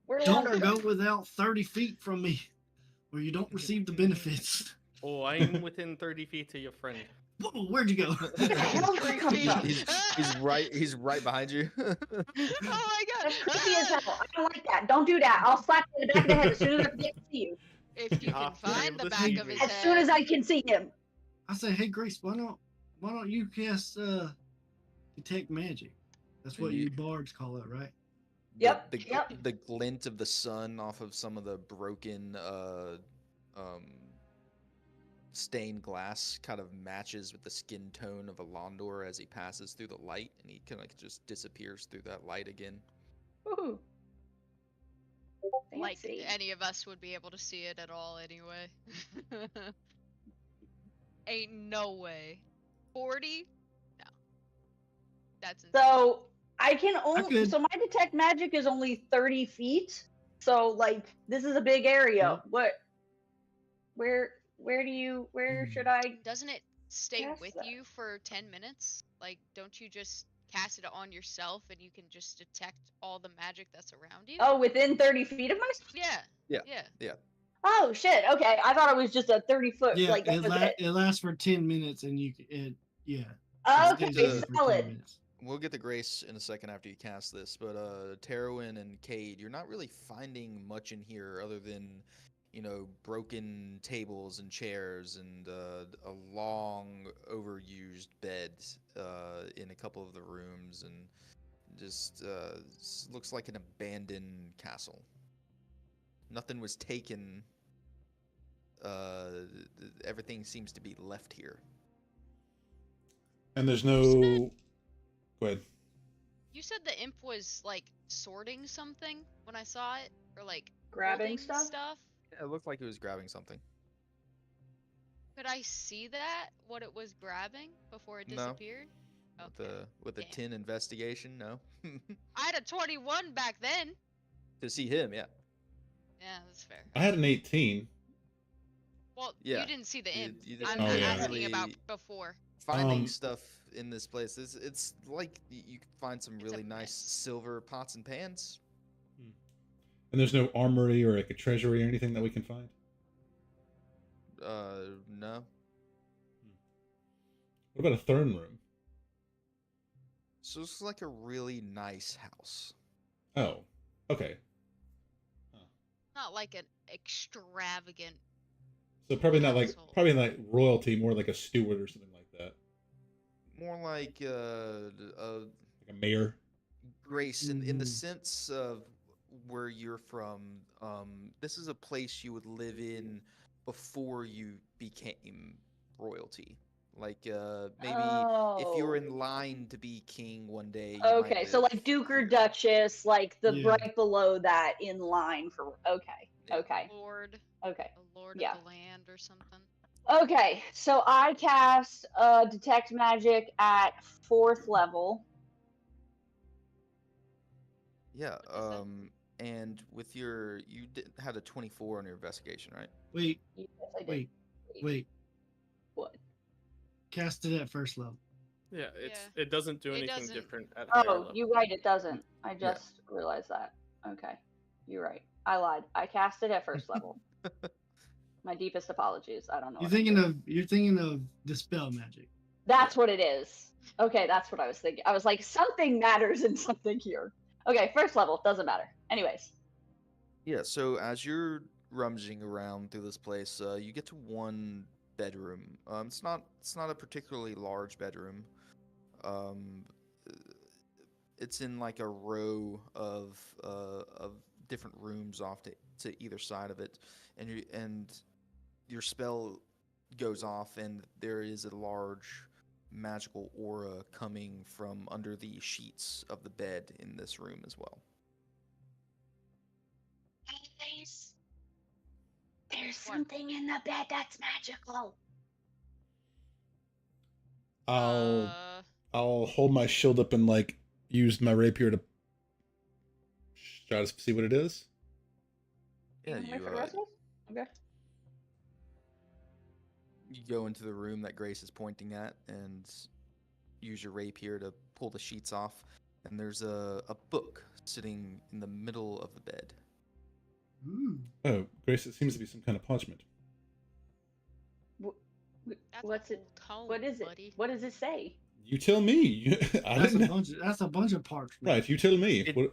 Where's Don't Alondor? go without 30 feet from me, or you don't receive the benefits. Oh, I'm within 30 feet of your friend. Whoa, where'd you go? Where the hell did he come from? He's right behind you. Oh my god! That's creepy as hell. I don't like that. Don't do that. I'll slap you in the back of the head as soon as I can get to see you. If you can have to be find able the to back see of me. his As head. soon as I can see him. I say, hey Grace, why don't you cast detect magic? That's what you bards call it, right? Yep, The yep. the glint of the sun off of some of the broken stained glass kind of matches with the skin tone of Alondor as he passes through the light, and he kind of just disappears through that light again. Ooh. Like Fancy. any of us would be able to see it at all anyway. Ain't no way. 40? No. That's insane. So I can only. could- So my detect magic is only 30 feet. So like this is a big area. Yep. Where should I? Doesn't it stay Cast with that. you for 10 minutes? Like, don't you just cast it on yourself and you can just detect all the magic that's around you? Oh, within 30 feet of myself? Yeah. Yeah. Yeah. Oh shit. Okay, I thought it was just a 30-foot. Yeah, Like that was it. it lasts for 10 minutes, and yeah. Oh, it okay, stays there for 10 solid. minutes. We'll get to Grace in a second after you cast this, but Terwin and Cade, you're not really finding much in here other than, broken tables and chairs and a long overused bed in a couple of the rooms, and just looks like an abandoned castle. Nothing was taken. Everything seems to be left here. And there's no. Go ahead. You said the imp was, like, sorting something when I saw it? Or, like, Grabbing holding stuff? Yeah, it looked like he was grabbing something. Could I see that? What it was grabbing before it No. disappeared? With a Damn. 10 investigation, no. I had a 21 back then. To see him, yeah. Yeah, that's fair. I had an 18. Well, Yeah, you didn't see the you- imp. you I'm didn't Oh, yeah. asking about really- before. Finding Um, stuff in this place, it's like you can find some It's a really nice mess. silver pots and pans. And there's no armory or like a treasury or anything that we can find. No. What about a throne room? So it's like a really nice house. Oh, okay. Not like an extravagant. So probably not like Household. royalty, more like a steward or something like that, More like like a mayor. Grace in the Mm. sense of where you're from. This is a place you would live in before you became royalty. Like maybe if you were in Oh. line to be king one day. You might Okay, so live like Duke or here. Duchess, like the Yeah. right below that in line for. Okay, Yeah. okay, Lord, okay. a lord Yeah. of the land or something. Okay, so I cast detect magic at 4th level. Yeah. What does that- And with you had a 24 on your investigation, right? Wait, Yes, I did. wait. What? Cast it at first level. Yeah, Yeah. it doesn't do It anything doesn't- different at higher Oh, level. you're right. It doesn't. I just realized that. Okay, you're right. I lied. I cast it at 1st level. My deepest apologies. I don't know. You're thinking of dispel magic. That's what it is. Okay, that's what I was thinking. I was like, something matters in something here. Okay, first level, doesn't matter. Anyways. Yeah, so as you're rummaging around through this place, you get to one bedroom. It's not a particularly large bedroom. Um, it's in like a row of different rooms off to either side of it, and your spell goes off, and there is a large magical aura coming from under the sheets of the bed in this room as well. There's something in the bed that's magical. I'll hold my shield up and like use my rapier to try to see what it is. Yeah, Okay. you go into the room that Grace is pointing at and use your rapier to pull the sheets off, and there's a book sitting in the middle of the bed. Oh, Grace, it seems to be some kind of parchment. That's What's a it? whole tome, What is it? buddy. What does it say? You tell me. I That's didn't. that's a bunch of parchment. Right, you tell me. It- What,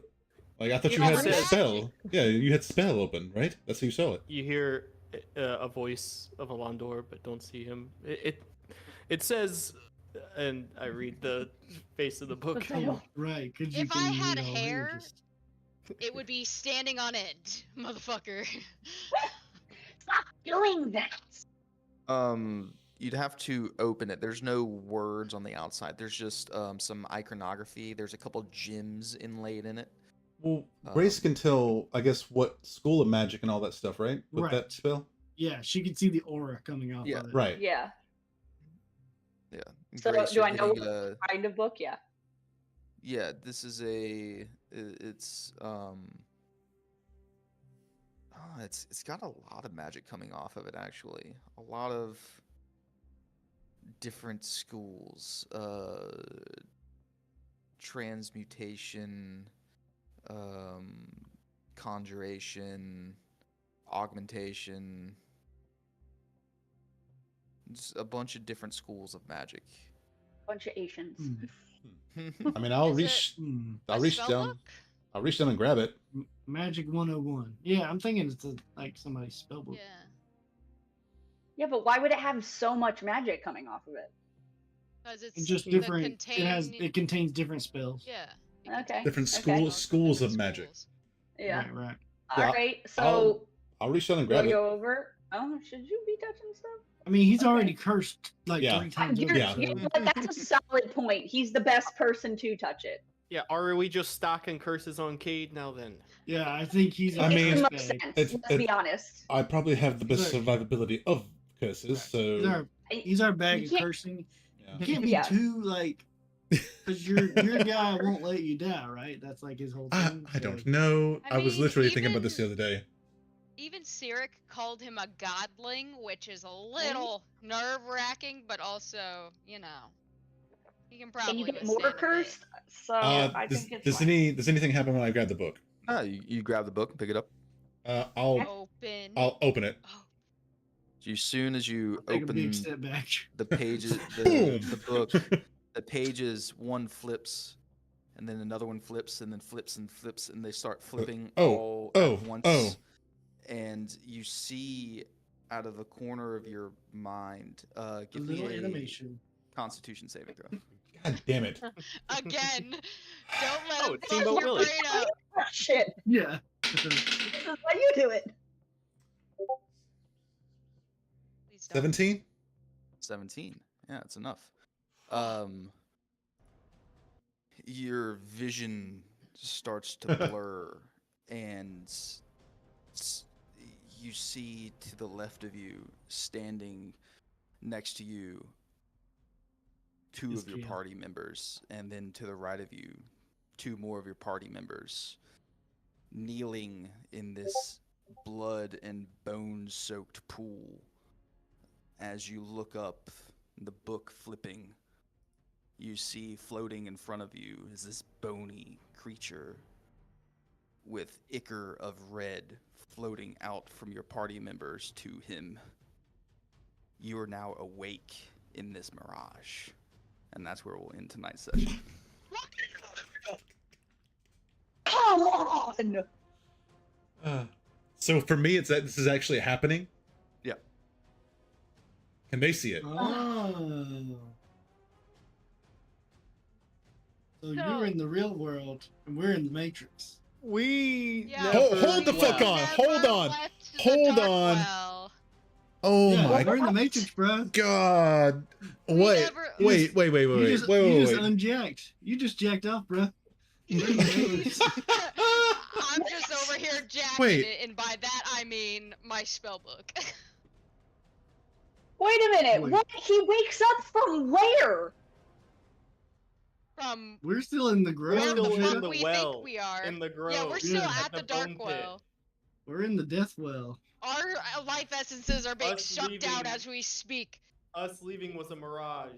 like I thought You you had know, the it spell. Yeah, you had spell open, right? That's how you saw it. You hear a voice of Alandor, but don't see him. It says, and I read the face of the book. title. Right, because you If can I had read all hair- languages. It would be standing on end, motherfucker. Stop doing that. You'd have to open it. There's no words on the outside. There's just some iconography. There's a couple gems inlaid in it. Well, Grace Um, can tell, I guess, what school of magic and all that stuff, right? With Right. that spell. Yeah, she could see the aura coming off Yeah. of it. Right. Yeah. Yeah. So Grace, do you're I know getting what kind of book? Yeah. Yeah, this is it's it's got a lot of magic coming off of it actually. A lot of different schools, transmutation, conjuration, augmentation, just a bunch of different schools of magic. Bunch of Asians. I mean, I'll Is reach. A I'll reach spell down. book? I'll reach down and grab it. Magic 101. Yeah, I'm thinking it's like somebody's spell book. Yeah. Yeah, but why would it have so much magic coming off of it? Because it's It's just the different. contain- It contains different spells. Yeah. it Okay. contains Different spells schools from of magic. schools. Yeah. Right, right. Yeah, All right. So I'll reach down and do I grab it. go over? Oh, should you be touching stuff? I mean, he's Okay. already cursed like Yeah. 3 times You're- over. Yeah. so- you know what, that's a solid point. He's the best person to touch it. Yeah, are we just stacking curses on Cade now then? Yeah, I think he's. I a mean, It curse makes bag. sense. It's- Let's be honest. I probably have the best Look. survivability of curses, He's so our, he's our bag You of can't- cursing. yeah. You can't be Yeah. too like, because your guy won't let you die, right? That's like his whole thing. I don't know. I I was mean, literally thinking about this the even- other day. Even Cyric called him a godling, which is a little nerve-wracking, but also, you know, he can probably Can you get withstand more a bit. cursed? So I Does, think it's does fine. does anything happen when I grab the book? You grab the book and pick it up. I'll Open. open it. Oh, So as soon as you Take a open big step back. the pages, Boom. the book, the pages, one flips, and then another one flips, and then flips and flips, and they start flipping all at once. And you see out of the corner of your mind, A give me little a animation. Constitution saving throw. God damn it! again. Don't let Oh, him Team fuck Boat your Willie. brain up. Oh, shit. Yeah. This is how you do it. Please don't. 17. 17. Yeah, it's enough. Your vision starts to blur, and you see to the left of you, standing next to you, two Is of your Cam. party members, and then to the right of you, two more of your party members, kneeling in this blood and bone-soaked pool. As you look up, the book flipping, you see floating in front of you is this bony creature with ichor of red floating out from your party members to him. You are now awake in this mirage. And that's where we'll end tonight's session. Come on! So for me, it's that this is actually happening. Yeah. Can they see it? Oh. So you're in the real world, and we're in the Matrix. We Yeah, Hold the we fuck on. never Hold on. left the Hold dark on. well. Oh yeah, my we're in the Matrix, bro. god! We Wait, never- wait, wait, wait, You wait, just, wait, you wait, just wait. unjacked. You just jacked off, bro. We're in the Matrix. I'm just over here jacking Wait. it, and by that I mean my spell book. Wait a minute. Wait. What? He wakes up from where? From We're still in the where grove. still the in fuck the we well, think we are. in the grove. Yeah, we're still Yeah. at the the dark bone pit. well. We're in the death well. Our life essences are being Us sucked out leaving- as we speak. Us leaving was a mirage.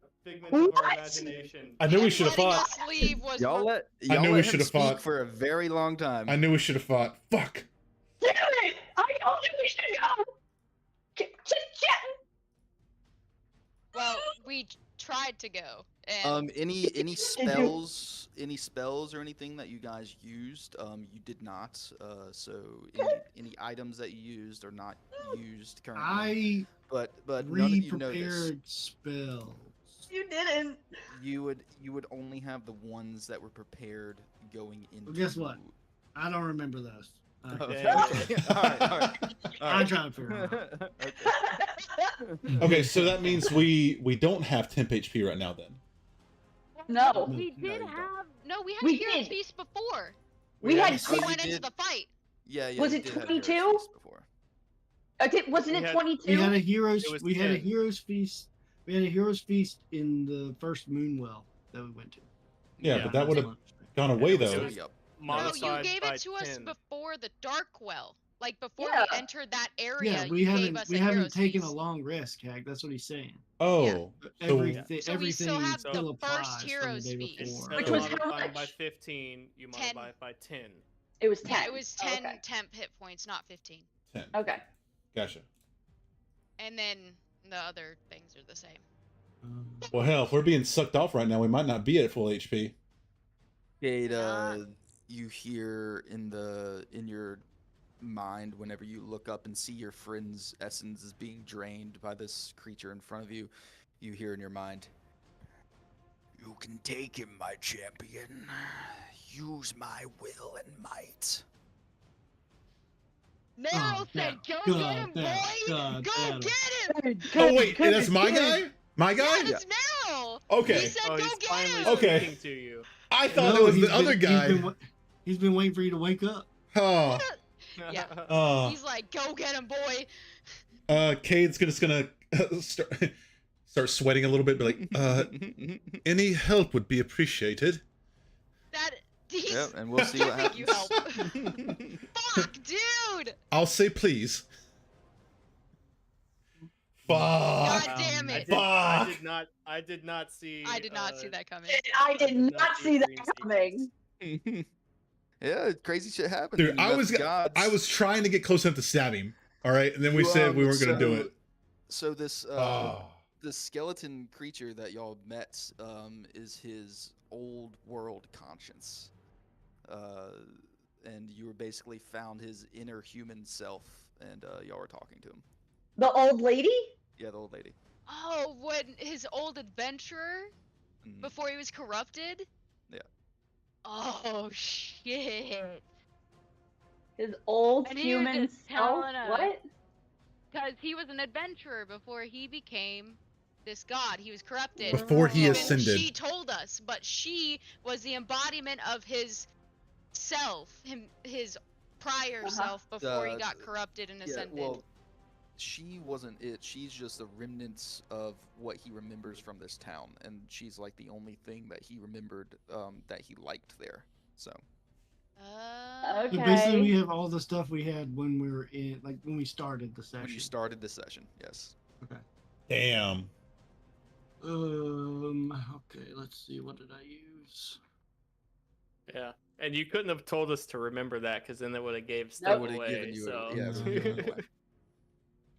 A figment of our What? imagination. I knew we And should have letting fought. us leave was Y'all mer- let I y'all knew we let him should have speak fought. for a very long time. I knew we should have fought. Fuck. Damn it! I told you we should go. well, we tried to go. And Any spells, or anything that you guys used, you did not. So any items that you used are not used currently. I But none of you know this. re-prepared spells. You didn't. You would only have the ones that were prepared going into. Well, guess what? I don't remember those. Okay. Okay. all right. I'm trying to figure it out. Okay. Okay, so that means we don't have temp HP right now then. No. we No, did you don't. have no. We had We a Hero's did. Feast before. We had Oh, We you went into did? the fight. Yeah. Was you it did have 22? Heroes Feast before. Wasn't We it had- 22? We had a heroes. It was We had a 10. heroes feast. We had a heroes feast in the first Moonwell that we went to. Yeah, Yeah. but that would have gone away it was- though. it was- Yep. No, you Modified gave by it to us 10. before the Dark Well. Like before Yeah. we entered that area, Yeah, we you haven't gave us we a haven't Hero's taken Feast. a long rest, Hag. That's what he's saying. Oh, But So- everything So we still everything have the still first applies from the Heroes day Feast. before. Instead Which of was how modifying by much? 15, you 10. modify it by 10. It was 10. Yeah, it was 10 Okay. temp hit points, not 15. 10. Okay. Gotcha. And then the other things are the same. Well, hell, if we're being sucked off right now, we might not be at full HP. Kate, Not- you hear in your mind whenever you look up and see your friend's essence is being drained by this creature in front of you, you hear in your mind, "You can take him, my champion. Use my will and might." Meryl said, "Go get him, boy! God, Go damn. get him!" Oh wait, that's my guy? My guy? Yeah, it's Meryl. Okay. He said, Oh, "Go he's get finally him." Okay. speaking to you. I thought No, it was he's the other been- guy. He's been waiting for you to wake up. Oh. Yeah. He's like, "Go get him, boy!" Cade's just gonna start sweating a little bit, be like, any help would be appreciated. That he's Yep, and we'll see what giving you help. happens. Fuck, dude! I'll say please. Fuck. God damn it! I did not see. I did not see that coming. I did did not not see that see coming. Yeah, crazy shit happened. Dude, when you I met was the gods. trying to get close enough to stab him. All right, and then we You, said we weren't gonna do so- it. So this Oh. this skeleton creature that y'all met is his old world conscience, and you were basically found his inner human self, and y'all were talking to him. The old lady? Yeah, the old lady. Oh, when his old adventurer Mhm. before he was corrupted? Yeah. Oh shit. His old And he was human just self? telling us. What? Because he was an adventurer before he became this god. He was corrupted. Before he Even ascended. She told us, but she was the embodiment of his self, his prior self before he got corrupted and ascended. well, she wasn't it. She's just the remnants of what he remembers from this town, and she's like the only thing that he remembered that he liked there. So. Okay. So basically, we have all the stuff we had when we were in, like when we started the When you session. started the session, yes. Damn. Okay, let's see. What did I use? Yeah. And you couldn't have told us to remember that, because then it would have gave Nope. stuff Would've away. given you a- So. yeah, it would've given it away.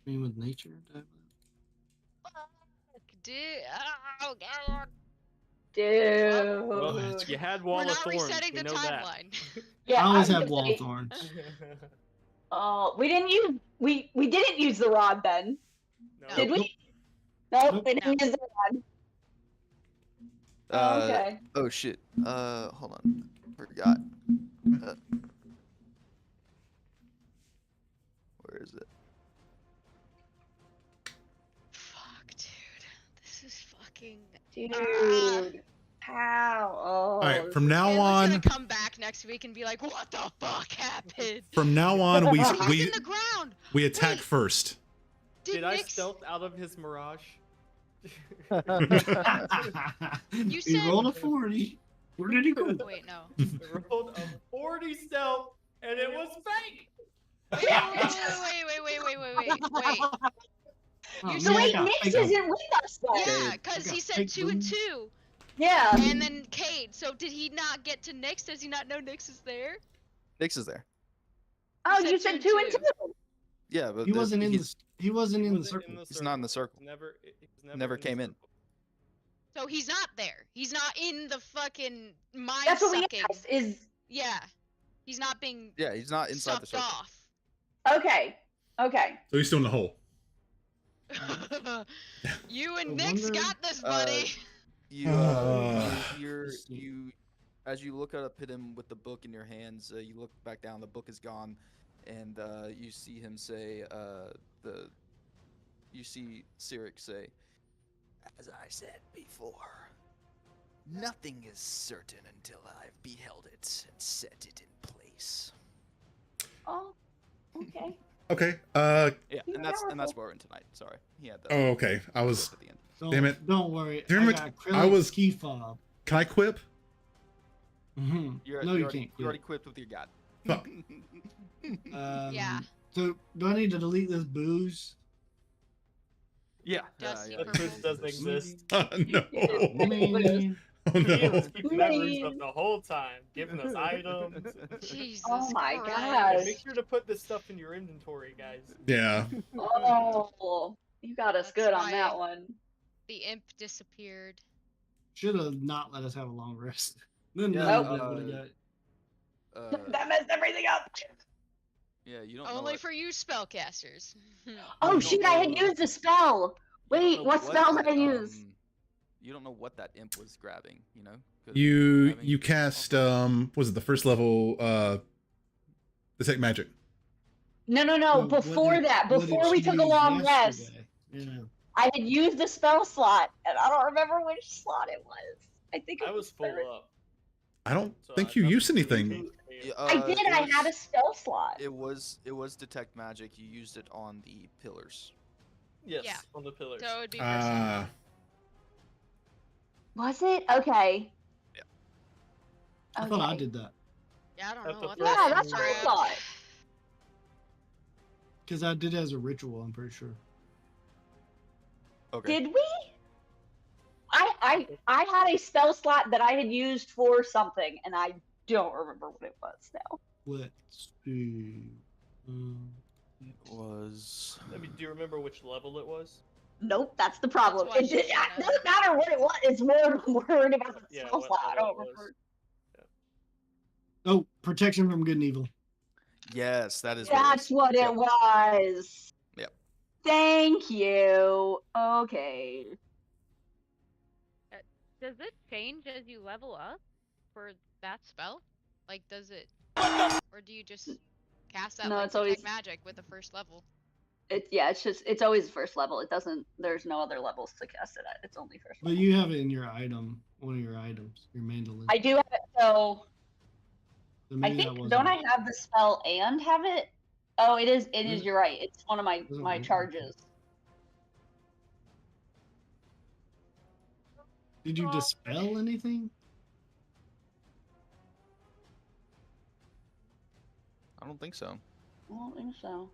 Being with nature. Dude, oh god. Dude. Well, you had Wall We're of not Thorns. resetting We the know that. timeline. Yeah, I always was have gonna wall say- thorns. Oh, we didn't use we didn't use the rod then, No. did we? Nope. Nope, Nope. they didn't use the rod. Oh, okay. Oh shit. Hold on. Forgot. Where is it? Fuck, dude. This is fucking. Dude. How? Oh. All right, from now Caleb's on, gonna come back next week and be like, "What the fuck happened?" from now on, He's in we the ground. we attack Wait. first. Did I Nick's- stealth out of his mirage? He said- rolled a 40. Where did he go? Wait, no. I rolled a 40 stealth, and it was fake. Wait. Oh, So man, I wait, got Nix fake on. isn't with us then. Yeah, Cade. because I he got said fake 2 and boobs. 2, Yeah. and then Cade. So did he not get to Nix? Does he not know Nix is there? Nix is there. Oh, said you two said and 2 and two. 2. Yeah, but He wasn't in he's- the. He wasn't in the Wasn't circle. He's not in the circle. He was Never in the came in. circle. So he's not there. He's not in the fucking mind That's what we sucking. asked. Is Yeah, he's not being Yeah, he's not inside the sucked circle. off. okay. Okay. So he's still in the hole. You and I Nix wonder- got this, buddy. You, Uh, you hear let's see. you as you look up at him with the book in your hands. You look back down. The book is gone, and you see him say, You see Cyric say, "As I said before, nothing is certain until I've beheld it and set it in place." Oh. Okay. Okay. Yeah, and that's where we're in tonight. Sorry, he had that. Oh, okay. I was. at the end. Don't, Damn it. Don't worry. Damn I it, got I was- key fob. Can I quip? No, you already, can't. You already equipped with your god. Fuck. Yeah. So do I need to delete this booze? Yeah. Dusty yeah. That purple. proof doesn't exist. No. I mean, Oh He no. was keeping memories of the whole time, giving us items. Jesus Oh my Christ. gosh. Make sure to put this stuff in your inventory, guys. Yeah. Oh. You got us That's good on why- that one. The imp disappeared. should have not let us have a long rest. Then Yeah, none of that would have got. That messed everything up. Yeah, you don't know. Only what- for you spellcasters. Oh don't shoot, I had know. used the spell. you don't Wait, know what spell did I that, use? You don't know what that imp was grabbing. You know. 'Cause You grabbing- you cast was it the first level detect magic? No, What before did- that, what did before we she took a use long rest, yesterday? Yeah. I had used the spell slot, and I don't remember which slot it was. I think it I was full third. up. I don't So think I you thought used it was anything. okay. Yeah, I did. it I had a was- spell slot. It was detect magic. You used it on the pillars. Yes, Yeah. on the pillars. So it would be first. Ah. Was it? Okay. Yeah. I thought I Okay. did that Yeah, I don't At know the what first Yeah, that that's is. what I thought. because I did it as a ritual. I'm pretty sure. Okay. Did we? I had a spell slot that I had used for something, and I don't remember what it was now. Let's see. It was. I mean, do you remember which level it was? Nope, that's the problem. That's why It, she it said doesn't matter what it was. It's more worried about the Yeah, spell what slot. I level don't it was. remember. Oh, protection from good and evil. Yes, that is. That's what it Yep. was. Yep. Thank you. Okay. Does it change as you level up for that spell? Like, does it, or do you just cast that No, like it's always- detect magic with the first level? It's always first level. It doesn't. There's no other levels to cast it at. It's only first. But level. you have it in your item, one of your items, your mandolin. I do have it. So So I maybe that think wasn't don't I it. have the spell and have it? Oh, it is. It is. Mm. You're right. It's one of my Doesn't my work. charges. Did you dispel anything? I don't think so. I don't think so.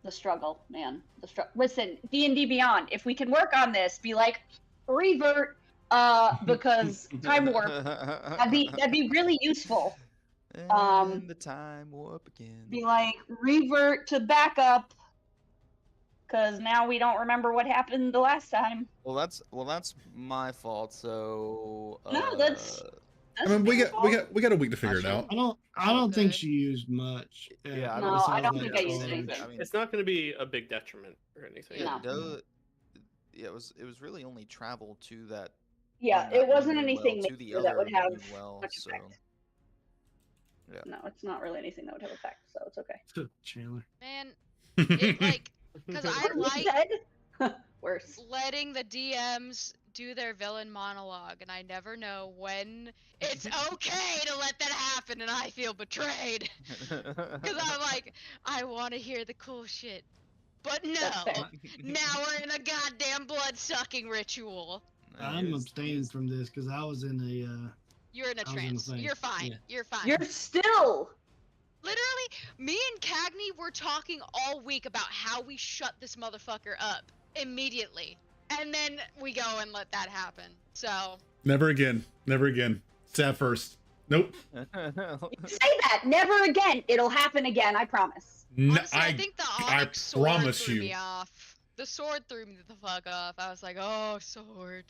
The struggle, man. The struggle. Listen, D&D Beyond. If we can work on this, be like, revert. Because time warp. That'd be really useful. And the time warp again. Be like, revert to backup, because now we don't remember what happened the last time. Well, that's my fault. So No, that's I mean, we your got a week to figure it Actually, out. I don't think Okay. she used much. Yeah, I No, don't I don't think think I so. used I anything. mean, It's not going to be a big detriment or anything. yeah, No. it was really only travel to that. Yeah, on it that wasn't one anything well, to the major that would other have moon well, much so effect. yeah. No, it's not really anything that would have effect, so it's okay. Chandler. Man, it like because I like Dead? Worse. letting the DMs do their villain monologue, and I never know when it's okay to let that happen, and I feel betrayed. Because I'm like, I want to hear the cool shit. But no, That's fair. now we're in a goddamn blood sucking ritual. I'm abstaining from this because I was in a. You're in a I was in the trance. thing, You're fine. yeah. You're fine. You're still. Literally, me and Cagney were talking all week about how we shut this motherfucker up immediately. And then we go and let that happen. So, Never again. Never again. Stab first. Nope. Say that. Never again. It'll happen again. I promise. honestly, I think the onyx sword promise threw you. me off. The sword threw me the fuck off. I was like, oh, sword.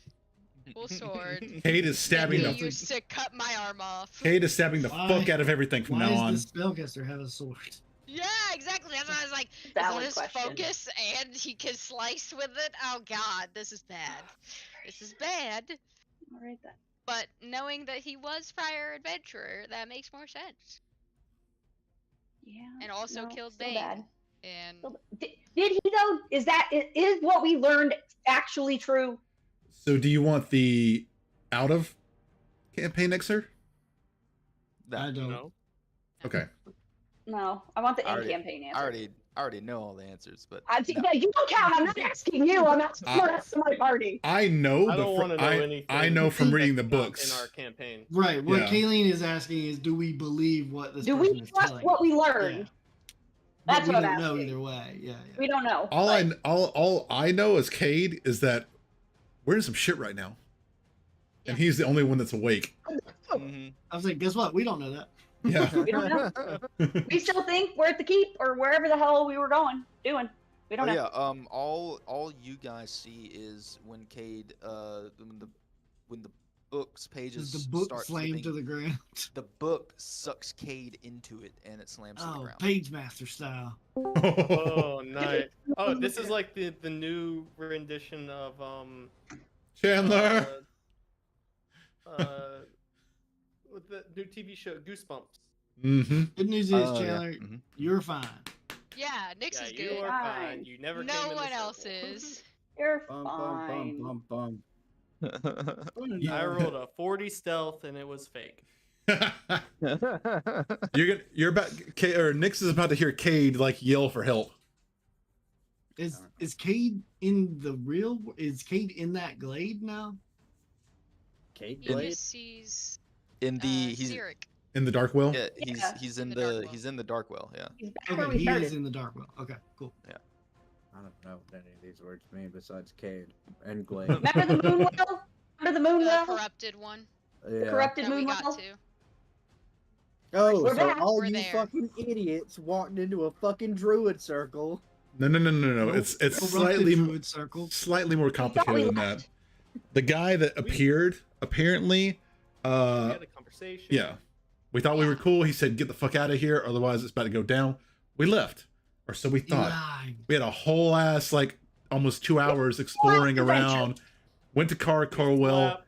Full sword. Kate is stabbing He the used to cut my arm off. Kate is stabbing the Why- fuck out of everything from Why now on. does the spellcaster have a sword? Yeah, exactly. That's why I was like, Valid is this question. focus and he can slice with it? Oh god, this is bad. This is bad. All right then. But knowing that he was prior adventurer, that makes more sense. Yeah. And also no, killed still Bane. bad. And Did he though? Is what we learned actually true? So do you want the out of campaign excerpt? I don't. No. Okay. No, I want the I already- in-campaign answer. I already know all the answers, but I think you don't count. I'm not asking you. I'm asking the rest of my party. I know, I but don't want to know anything. I know from reading the that's not books. in our campaign. Right. What Yeah. Kayleen is asking is, do we believe what this Do person we is trust telling? what we us? learned? Yeah. That's But we what I'm don't know asking. either way. Yeah. We don't know. All but all I know as Cade is that we're in some shit right now. And Yeah. he's the only one that's awake. Mhm. I was like, guess what? We don't know that. Yeah. we don't know. We still think we're at the keep or wherever the hell we were doing. We don't know. Yeah. All you guys see is when Cade, when the book's pages Does the book start slam to flipping, the ground? the book sucks Cade into it and it slams to the Oh, ground. Page Master style. Oh, nice. Oh, this is like the new rendition of Chandler. with the new TV show Goosebumps. Mm-hmm. Good news is, Oh, yeah. Chandler, Mhm. you're fine. yeah, Nix Yeah, is you good. are Fine. fine. You never No came in the one else circle. is. You're Bum, fine. bum, bum, I rolled a 40 stealth and it was fake. You're about or Nix is about to hear Cade like yell for help. Is Cade in the real? Is Cade in that glade now? Kate He Blade? just sees In the he's Sirik. In the dark well? yeah Yeah. he's In in the dark the well. he's in the dark well. Yeah. He's back where Okay, we he started. is in the dark well. Okay, cool. I don't know what any of these words mean besides Cade and Glade. Remember the moon well? Remember the moon The well? corrupted one Yeah. Corrupted that we moon got well? to. Oh, We're so back. all We're you there. fucking idiots walked into a fucking druid circle. No. It's Corrupted slightly druid circle. more We thought we complicated than that. left. The guy that appeared apparently We had a conversation. yeah. We thought we were cool. He said, "Get the fuck out of here, otherwise it's about to go down." We left, or so we You thought. lied. We had a whole ass like almost 2 hours exploring around. Went to Carwell,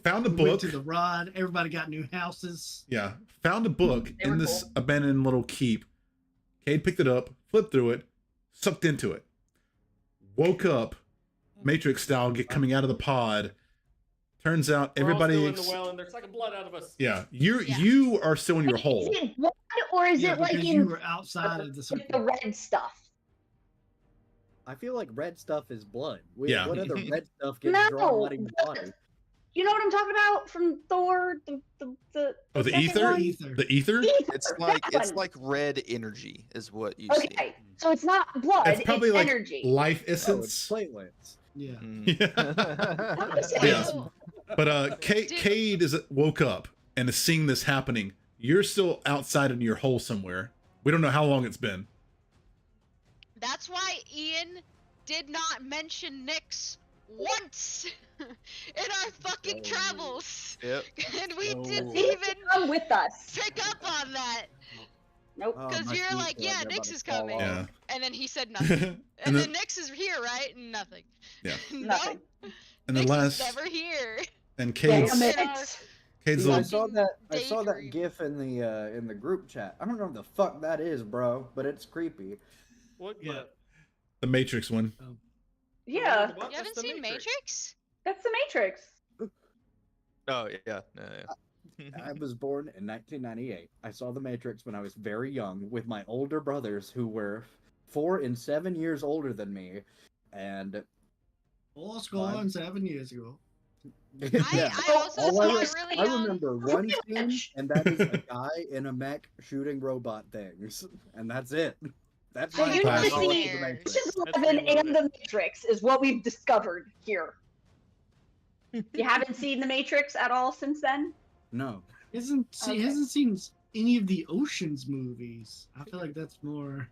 found a We went book. to the rod. Everybody got new houses. Yeah, found a book They were in this cool. abandoned little keep. Cade picked it up, flipped through it, sucked into it. Woke up, Matrix style, coming out of the pod. Turns out We're all everybody. still in the well and they're sucking blood out of us. Yeah, Yeah. you are still in your Is hole. it blood or is Yeah, it like because you in were outside of the like circle. the red stuff? I feel like red stuff is blood. Yeah. What other red stuff gets No, drawn out of your the- body? You know what I'm talking about from Thor? Oh, the second ether? one? Ether. The ether? It's Ether, like that it's one. like red energy is what you see. Okay, so it's not blood. It's probably like energy. life Oh, it's essence. platelets. Yeah. Yeah. So, But Cade is woke up and is seeing this happening. You're still outside in your hole somewhere. We don't know how long it's been. that's why Ian did not mention Nyx once in our fucking travels. Yep. And we didn't He even come with us. pick up on that. Nope. Oh, Because my you're feet like, feel yeah, they're about Nyx to is fall coming. off. Yeah. And then he said nothing. and And then then, Nyx is here, right? Nothing. Yeah. Nothing. and then Nyx last, is never here. and Damn Cade's it. Cade's See, I little, saw that. I Fucking saw that daydream. GIF in the group chat. I don't know what the fuck that is, bro, but it's creepy. What? Yeah. the Matrix one. Yeah, What? You That's haven't the seen Matrix? that's the Matrix. Oh yeah. I was born in 1998. I saw The Matrix when I was very young with my older brothers who were 4 and 7 years older than me, and All gone 7 years ago. yeah. I also All saw I, it really I young. remember one scene, and that is a guy in a mech shooting robot things, and that's it. That's So my you need to entire knowledge see of The Matrix. Ocean's That's 11 pretty and The Matrix is what we've discovered here. You haven't seen The Matrix at all since then? No. Hasn't seen any of the Ocean's movies. I feel like that's more.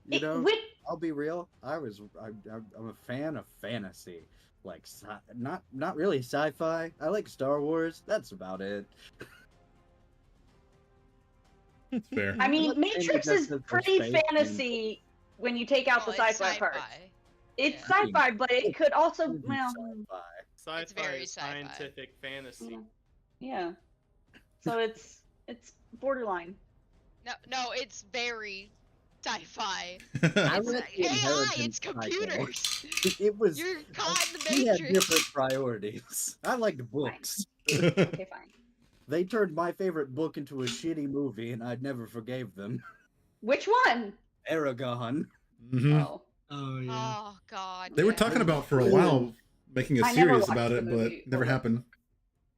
You know, Which, I'll be real. I'm a fan of fantasy, like not really sci-fi. I like Star Wars. That's about it. It's fair. I mean, Not saying Matrix that is that's pretty space and- fantasy when you take out Well, the it's sci-fi part. sci-fi. It's Yeah. sci-fi, but it could also, It's well, sci-fi. Sci-fi It's very is sci-fi. scientific fantasy. yeah. So it's borderline. No, it's very sci-fi. I It's read like, The AI, Inheritance it's Cycle. computers. It was. You're caught in the He had Matrix. different priorities. I liked books. Okay, fine. They turned my favorite book into a shitty movie, and I'd never forgave them. Which one? Aragon. Mhm. Oh. Oh yeah. Oh god. They were yeah. talking about for a while making a I never series watched about the it, movie but never or- happened.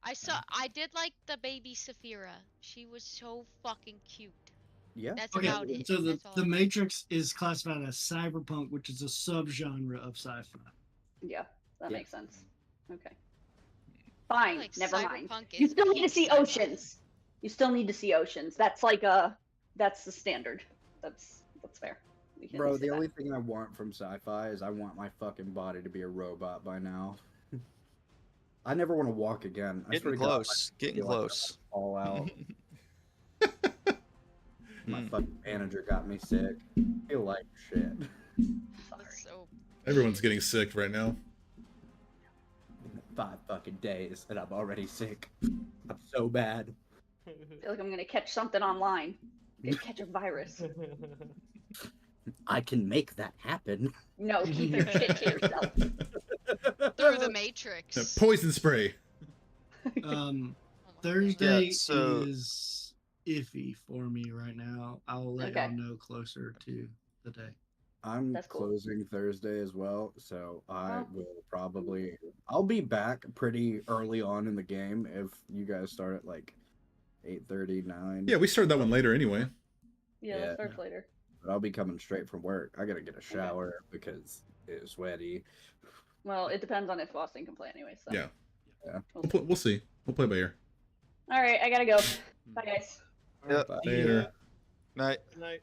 I did like the baby Saphira. She was so fucking cute. Yeah. That's Okay, about it. so That's all. the Matrix is classified as cyberpunk, which is a subgenre of sci-fi. Yeah, that Yeah. makes sense. Okay. Fine, like never mind. cyberpunk You is still need to peak see sci-fi. oceans. You still need to see oceans. That's that's the standard. That's fair. We can Bro, say the that. only thing I want from sci-fi is I want my fucking body to be a robot by now. I never want to walk again. I swear Getting to God, close. Getting feel like I'm close. all out. My Mm. fucking manager got me sick. I feel like shit. That's so Everyone's getting sick right now. 5 fucking days and I'm already sick. I'm so bad. I feel like I'm gonna catch something online. I'm gonna catch a virus. I can make that happen. No, keep your shit to yourself. through the Matrix. Poison spray. Oh my Thursday so- is iffy for me right now. I'll let Okay. y'all know closer to the day. I'm That's cool. closing Thursday as well, so I Oh. will probably I'll be back pretty early on in the game if you guys start at like 8:30, 9. Yeah, we started that one later anyway. Yeah, Yeah. that starts later. But I'll be coming straight from work. I gotta get a shower because it's sweaty. Well, it depends on if Boston can play anyway. So. Yeah. Yeah. We'll see. We'll play by ear. All right, I gotta go. Bye, guys. Yep. But- Later. Night. Night.